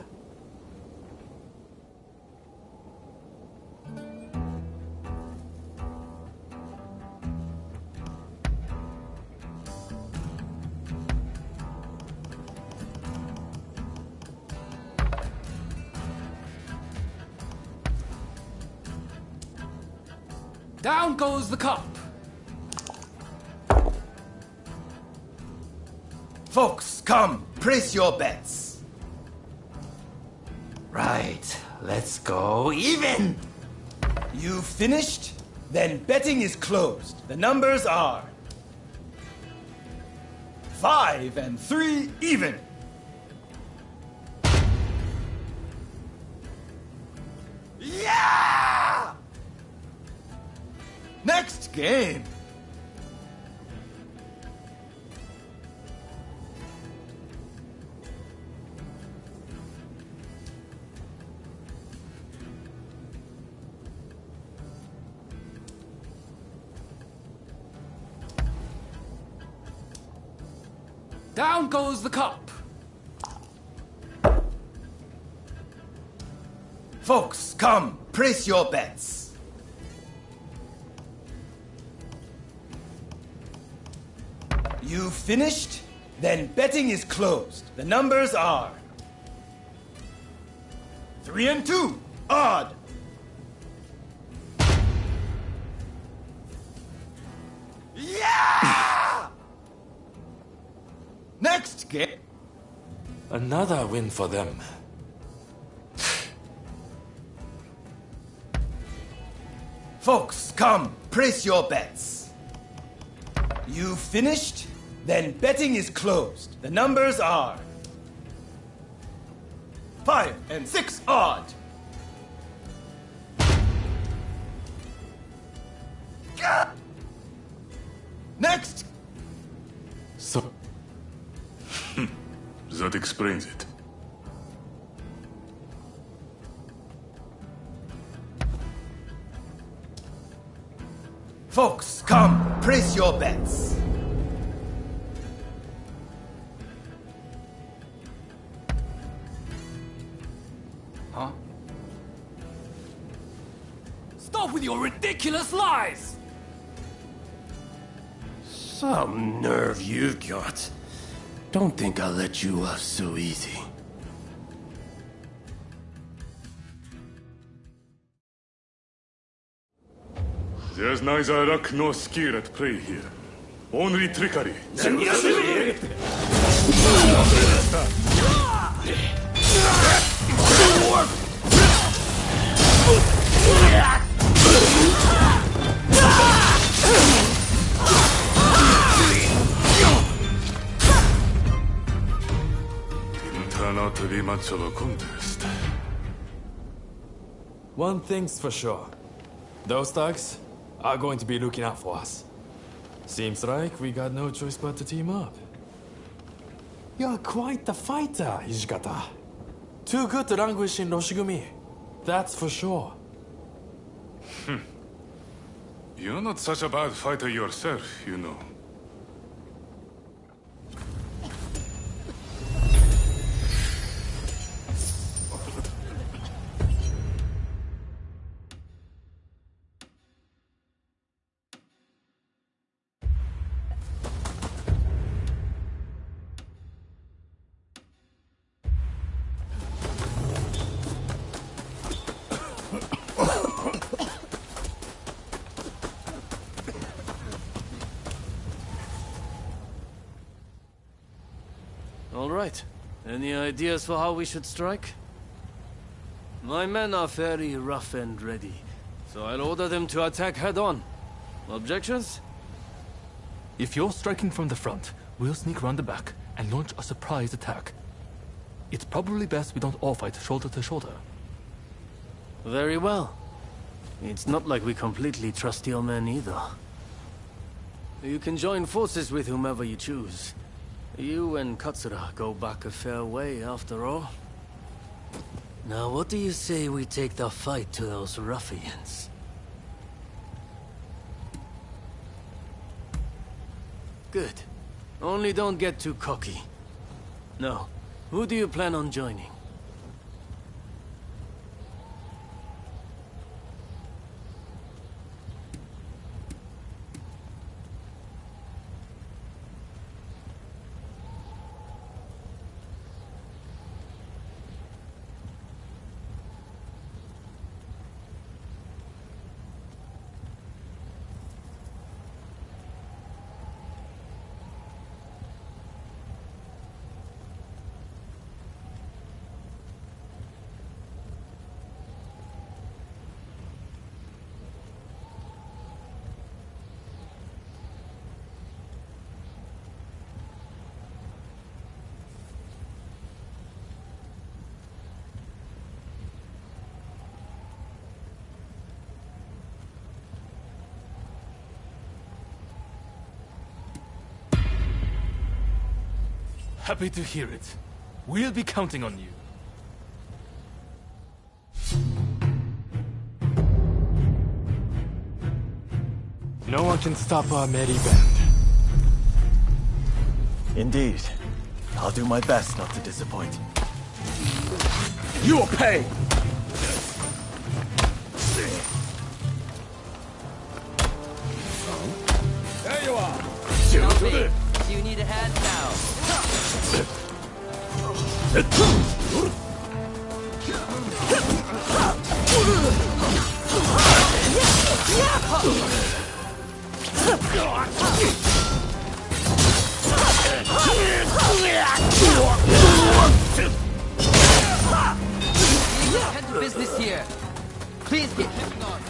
Down goes the cup. Folks, come, place your bets. Right, let's go even. You finished? Then betting is closed. The numbers are 5 and 3 even. Yeah! Next game. Down goes the cup. Folks, come, place your bets. You finished? Then betting is closed. The numbers are 3 and 2, odd. Yeah! Next game. Another win for them. Folks, come, place your bets. You finished? Then betting is closed. The numbers are 5 and 6 odd. Gah! Next. So... That explains it. Folks, come, place your bets. Huh? Stop with your ridiculous lies! Some nerve you've got. Don't think I'll let you off so easy. There's neither luck nor skill at play here. Only trickery. Didn't turn out to be much of a contest. One thing's for sure. Those thugs are going to be looking out for us. Seems like we got no choice but to team up. You're quite the fighter, Hijikata. Too good to languish in Roshigumi. That's for sure. You're not such a bad fighter yourself, you know. All right. Any ideas for how we should strike? My men are very rough and ready, so I'll order them to attack head-on. Objections? If you're striking from the front, we'll sneak round the back and launch a surprise attack. It's probably best we don't all fight shoulder to shoulder. Very well. It's not like we completely trust your men either. You can join forces with whomever you choose. You and Katsura go back a fair way, after all. Now, what do you say we take the fight to those ruffians? Good. Only don't get too cocky. No. Who do you plan on joining? Happy to hear it. We'll be counting on you. No one can stop our merry band. Indeed. I'll do my best not to disappoint. You'll pay! There you are! Help me. You need a hand now. Get to business here. Please get moving on.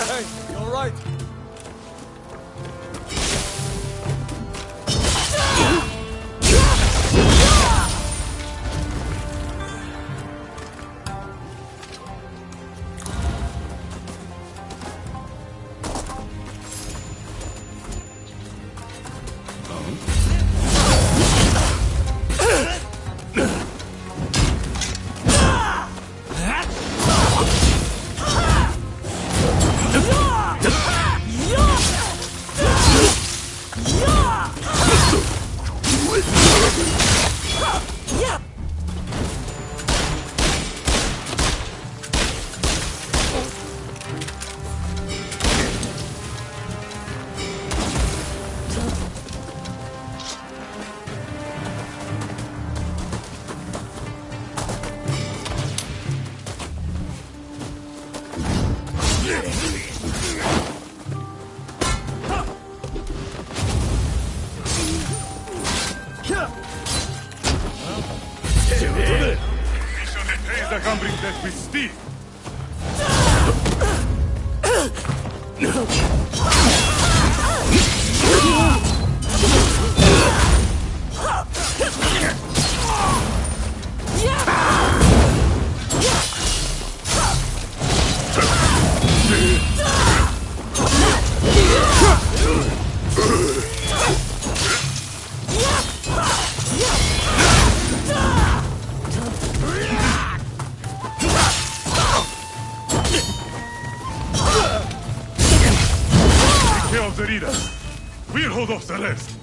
Hey, you alright? I can bring that with Steve. The leader. We'll hold off the rest.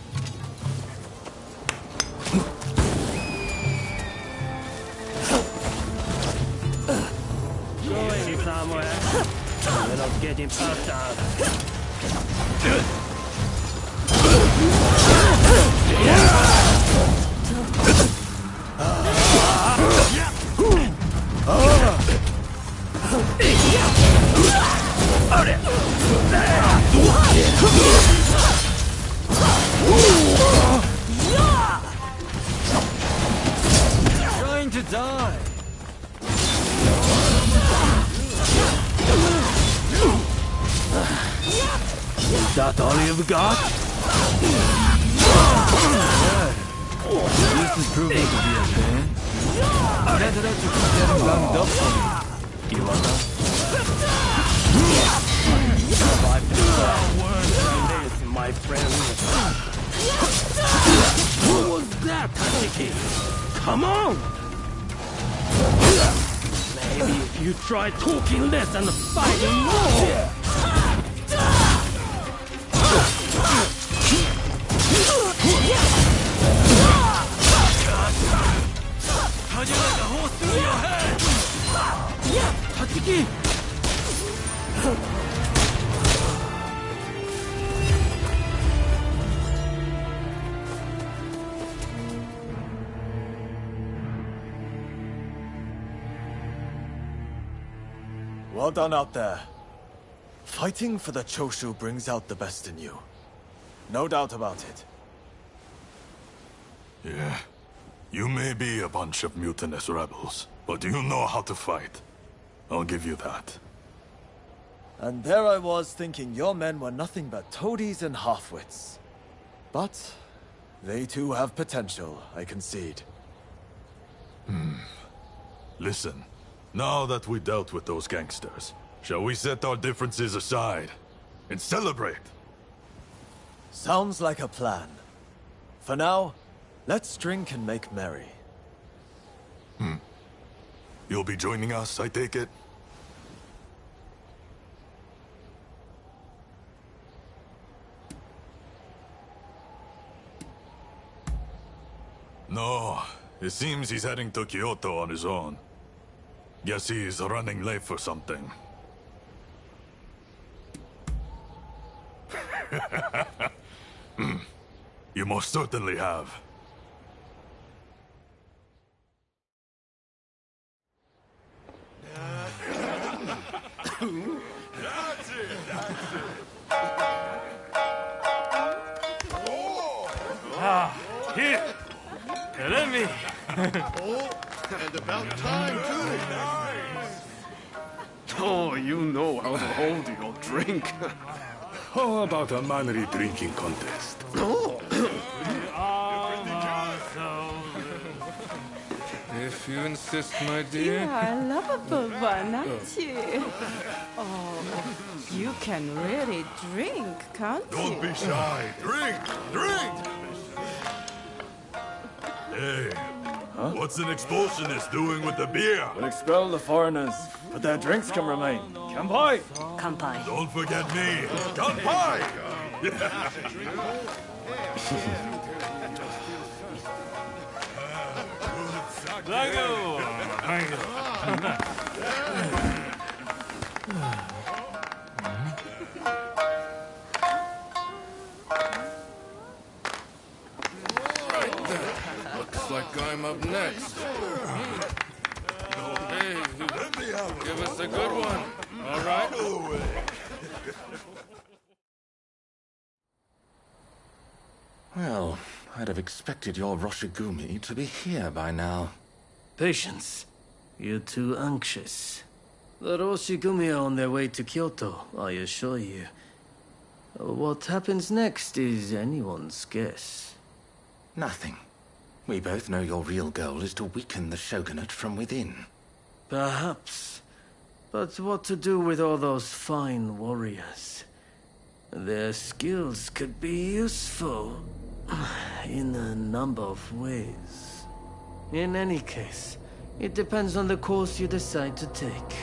Going somewhere. We're not getting past us. Trying to die. Is that all you've got? This is proving to be a pain. Better to keep getting ganged up for me, Iwata. Survive the worst than this, my friend. What was that, Tatsuki? Come on! Maybe if you try talking less and fighting more! How'd you let the horse through your head? Tatsuki! Well done out there. Fighting for the Choshu brings out the best in you. No doubt about it. Yeah. You may be a bunch of mutinous rebels, but you know how to fight. I'll give you that. And there I was thinking your men were nothing but toadies and halfwits. But they too have potential, I concede. Listen, now that we dealt with those gangsters, shall we set our differences aside and celebrate? Sounds like a plan. For now, let's drink and make merry. You'll be joining us, I take it? No, it seems he's heading to Kyoto on his own. Guess he's running late for something. You most certainly have. That's it, that's it. Here! Let me! Oh, and about time, too. Oh, you know how to hold your drink. How about a manly drinking contest? If you insist, my You dear. are a lovable one, aren't you? Oh, you can really drink, can't you? Don't be shy. Drink! Drink! Hey, what's an expulsionist doing with the beer? We'll expel the foreigners, but their drinks can remain. Kanpai! Kanpai. Don't forget me. Kanpai! Thank you! Thank you. Looks like I'm up next. Hey, give us a good one. All right? Well, I'd have expected your Roshigumi to be here by now. Patience. You're too anxious. The Roshigumi are on their way to Kyoto, I assure you. What happens next is anyone's guess. Nothing. We both know your real goal is to weaken the shogunate from within. Perhaps. But what to do with all those fine warriors? Their skills could be useful in a number of ways. In any case, it depends on the course you decide to take.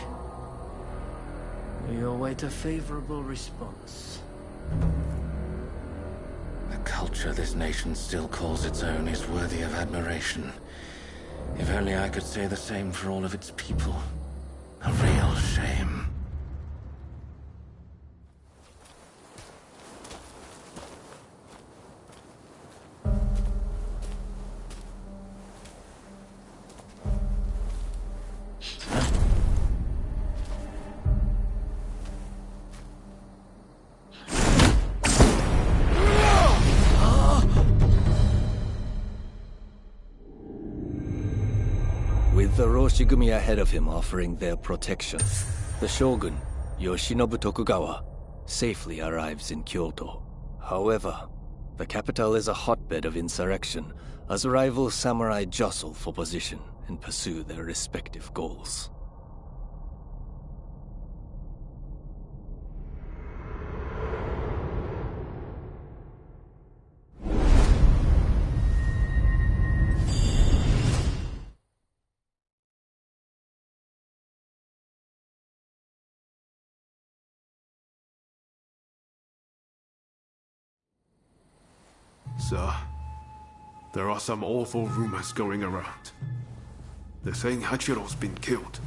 We await a favorable response. The culture this nation still calls its own is worthy of admiration. If only I could say the same for all of its people. A real shame. With the Roshigumi ahead of him offering their protection, the shogun, Yoshinobu Tokugawa, safely arrives in Kyoto. However, The capital is a hotbed of insurrection as rival samurai jostle for position and pursue their respective goals. Sir, there are some awful rumors going around. They're saying Hachiro's been killed,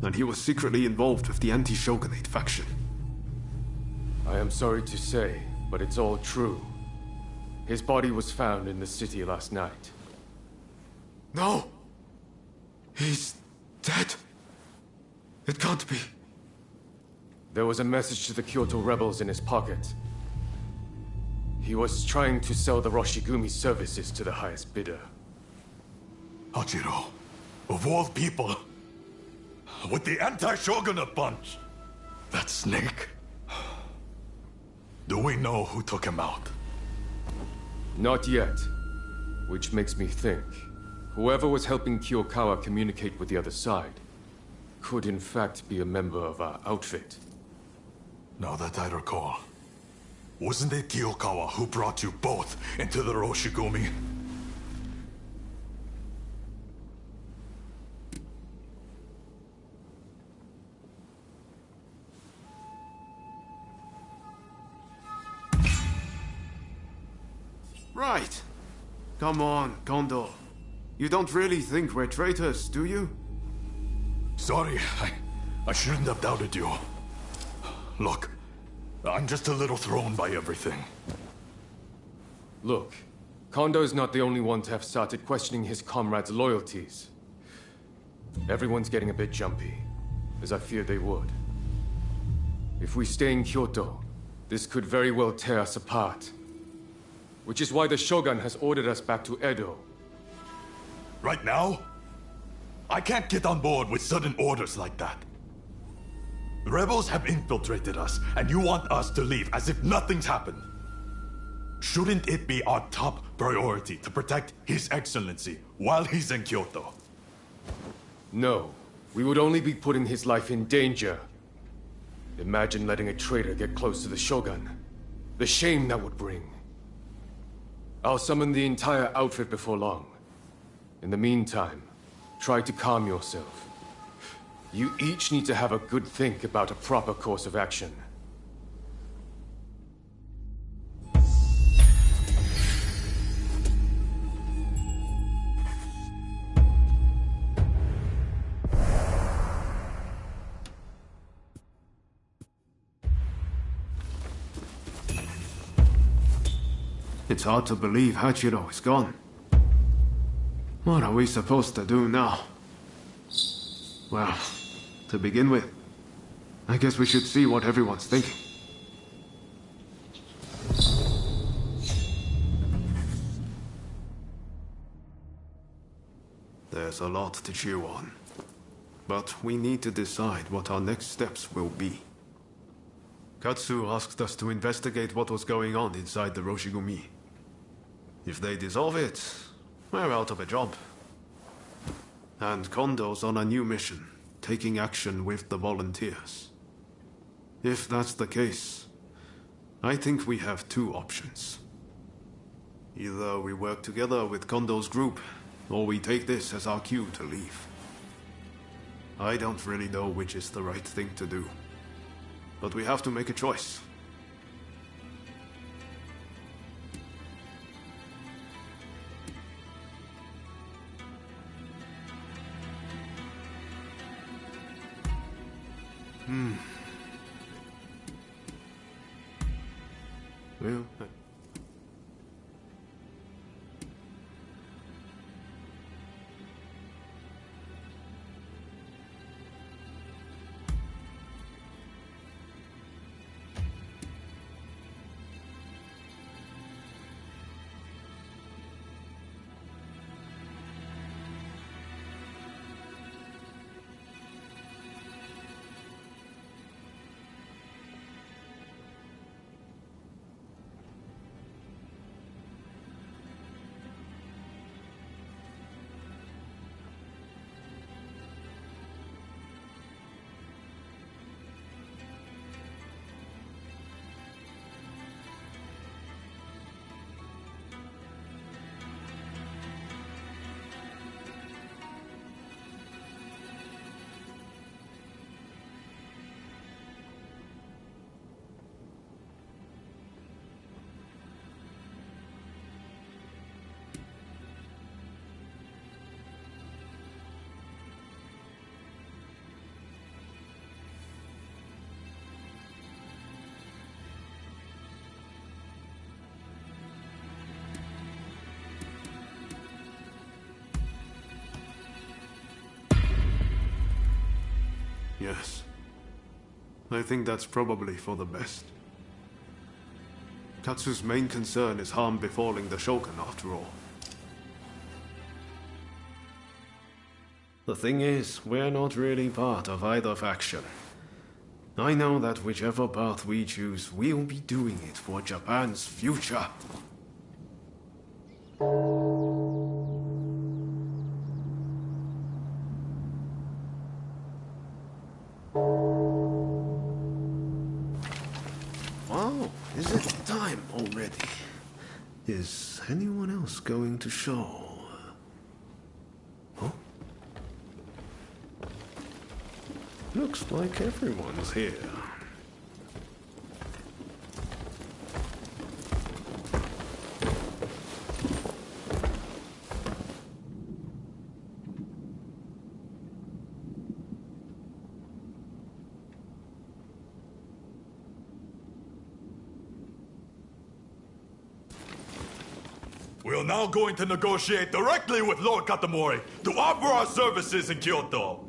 and he was secretly involved with the anti-shogunate faction. I am sorry to say, but it's all true. His body was found in the city last night. No! He's dead. It can't be. There was a message to the Kyoto rebels in his pocket. He was trying to sell the Roshigumi services to the highest bidder. Hachiro, of all people, with the anti-shogunate bunch. That snake. Do we know who took him out? Not yet. Which makes me think, whoever was helping Kiyokawa communicate with the other side could in fact be a member of our outfit. Now that I recall, wasn't it Kiyokawa who brought you both into the Roshigumi? Right. Come on, Kondo. You don't really think we're traitors, do you? Sorry, I shouldn't have doubted you. Look, I'm just a little thrown by everything. Look, Kondo's not the only one to have started questioning his comrades' loyalties. Everyone's getting a bit jumpy, as I feared they would. If we stay in Kyoto, this could very well tear us apart. Which is why the Shogun has ordered us back to Edo. Right now? I can't get on board with sudden orders like that. The rebels have infiltrated us, and you want us to leave as if nothing's happened. Shouldn't it be our top priority to protect His Excellency while he's in Kyoto? No, we would only be putting his life in danger. Imagine letting a traitor get close to the Shogun. The shame that would bring. I'll summon the entire outfit before long. In the meantime, try to calm yourself. You each need to have a good think about a proper course of action. It's hard to believe Hachiro is gone. What are we supposed to do now? Well, to begin with, I guess we should see what everyone's thinking. There's a lot to chew on. But we need to decide what our next steps will be. Katsu asked us to investigate what was going on inside the Roshigumi. If they dissolve it, we're out of a job. And Kondo's on a new mission, taking action with the volunteers. If that's the case, I think we have two options. Either we work together with Kondo's group, or we take this as our cue to leave. I don't really know which is the right thing to do. But we have to make a choice. Well, Yes. I think that's probably for the best. Katsu's main concern is harm befalling the Shogun, after all. The thing is, we're not really part of either faction. I know that whichever path we choose, we'll be doing it for Japan's future. Wow, is it time already? Is anyone else going to show? Huh? Looks like everyone's here. We're now going to negotiate directly with Lord Katamori to offer our services in Kyoto.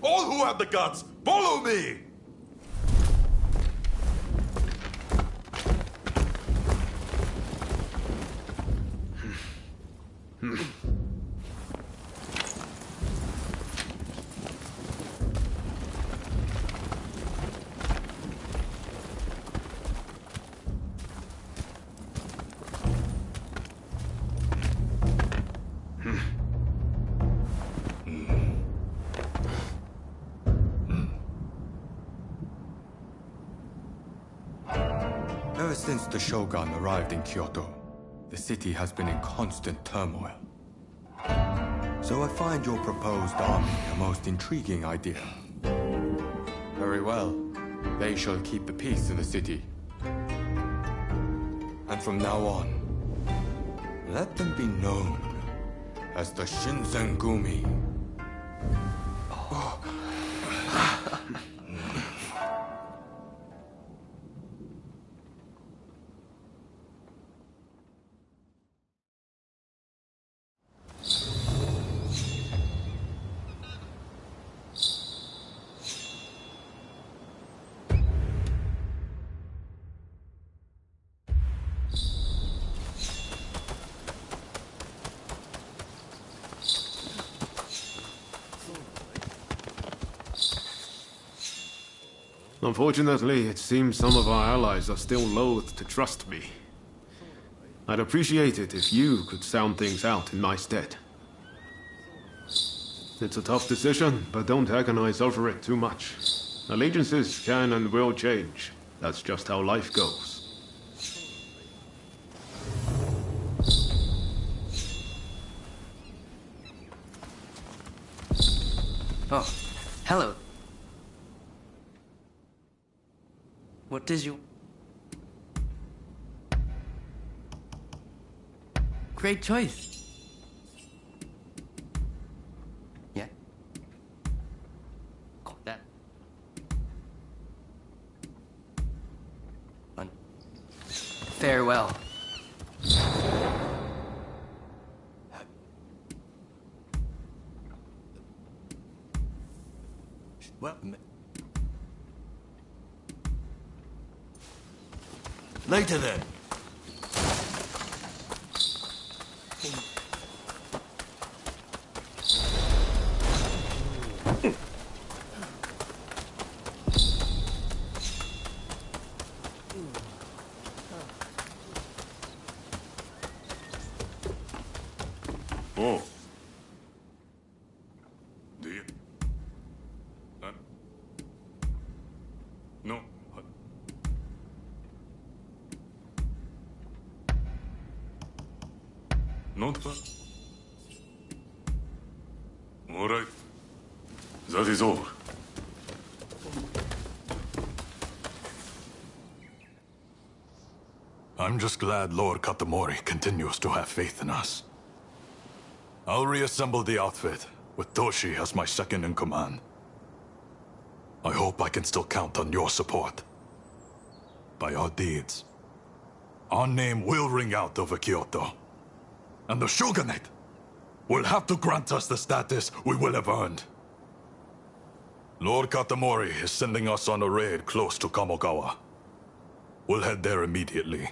All who have the guts, follow me! Ever since the Shogun arrived in Kyoto, the city has been in constant turmoil. So I find your proposed army a most intriguing idea. Very well. They shall keep the peace in the city. And from now on, let them be known as the Shinsengumi. Unfortunately, it seems some of our allies are still loath to trust me. I'd appreciate it if you could sound things out in my stead. It's a tough decision, but don't agonize over it too much. Allegiances can and will change. That's just how life goes. Oh, hello. What did you... Great choice. Yeah. That. Farewell. Well... Later then. Oh. Do you? No. Not bad. All right. That is over. I'm just glad Lord Katamori continues to have faith in us. I'll reassemble the outfit, with Toshi as my second in command. I hope I can still count on your support. By our deeds, our name will ring out over Kyoto. And the Shogunate will have to grant us the status we will have earned. Lord Katamori is sending us on a raid close to Kamogawa. We'll head there immediately.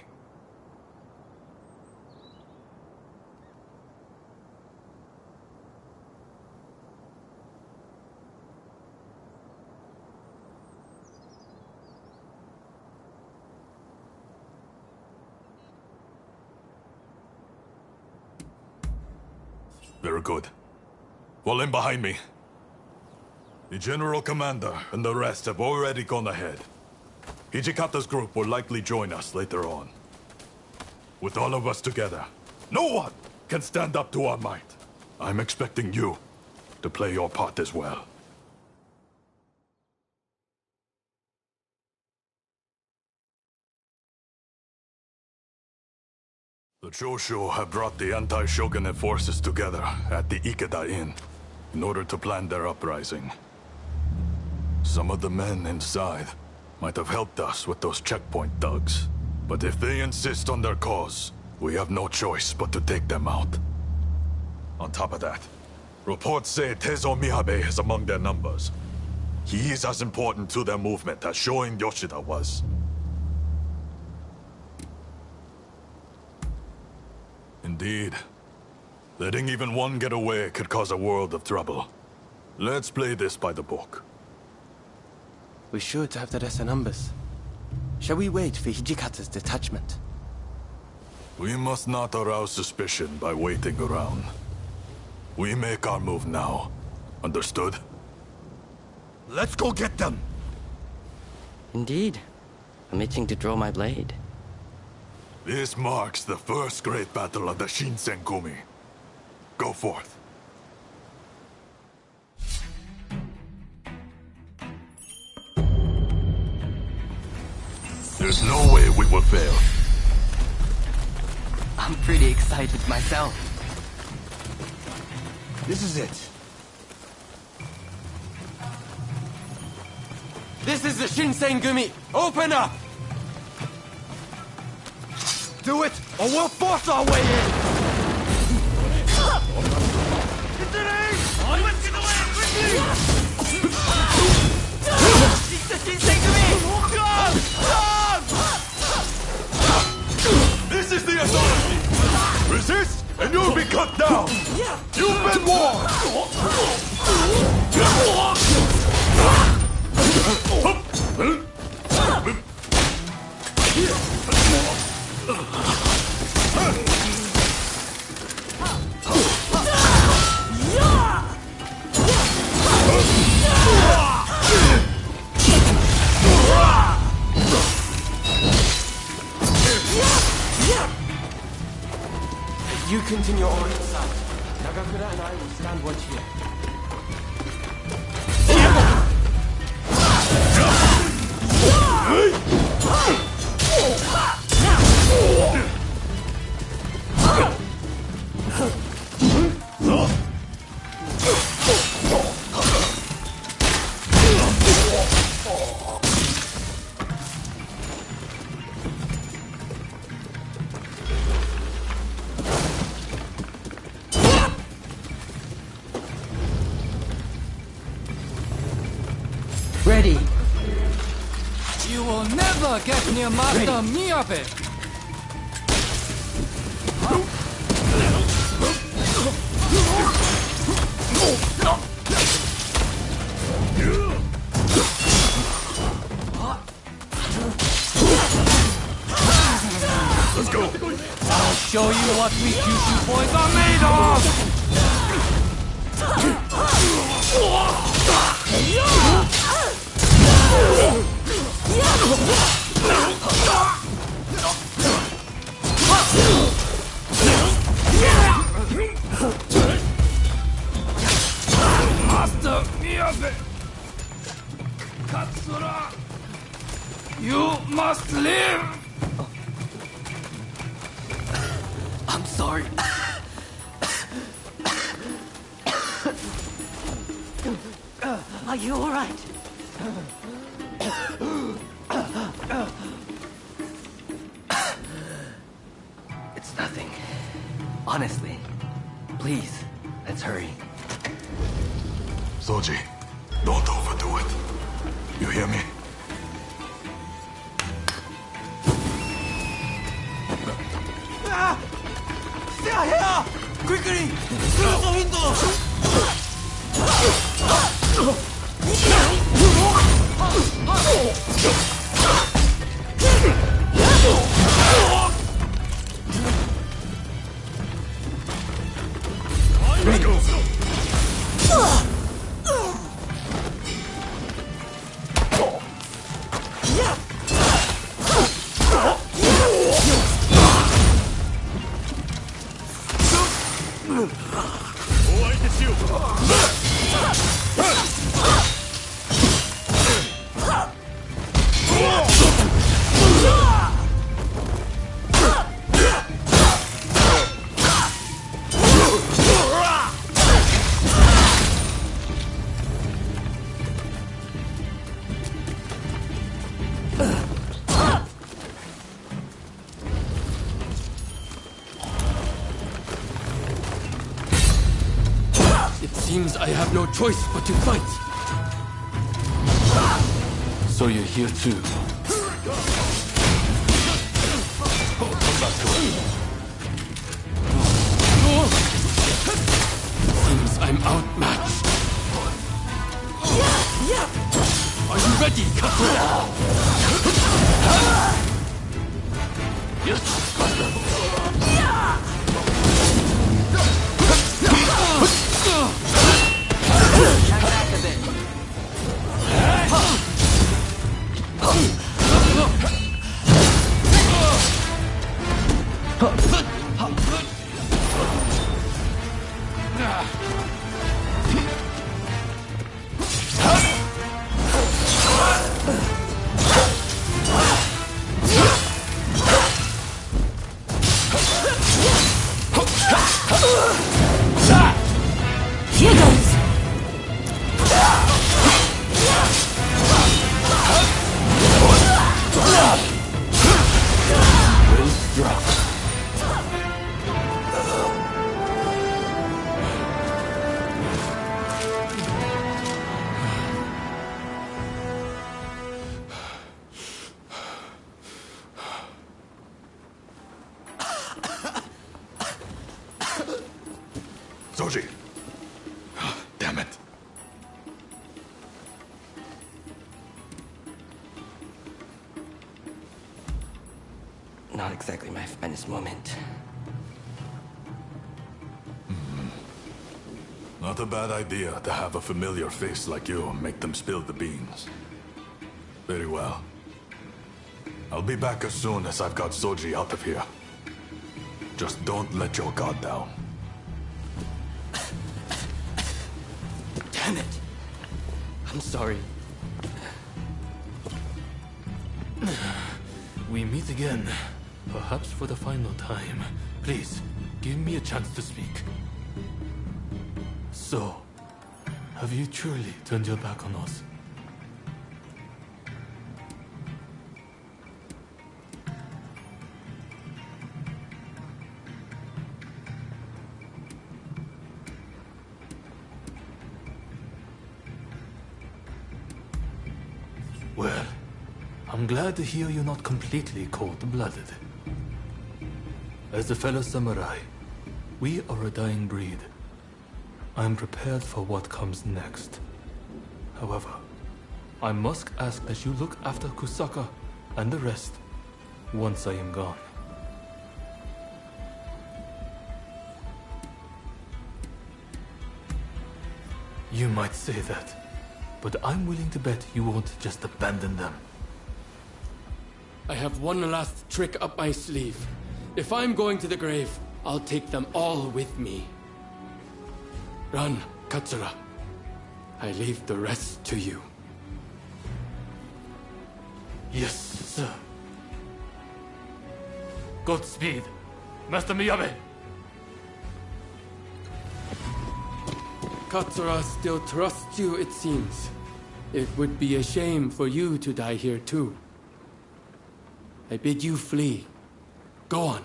Very good. Fall in behind me. The General Commander and the rest have already gone ahead. Hijikata's group will likely join us later on. With all of us together, no one can stand up to our might. I'm expecting you to play your part as well. The Choshu have brought the anti-shogunate forces together at the Ikeda Inn in order to plan their uprising. Some of the men inside might have helped us with those checkpoint thugs. But if they insist on their cause, we have no choice but to take them out. On top of that, reports say Tezo Miyabe is among their numbers. He is as important to their movement as Shoin Yoshida was. Indeed. Letting even one get away could cause a world of trouble. Let's play this by the book. We should have the rest of numbers. Shall we wait for Hijikata's detachment? We must not arouse suspicion by waiting around. We make our move now. Understood? Let's go get them! Indeed. I'm itching to draw my blade. This marks the first great battle of the Shinsengumi. Go forth. There's no way we will fail. I'm pretty excited myself. This is it. This is the Shinsengumi! Open up! Do it, or we'll force our way in! This is the authority! Resist, and you'll be cut down! You've been warned! You continue on inside. Nagakura and I will stand watch here. Ready. You will never get near Master Miyabe. Let's go. I'll show you what we Kyushu boys are made of. Master Miyabe, Katsura, you must live. I'm sorry. Are you all right? It's nothing. Honestly. Please, let's hurry. Soji, don't overdo do it. You hear me? Ah! They are here! Quickly! Through the window! Let's go! Seems I have no choice but to fight. So you're here too. Oh, come back to it. Seems I'm outmatched. Are you ready, Katsura? Yes, Master. Here goes! Well struck. Soji! Damn it. Not exactly my finest moment. Not a bad idea to have a familiar face like you make them spill the beans. Very well. I'll be back as soon as I've got Soji out of here. Just don't let your guard down. Damn it! I'm sorry. We meet again, perhaps for the final time. Please, give me a chance to speak. So, have you truly turned your back on us? Well, I'm glad to hear you're not completely cold-blooded. As a fellow samurai, we are a dying breed. I'm prepared for what comes next. However, I must ask that you look after Kusaka and the rest once I am gone. You might say that, but I'm willing to bet you won't just abandon them. I have one last trick up my sleeve. If I'm going to the grave, I'll take them all with me. Run, Katsura. I leave the rest to you. Yes, sir. Godspeed, Master Miyabe. Katsura still trusts you, it seems. It would be a shame for you to die here too. I bid you flee. Go on.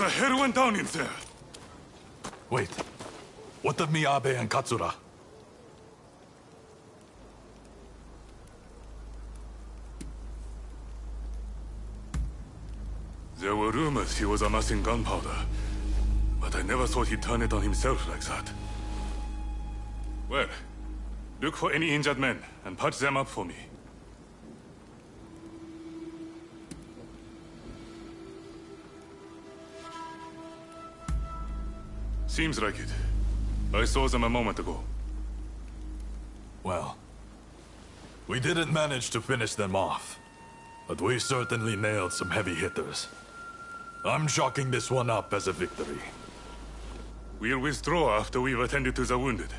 the hell went down in there? Wait. What of Miyabe and Katsura? There were rumors he was amassing gunpowder, but I never thought he'd turn it on himself like that. Well, look for any injured men and patch them up for me. Seems like it. I saw them a moment ago. Well, we didn't manage to finish them off, but we certainly nailed some heavy hitters. I'm chalking this one up as a victory. We'll withdraw after we've attended to the wounded.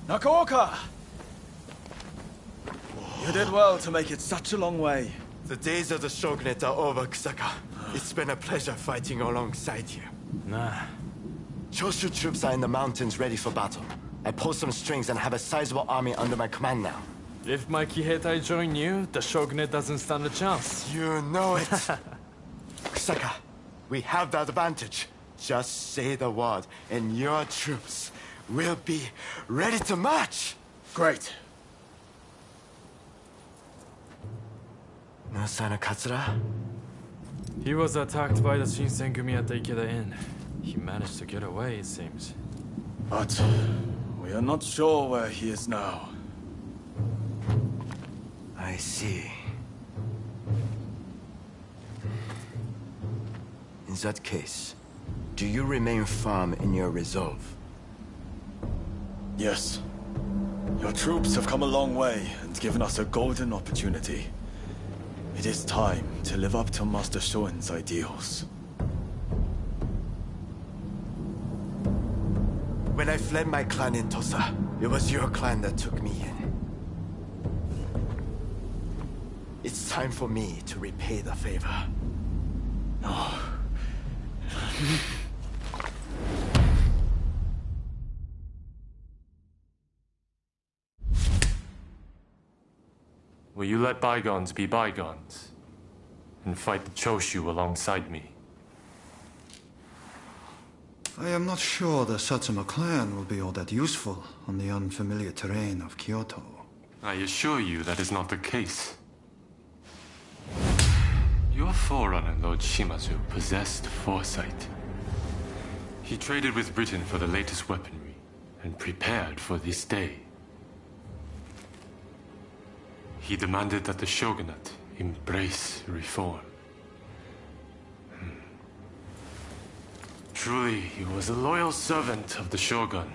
Nakaoka! You did well to make it such a long way. The days of the shogunate are over, Kusaka. It's been a pleasure fighting alongside you. Nah. Choshu troops are in the mountains ready for battle. I pulled some strings and have a sizable army under my command now. If my Kiheitai join you, the shogunate doesn't stand a chance. You know it. Kusaka, we have the advantage. Just say the word, and your troops will be ready to march. Great. No sign of Katsura? He was attacked by the Shinsengumi at the Ikeda Inn. He managed to get away, it seems. But we are not sure where he is now. I see. In that case, do you remain firm in your resolve? Yes. Your troops have come a long way and given us a golden opportunity. It is time to live up to Master Shoin's ideals. When I fled my clan in Tosa, it was your clan that took me in. It's time for me to repay the favor. Oh. Will you let bygones be bygones and fight the Choshu alongside me? I am not sure the Satsuma clan will be all that useful on the unfamiliar terrain of Kyoto. I assure you that is not the case. Your forerunner, Lord Shimazu, possessed foresight. He traded with Britain for the latest weaponry and prepared for this day. He demanded that the shogunate embrace reform. Truly, he was a loyal servant of the shogun,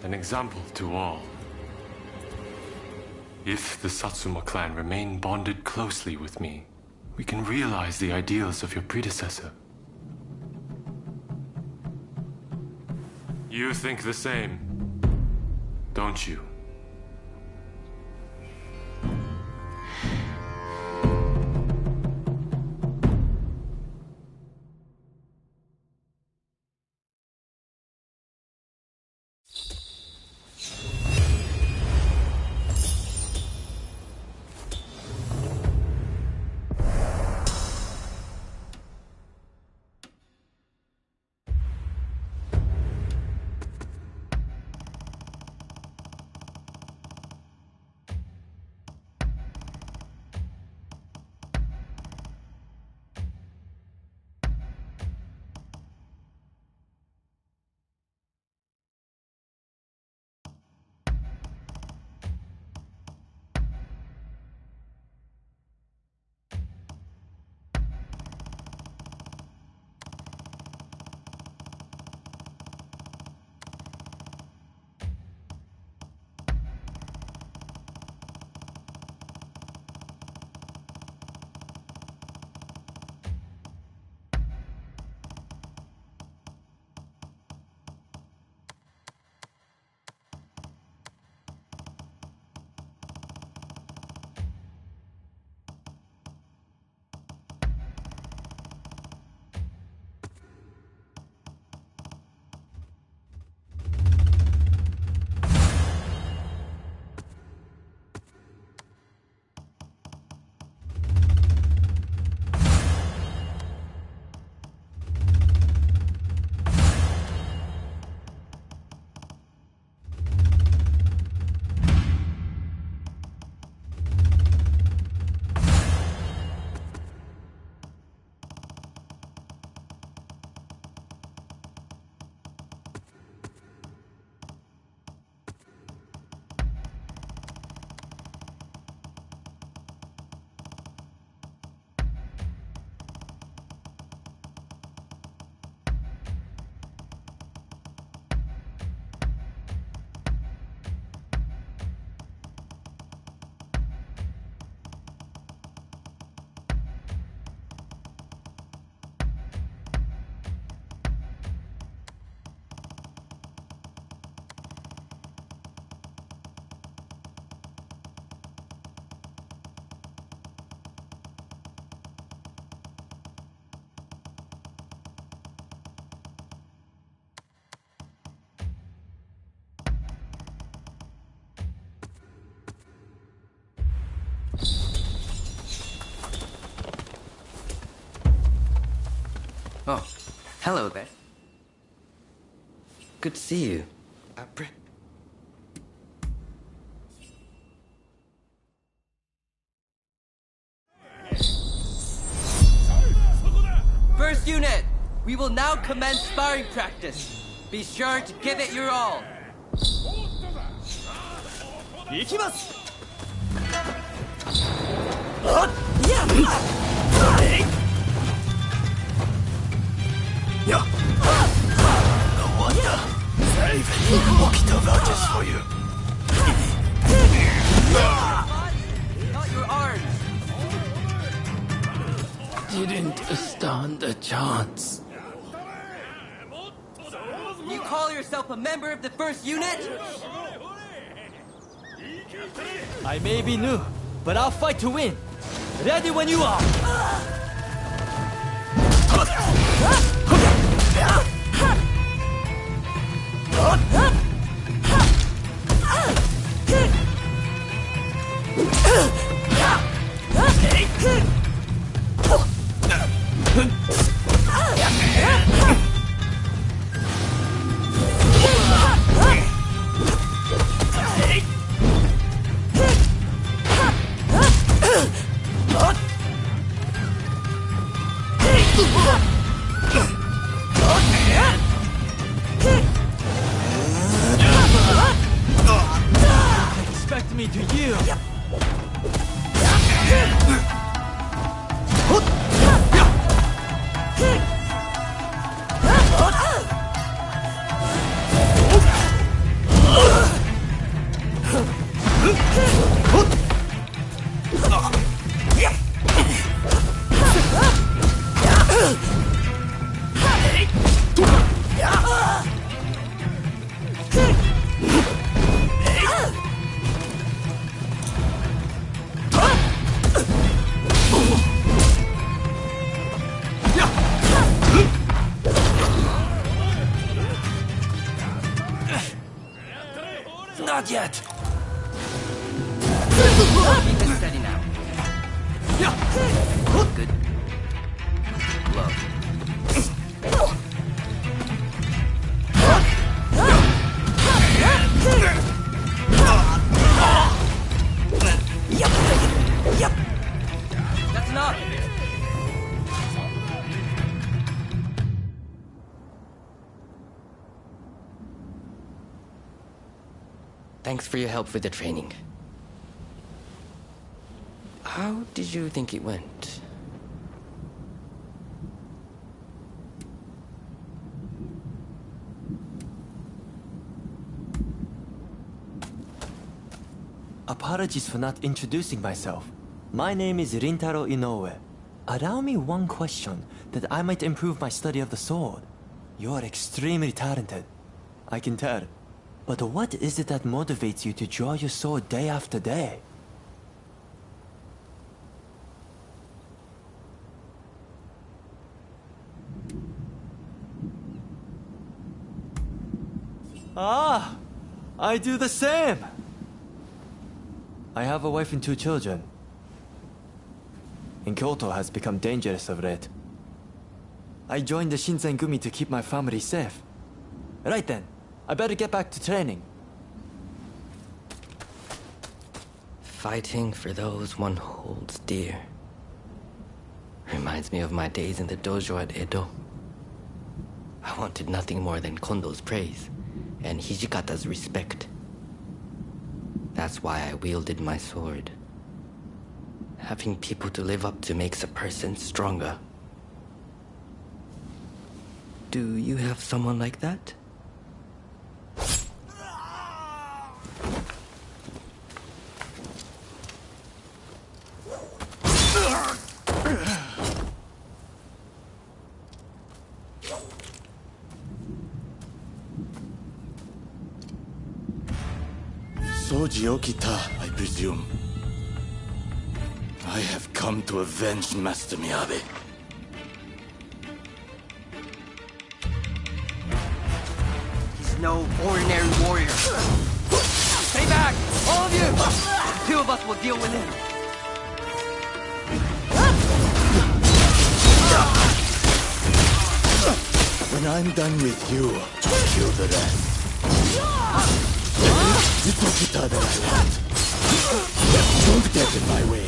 an example to all. If the Satsuma clan remain bonded closely with me, we can realize the ideals of your predecessor. You think the same, don't you? Oh, hello there. Good to see you. First unit, we will now commence sparring practice. Be sure to give it your all. 行きます。No wonder. Even Okita vouches for you. Not your arms. Didn't stand a chance. You call yourself a member of the first unit? I may be new, but I'll fight to win. Ready when you are. Expect me to yield. Not yet. Keep it steady now. Good. Low. Yep. That's enough. Thanks for your help with the training. How did you think it went? Apologies for not introducing myself. My name is Rintaro Inoue. Allow me one question that I might improve my study of the sword. You're extremely talented. I can tell. But what is it that motivates you to draw your sword day after day? Ah, I do the same. I have a wife and 2 children. And Kyoto has become dangerous of late. I joined the Shinsengumi to keep my family safe. Right then, I better get back to training. Fighting for those one holds dear. Reminds me of my days in the dojo at Edo. I wanted nothing more than Kondo's praise and Hijikata's respect. That's why I wielded my sword. Having people to live up to makes a person stronger. Do you have someone like that? Soji Okita, I presume. I have come to avenge Master Miyabe. He's no ordinary warrior. Stay back, all of you! The 2 of us will deal with him. When I'm done with you, I'll kill the rest. It's Okita that I want. Don't get in my way.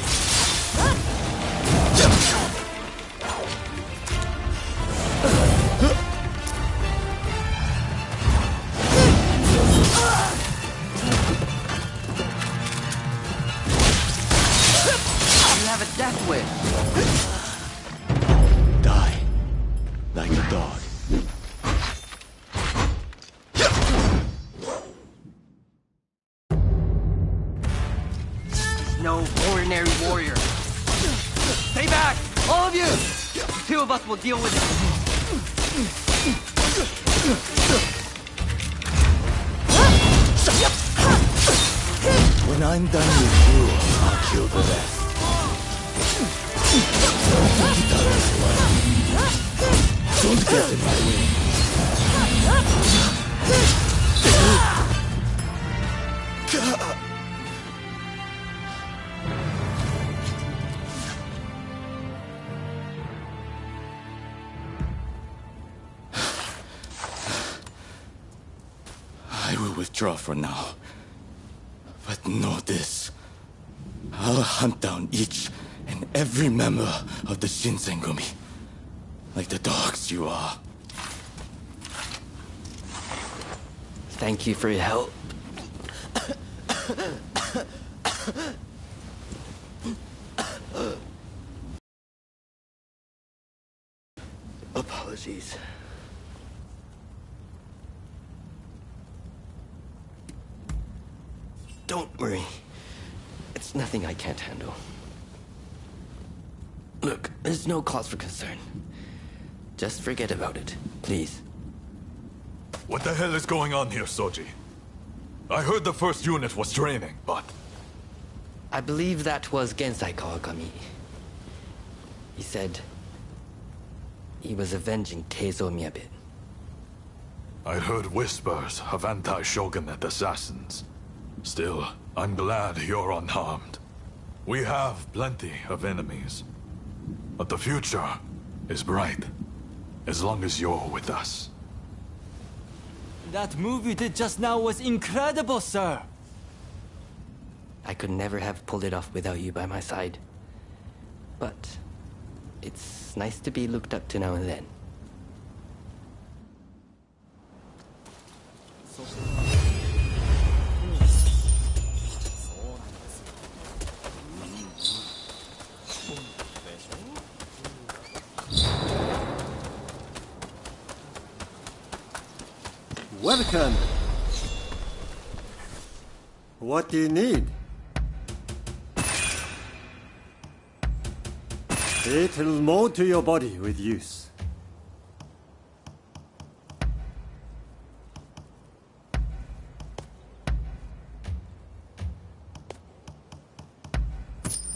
You have a death wish. Die. Like a dog. No ordinary warrior. Stay back! All of you! The two of us will deal with it. When I'm done with you, I'll kill the rest. Don't get in my way. I will withdraw for now. But know this. I'll hunt down each and every member of the Shinsengumi. Like the dogs you are. Thank you for your help. Apologies. Don't worry. It's nothing I can't handle. Look, there's no cause for concern. Just forget about it, please. What the hell is going on here, Soji? I heard the first unit was training, but... I believe that was Gensai Kawakami. He said he was avenging Teizo Miyabe. I heard whispers of anti-shogunate assassins. Still, I'm glad you're unharmed. We have plenty of enemies. But the future is bright, as long as you're with us. That move you did just now was incredible, sir! I could never have pulled it off without you by my side. But it's nice to be looked up to now and then. Welcome. What do you need? It will mold to your body with use.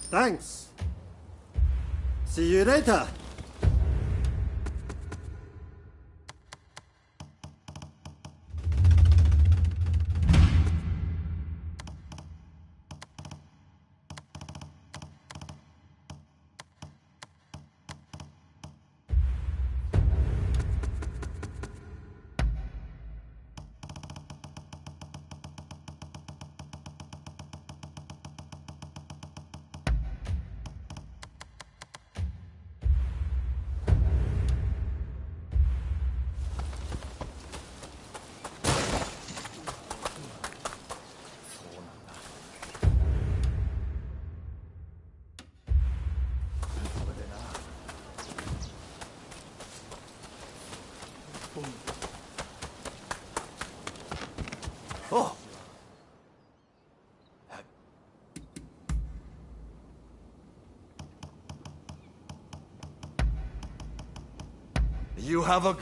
Thanks. See you later. Oh! You have a...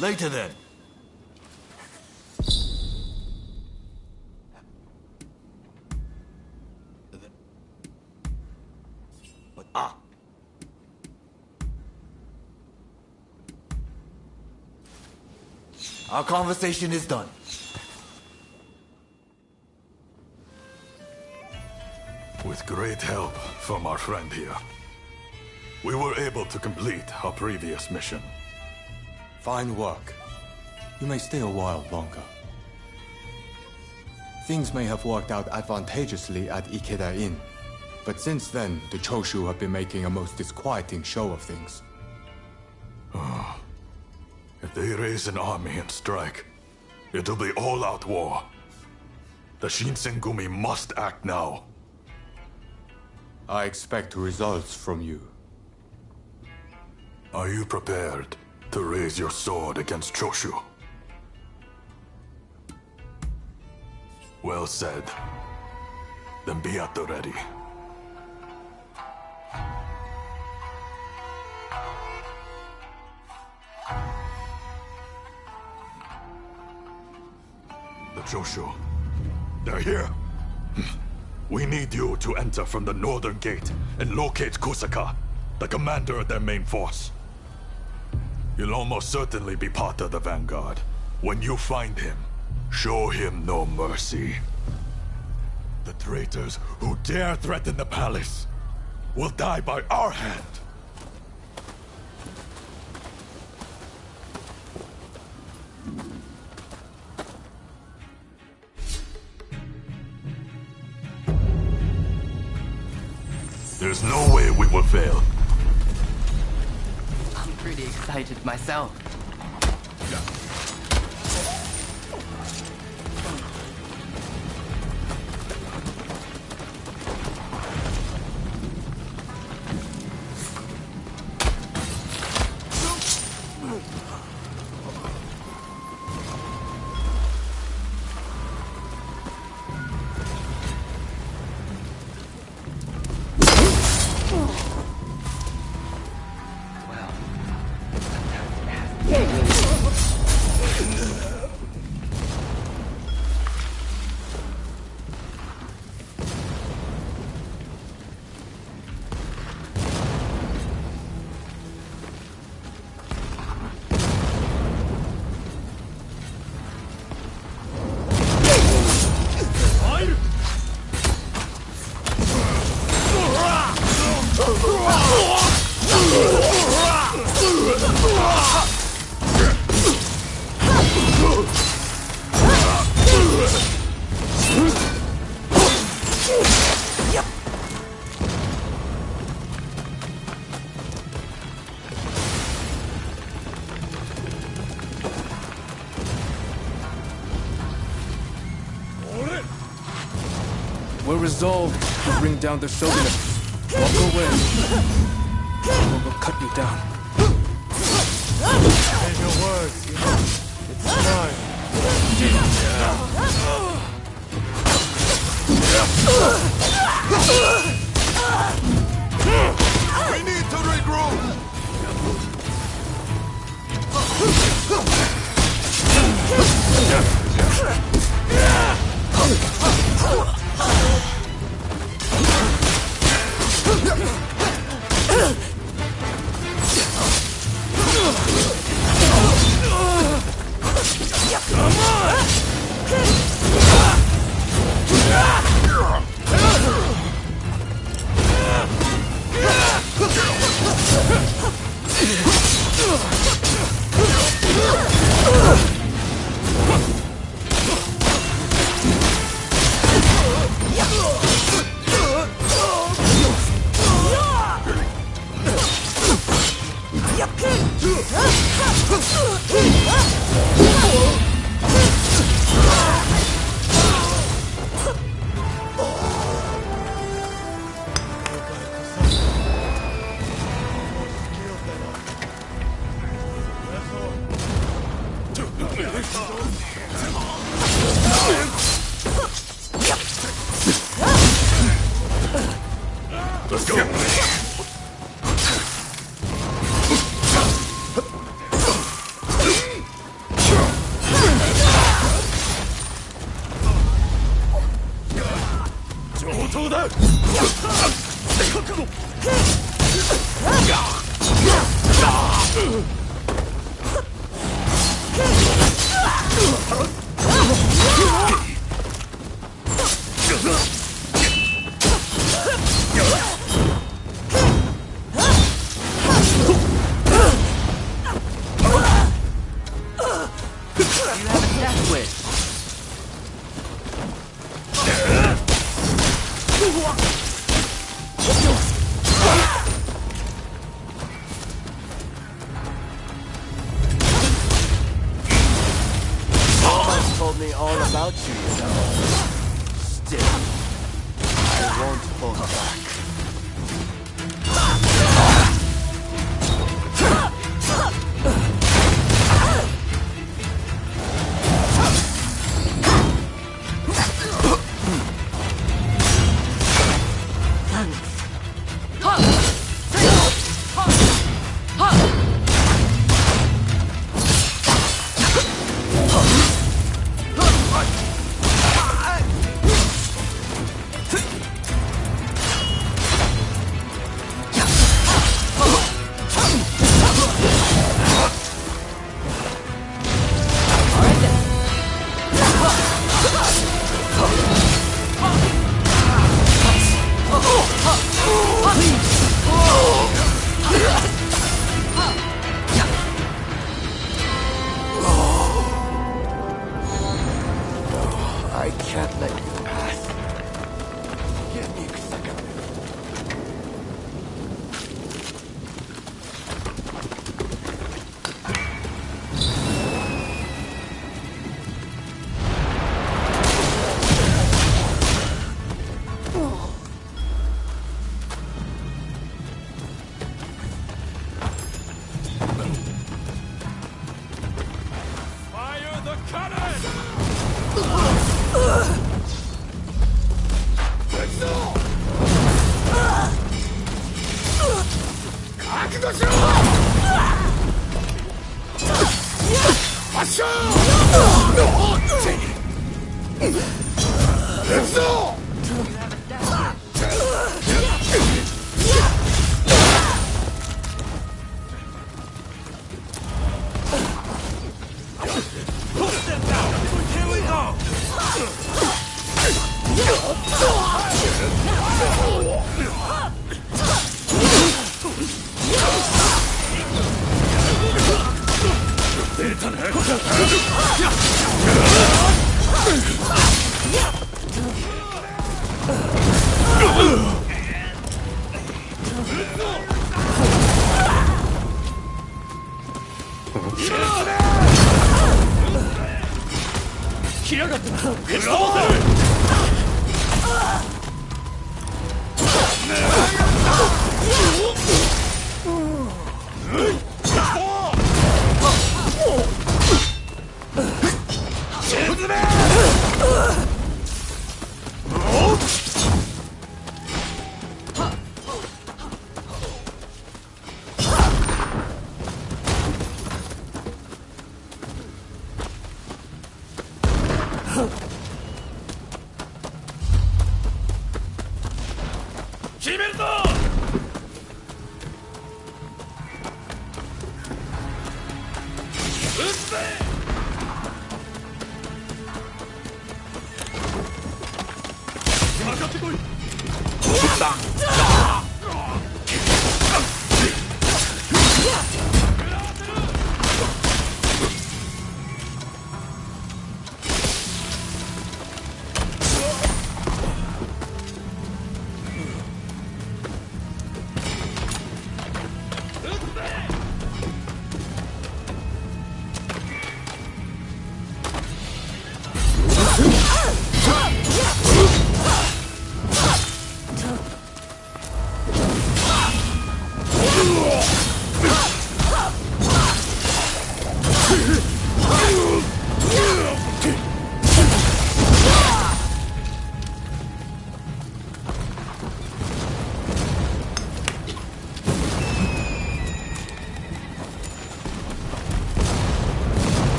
Later then. Our conversation is done. With great help from our friend here. We were able to complete our previous mission. Fine work. You may stay a while longer. Things may have worked out advantageously at Ikeda Inn, but since then, the Choshu have been making a most disquieting show of things. If they raise an army and strike, it'll be all-out war. The Shinsengumi must act now. I expect results from you. Are you prepared to raise your sword against Choshu? Well said. Then be at the ready. The Choshu. They're here. We need you to enter from the northern gate and locate Kusaka, the commander of their main force. You'll almost certainly be part of the vanguard. When you find him, show him no mercy. The traitors who dare threaten the palace will die by our hand. There's no way we will fail. I'm pretty excited myself. We're resolved to bring down the shogunate. Walk away. Or we'll cut you down. Save your words. It's time. We need to regroup! Let's go! me all about you, you know. Still, I won't hold back. I can't let you pass. Give me a second. Fire the cannon! Here we go!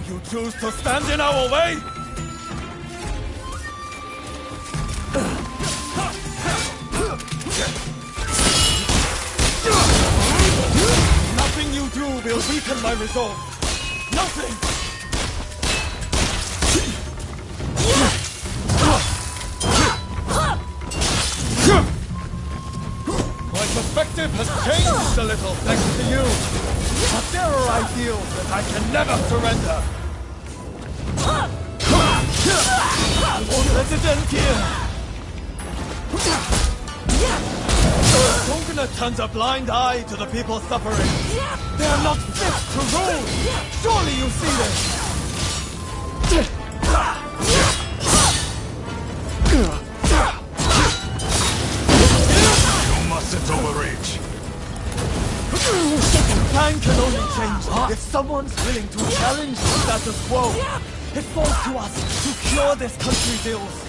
You choose to stand in our way? Nothing you do will weaken my resolve. Nothing! My perspective has changed a little thanks to you. But there are ideals that I can never surrender. I won't let it end here. Shogun turns a blind eye to the people suffering. They are not fit to rule! Surely you see this! You mustn't overreach. Plan can only change if someone's willing to challenge the status quo. It falls to us to cure this country's ills.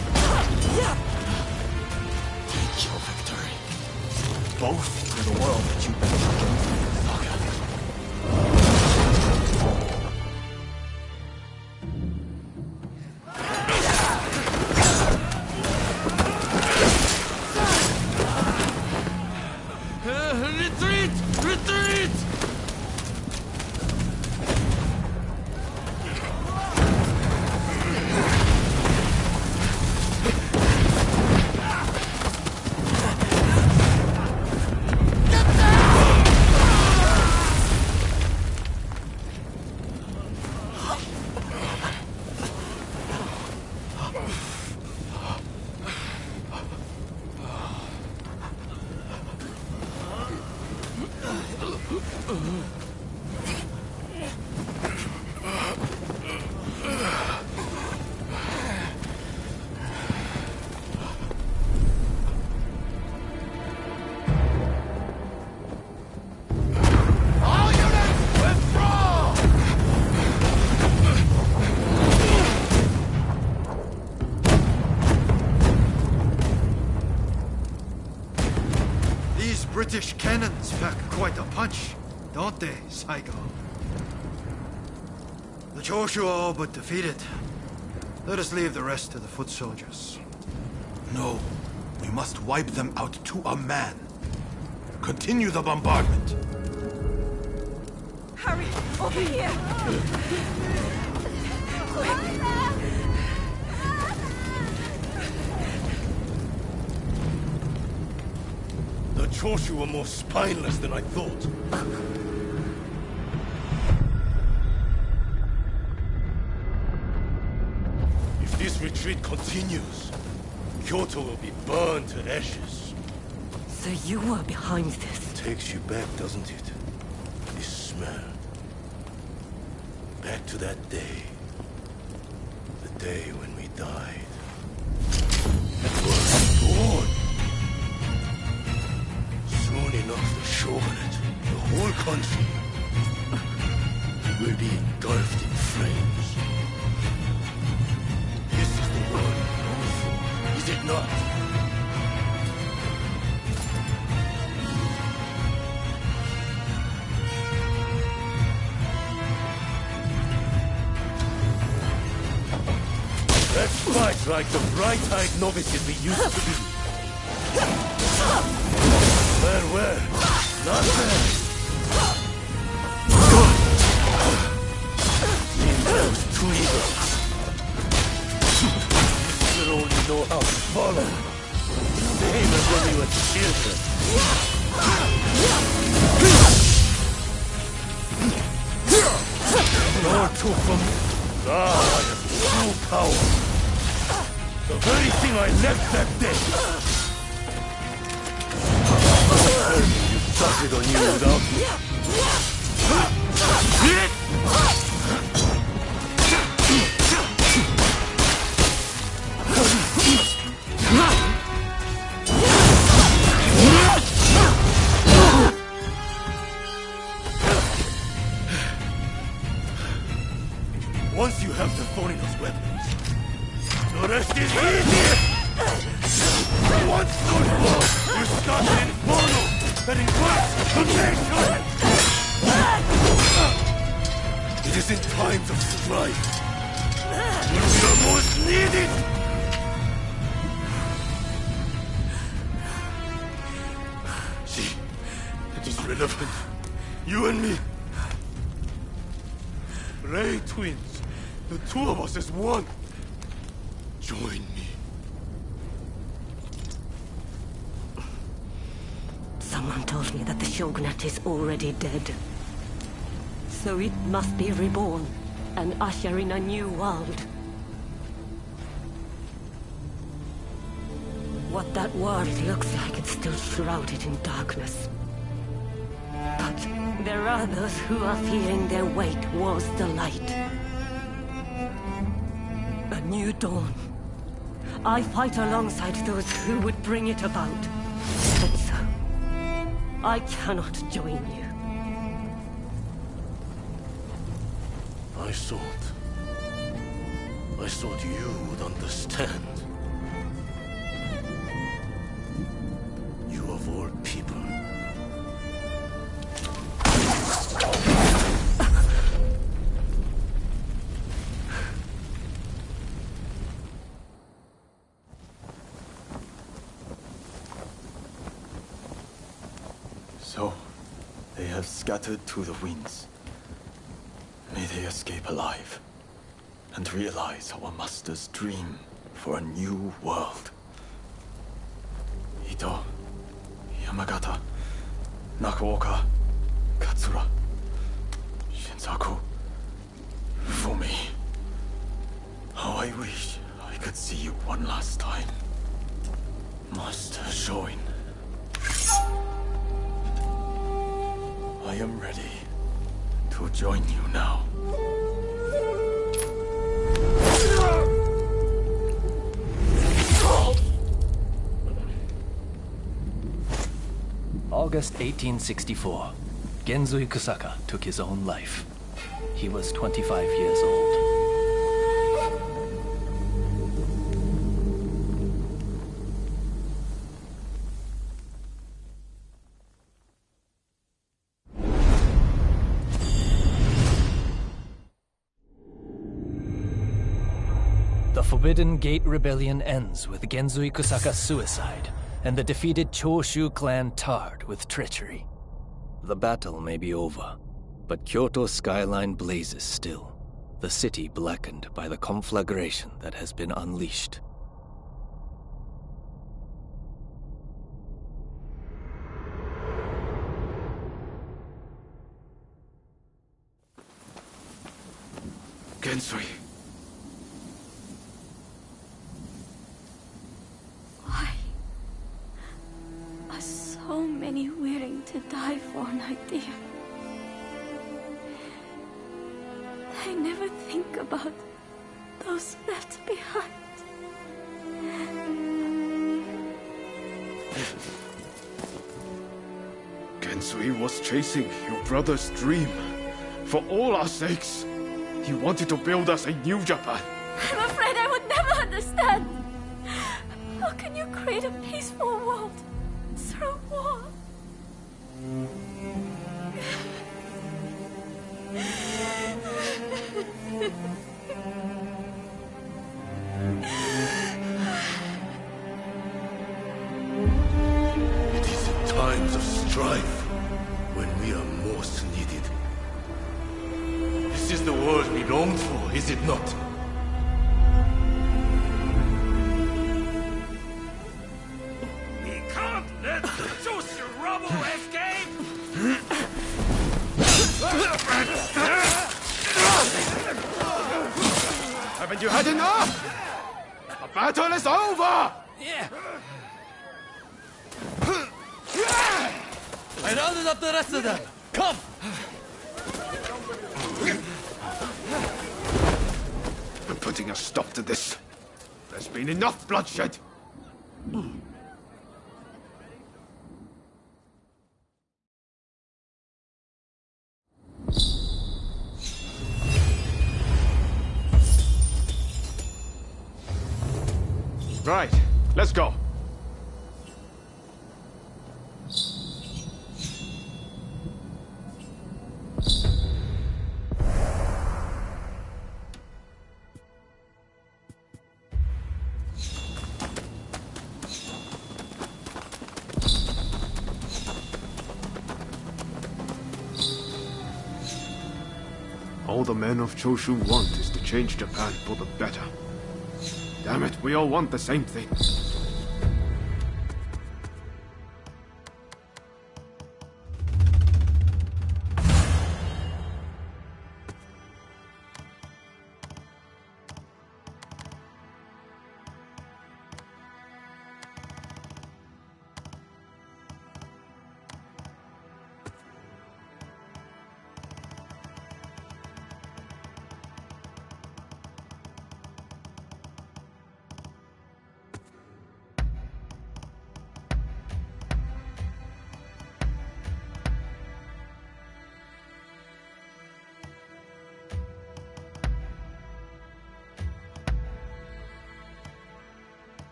Take your victory. Both to the world that you've been against, Saga. Retreat! Retreat! These British cannons pack quite a punch, don't they, Saigo? The Choshu are all but defeated. Let us leave the rest to the foot soldiers. No. We must wipe them out to a man. Continue the bombardment. Hurry! Over here! Quick! The Choshu were more spineless than I thought. If this retreat continues, Kyoto will be burned to ashes. So you were behind this? Takes you back, doesn't it? This smell. Back to that day. The day when we died. And were born. Soon enough, the shogunate, the whole country, will be engulfed in flames. This is the world we long for, is it not? Let's fight like the bright-eyed novices we used to be. Where? Not there. Seems those two eagles. You only know how to follow. Same as when we were children. Nor took from me. I have true power. The very thing I left that day. You started on you without me. Once you have the Thorino's weapons, the rest is easy! Once those blows, you start an inferno that includes the nation! It is in times of strife when we are most needed! See, it is relevant. You and me. Ray twins. The two of us as one. Join me. Someone told me that the shogunate is already dead. So it must be reborn and usher in a new world. what that world looks like, it's still shrouded in darkness. But there are those who are feeling their weight was the light. A new dawn. I fight alongside those who would bring it about. And so, I cannot join you. I thought you would understand. You of all people. So, they have scattered to the winds. May they escape alive, and realize our master's dream for a new world. Ito, Yamagata, Nakaoka, Katsura, Shinsaku, Fumi. How I wish I could see you one last time. Master Shoin. I am ready to join you now. August 1864. Genzui Kusaka took his own life. He was 25 years old. The Forbidden Gate Rebellion ends with Genzui Kusaka's suicide, and the defeated Choshu clan tarred with treachery. The battle may be over, but Kyoto's skyline blazes still, the city blackened by the conflagration that has been unleashed. Genzui. Why are so many willing to die for an idea? They never think about those left behind. Genzui was chasing your brother's dream. For all our sakes. He wanted to build us a new Japan. I'm afraid I would never understand. How can you create a peaceful world through war? It is in times of strife when we are most needed. This is the world we longed for, is it not? We can't let the Joshi rubble escape! Haven't you had enough? The battle is over! Yeah. I rounded up the rest of them. Come! We're putting a stop to this. There's been enough bloodshed. Right, let's go. All the men of Choshu want is to change Japan for the better. Damn it, we all want the same thing.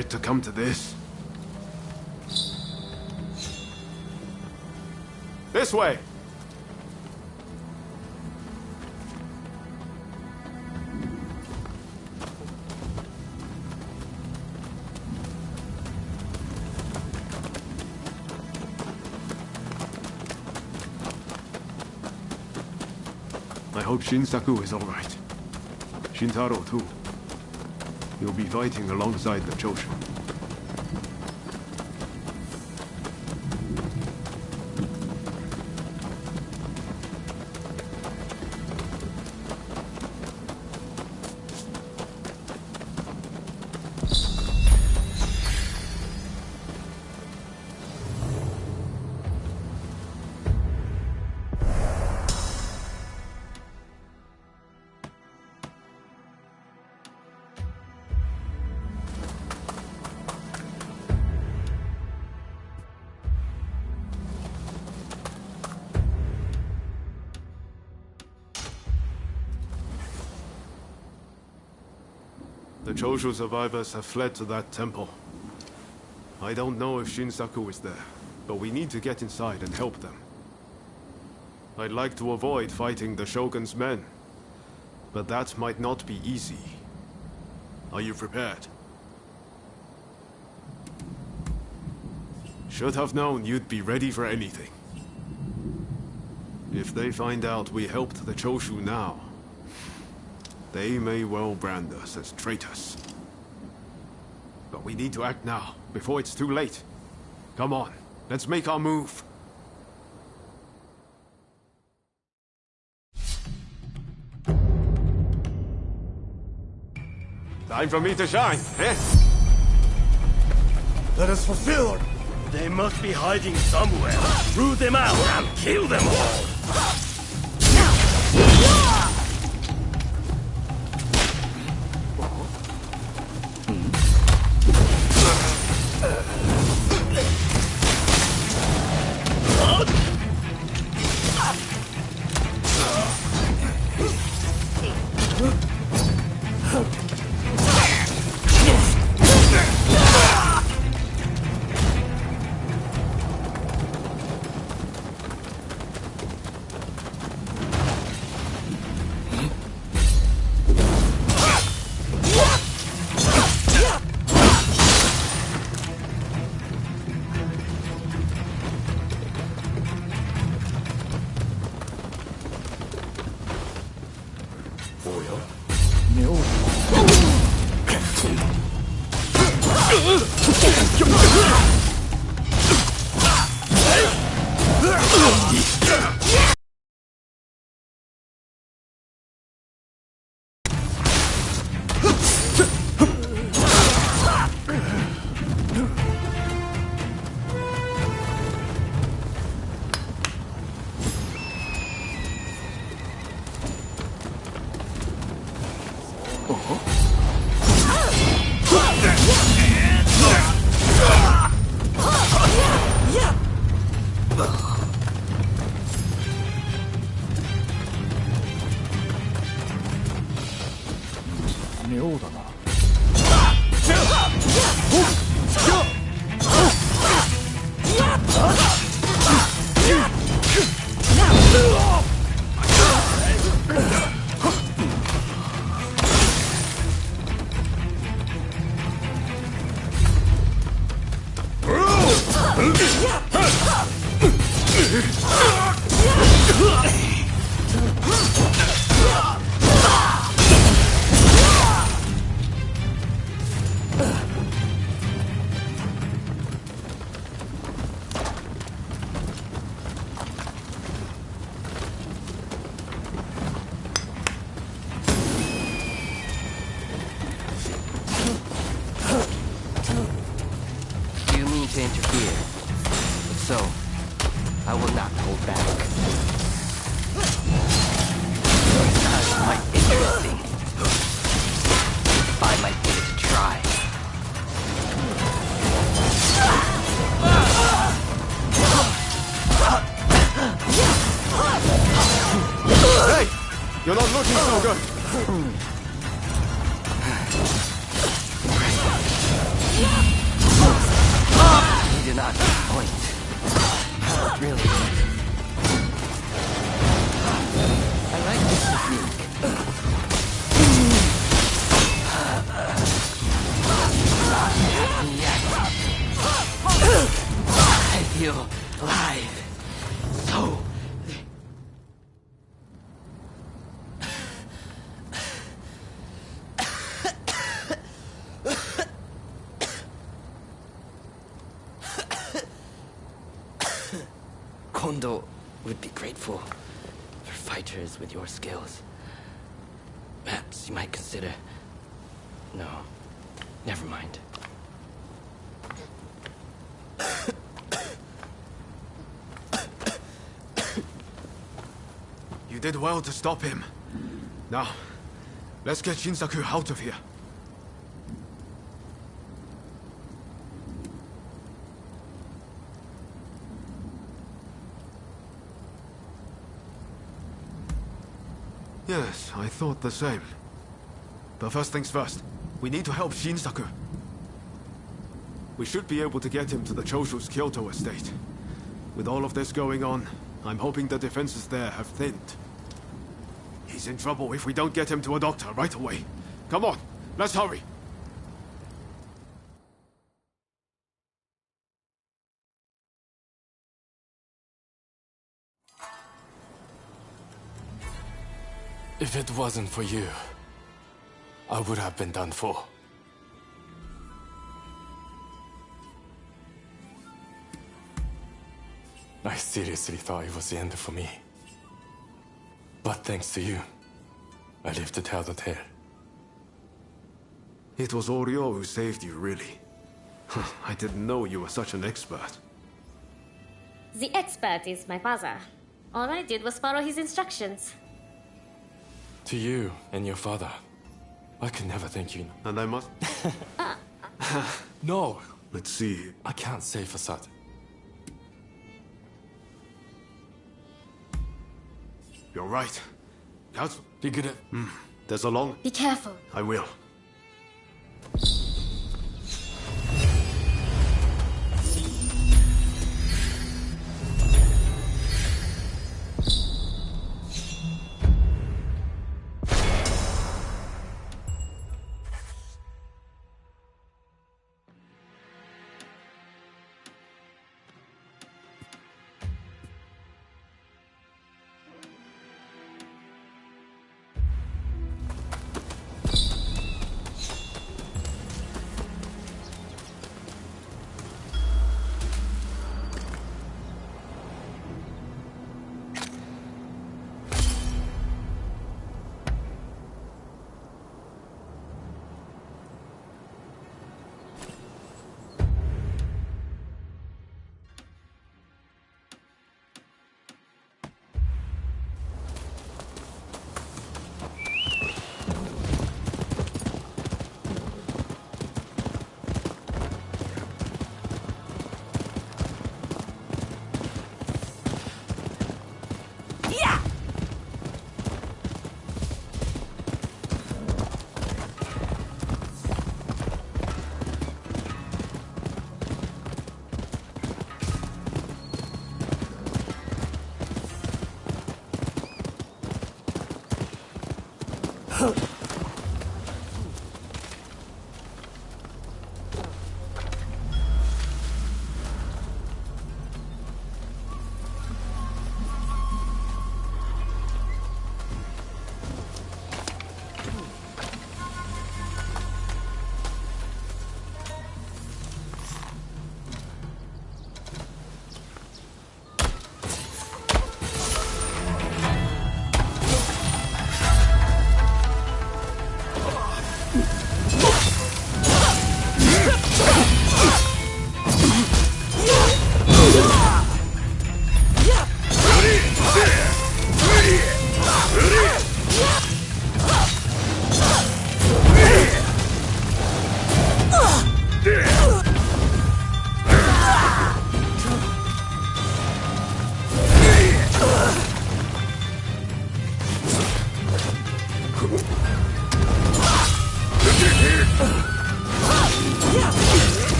it to come to this. This way! I hope Shinsaku is alright. Shintaro too. He'll be fighting alongside the Choshu. The Choshu survivors have fled to that temple. I don't know if Shinsaku is there, but we need to get inside and help them. I'd like to avoid fighting the Shogun's men, but that might not be easy. Are you prepared? Should have known you'd be ready for anything. If they find out we helped the Choshu now, they may well brand us as traitors. But we need to act now, before it's too late. Come on, let's make our move. Time for me to shine, eh? Let us fulfill. They must be hiding somewhere. Root them out and kill them all. To interfere. If so, I will not hold back. Sounds quite interesting. I might give it a try. Hey! You're not looking so good! do not disappoint. Really. I like this technique. Not yet. I feel alive. So... Kondo would be grateful for fighters with your skills. Perhaps you might consider... No, never mind. You did well to stop him. Now, let's get Shinsaku out of here. Yes, I thought the same. But first things first, we need to help Shinsaku. We should be able to get him to the Choshu's Kyoto estate. With all of this going on, I'm hoping the defenses there have thinned. He's in trouble if we don't get him to a doctor right away. Come on, let's hurry. If it wasn't for you, I would have been done for. I seriously thought it was the end for me. But thanks to you, I lived to tell the tale. It was Oryo who saved you, really. I didn't know you were such an expert. The expert is my father. All I did was follow his instructions. To you and your father, I could never thank you. And I must... No! Let's see. I can't say for certain. You're right. Council. Be good at... There's a long... Be careful. I will.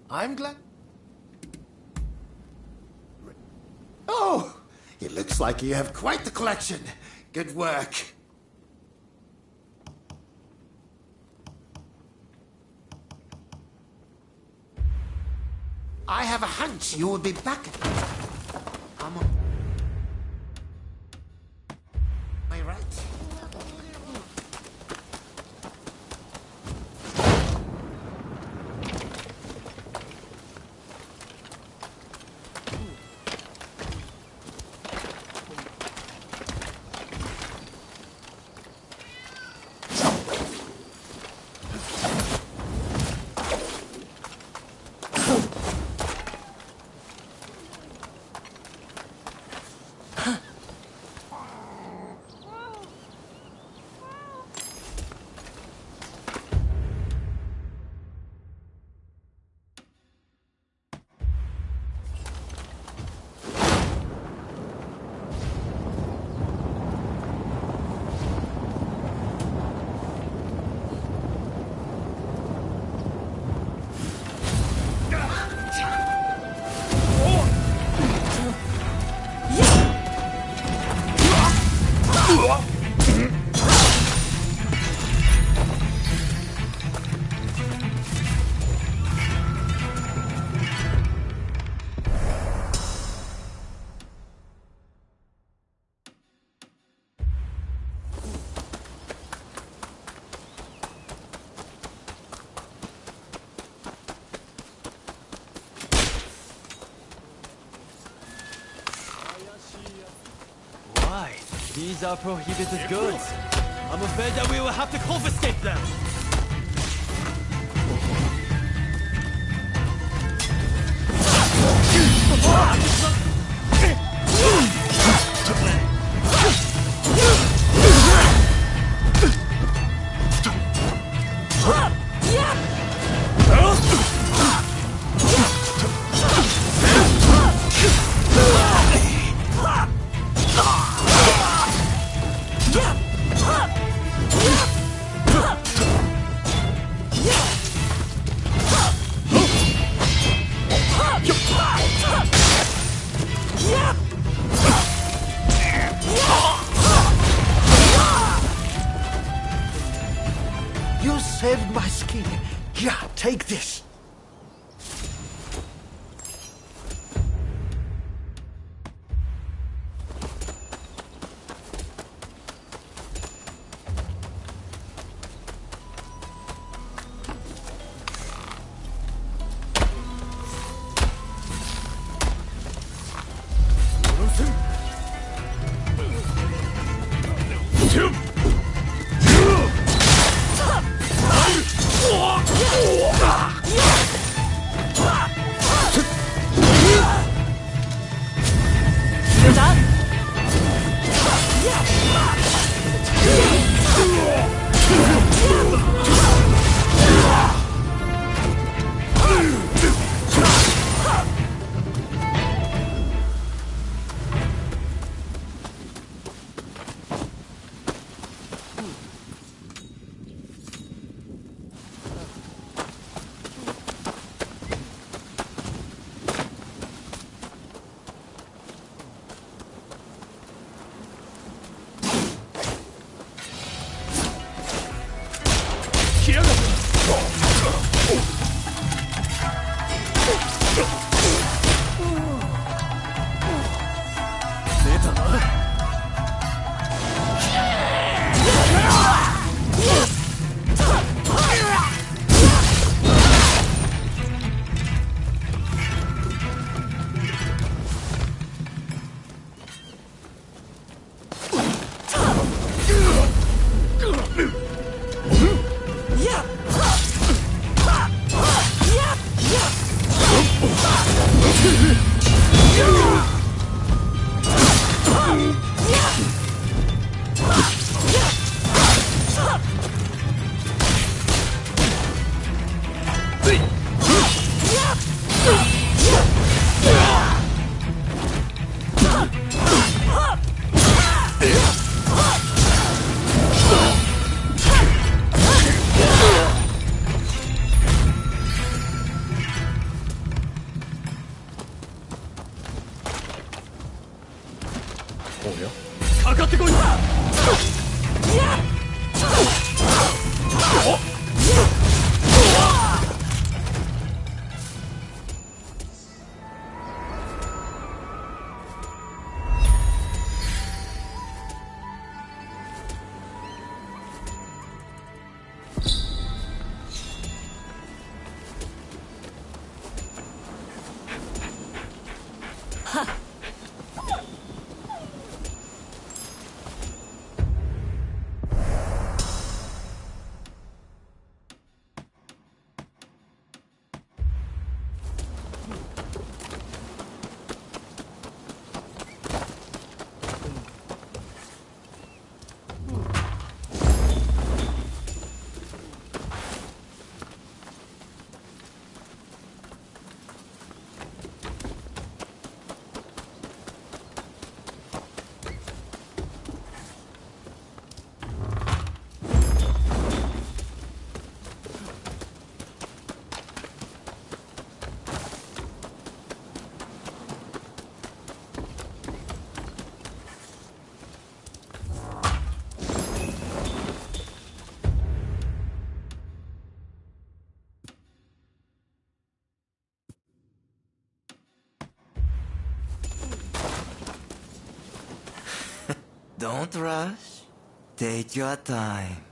I'm glad. Oh, it looks like you have quite the collection. Good work. I have a hunch you will be back. Am I right? These are prohibited goods. I'm afraid that we will have to confiscate them. You saved my skin. Yeah, take this. Don't rush. Take your time.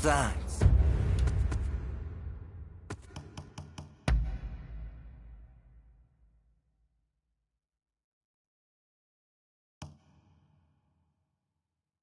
Thanks.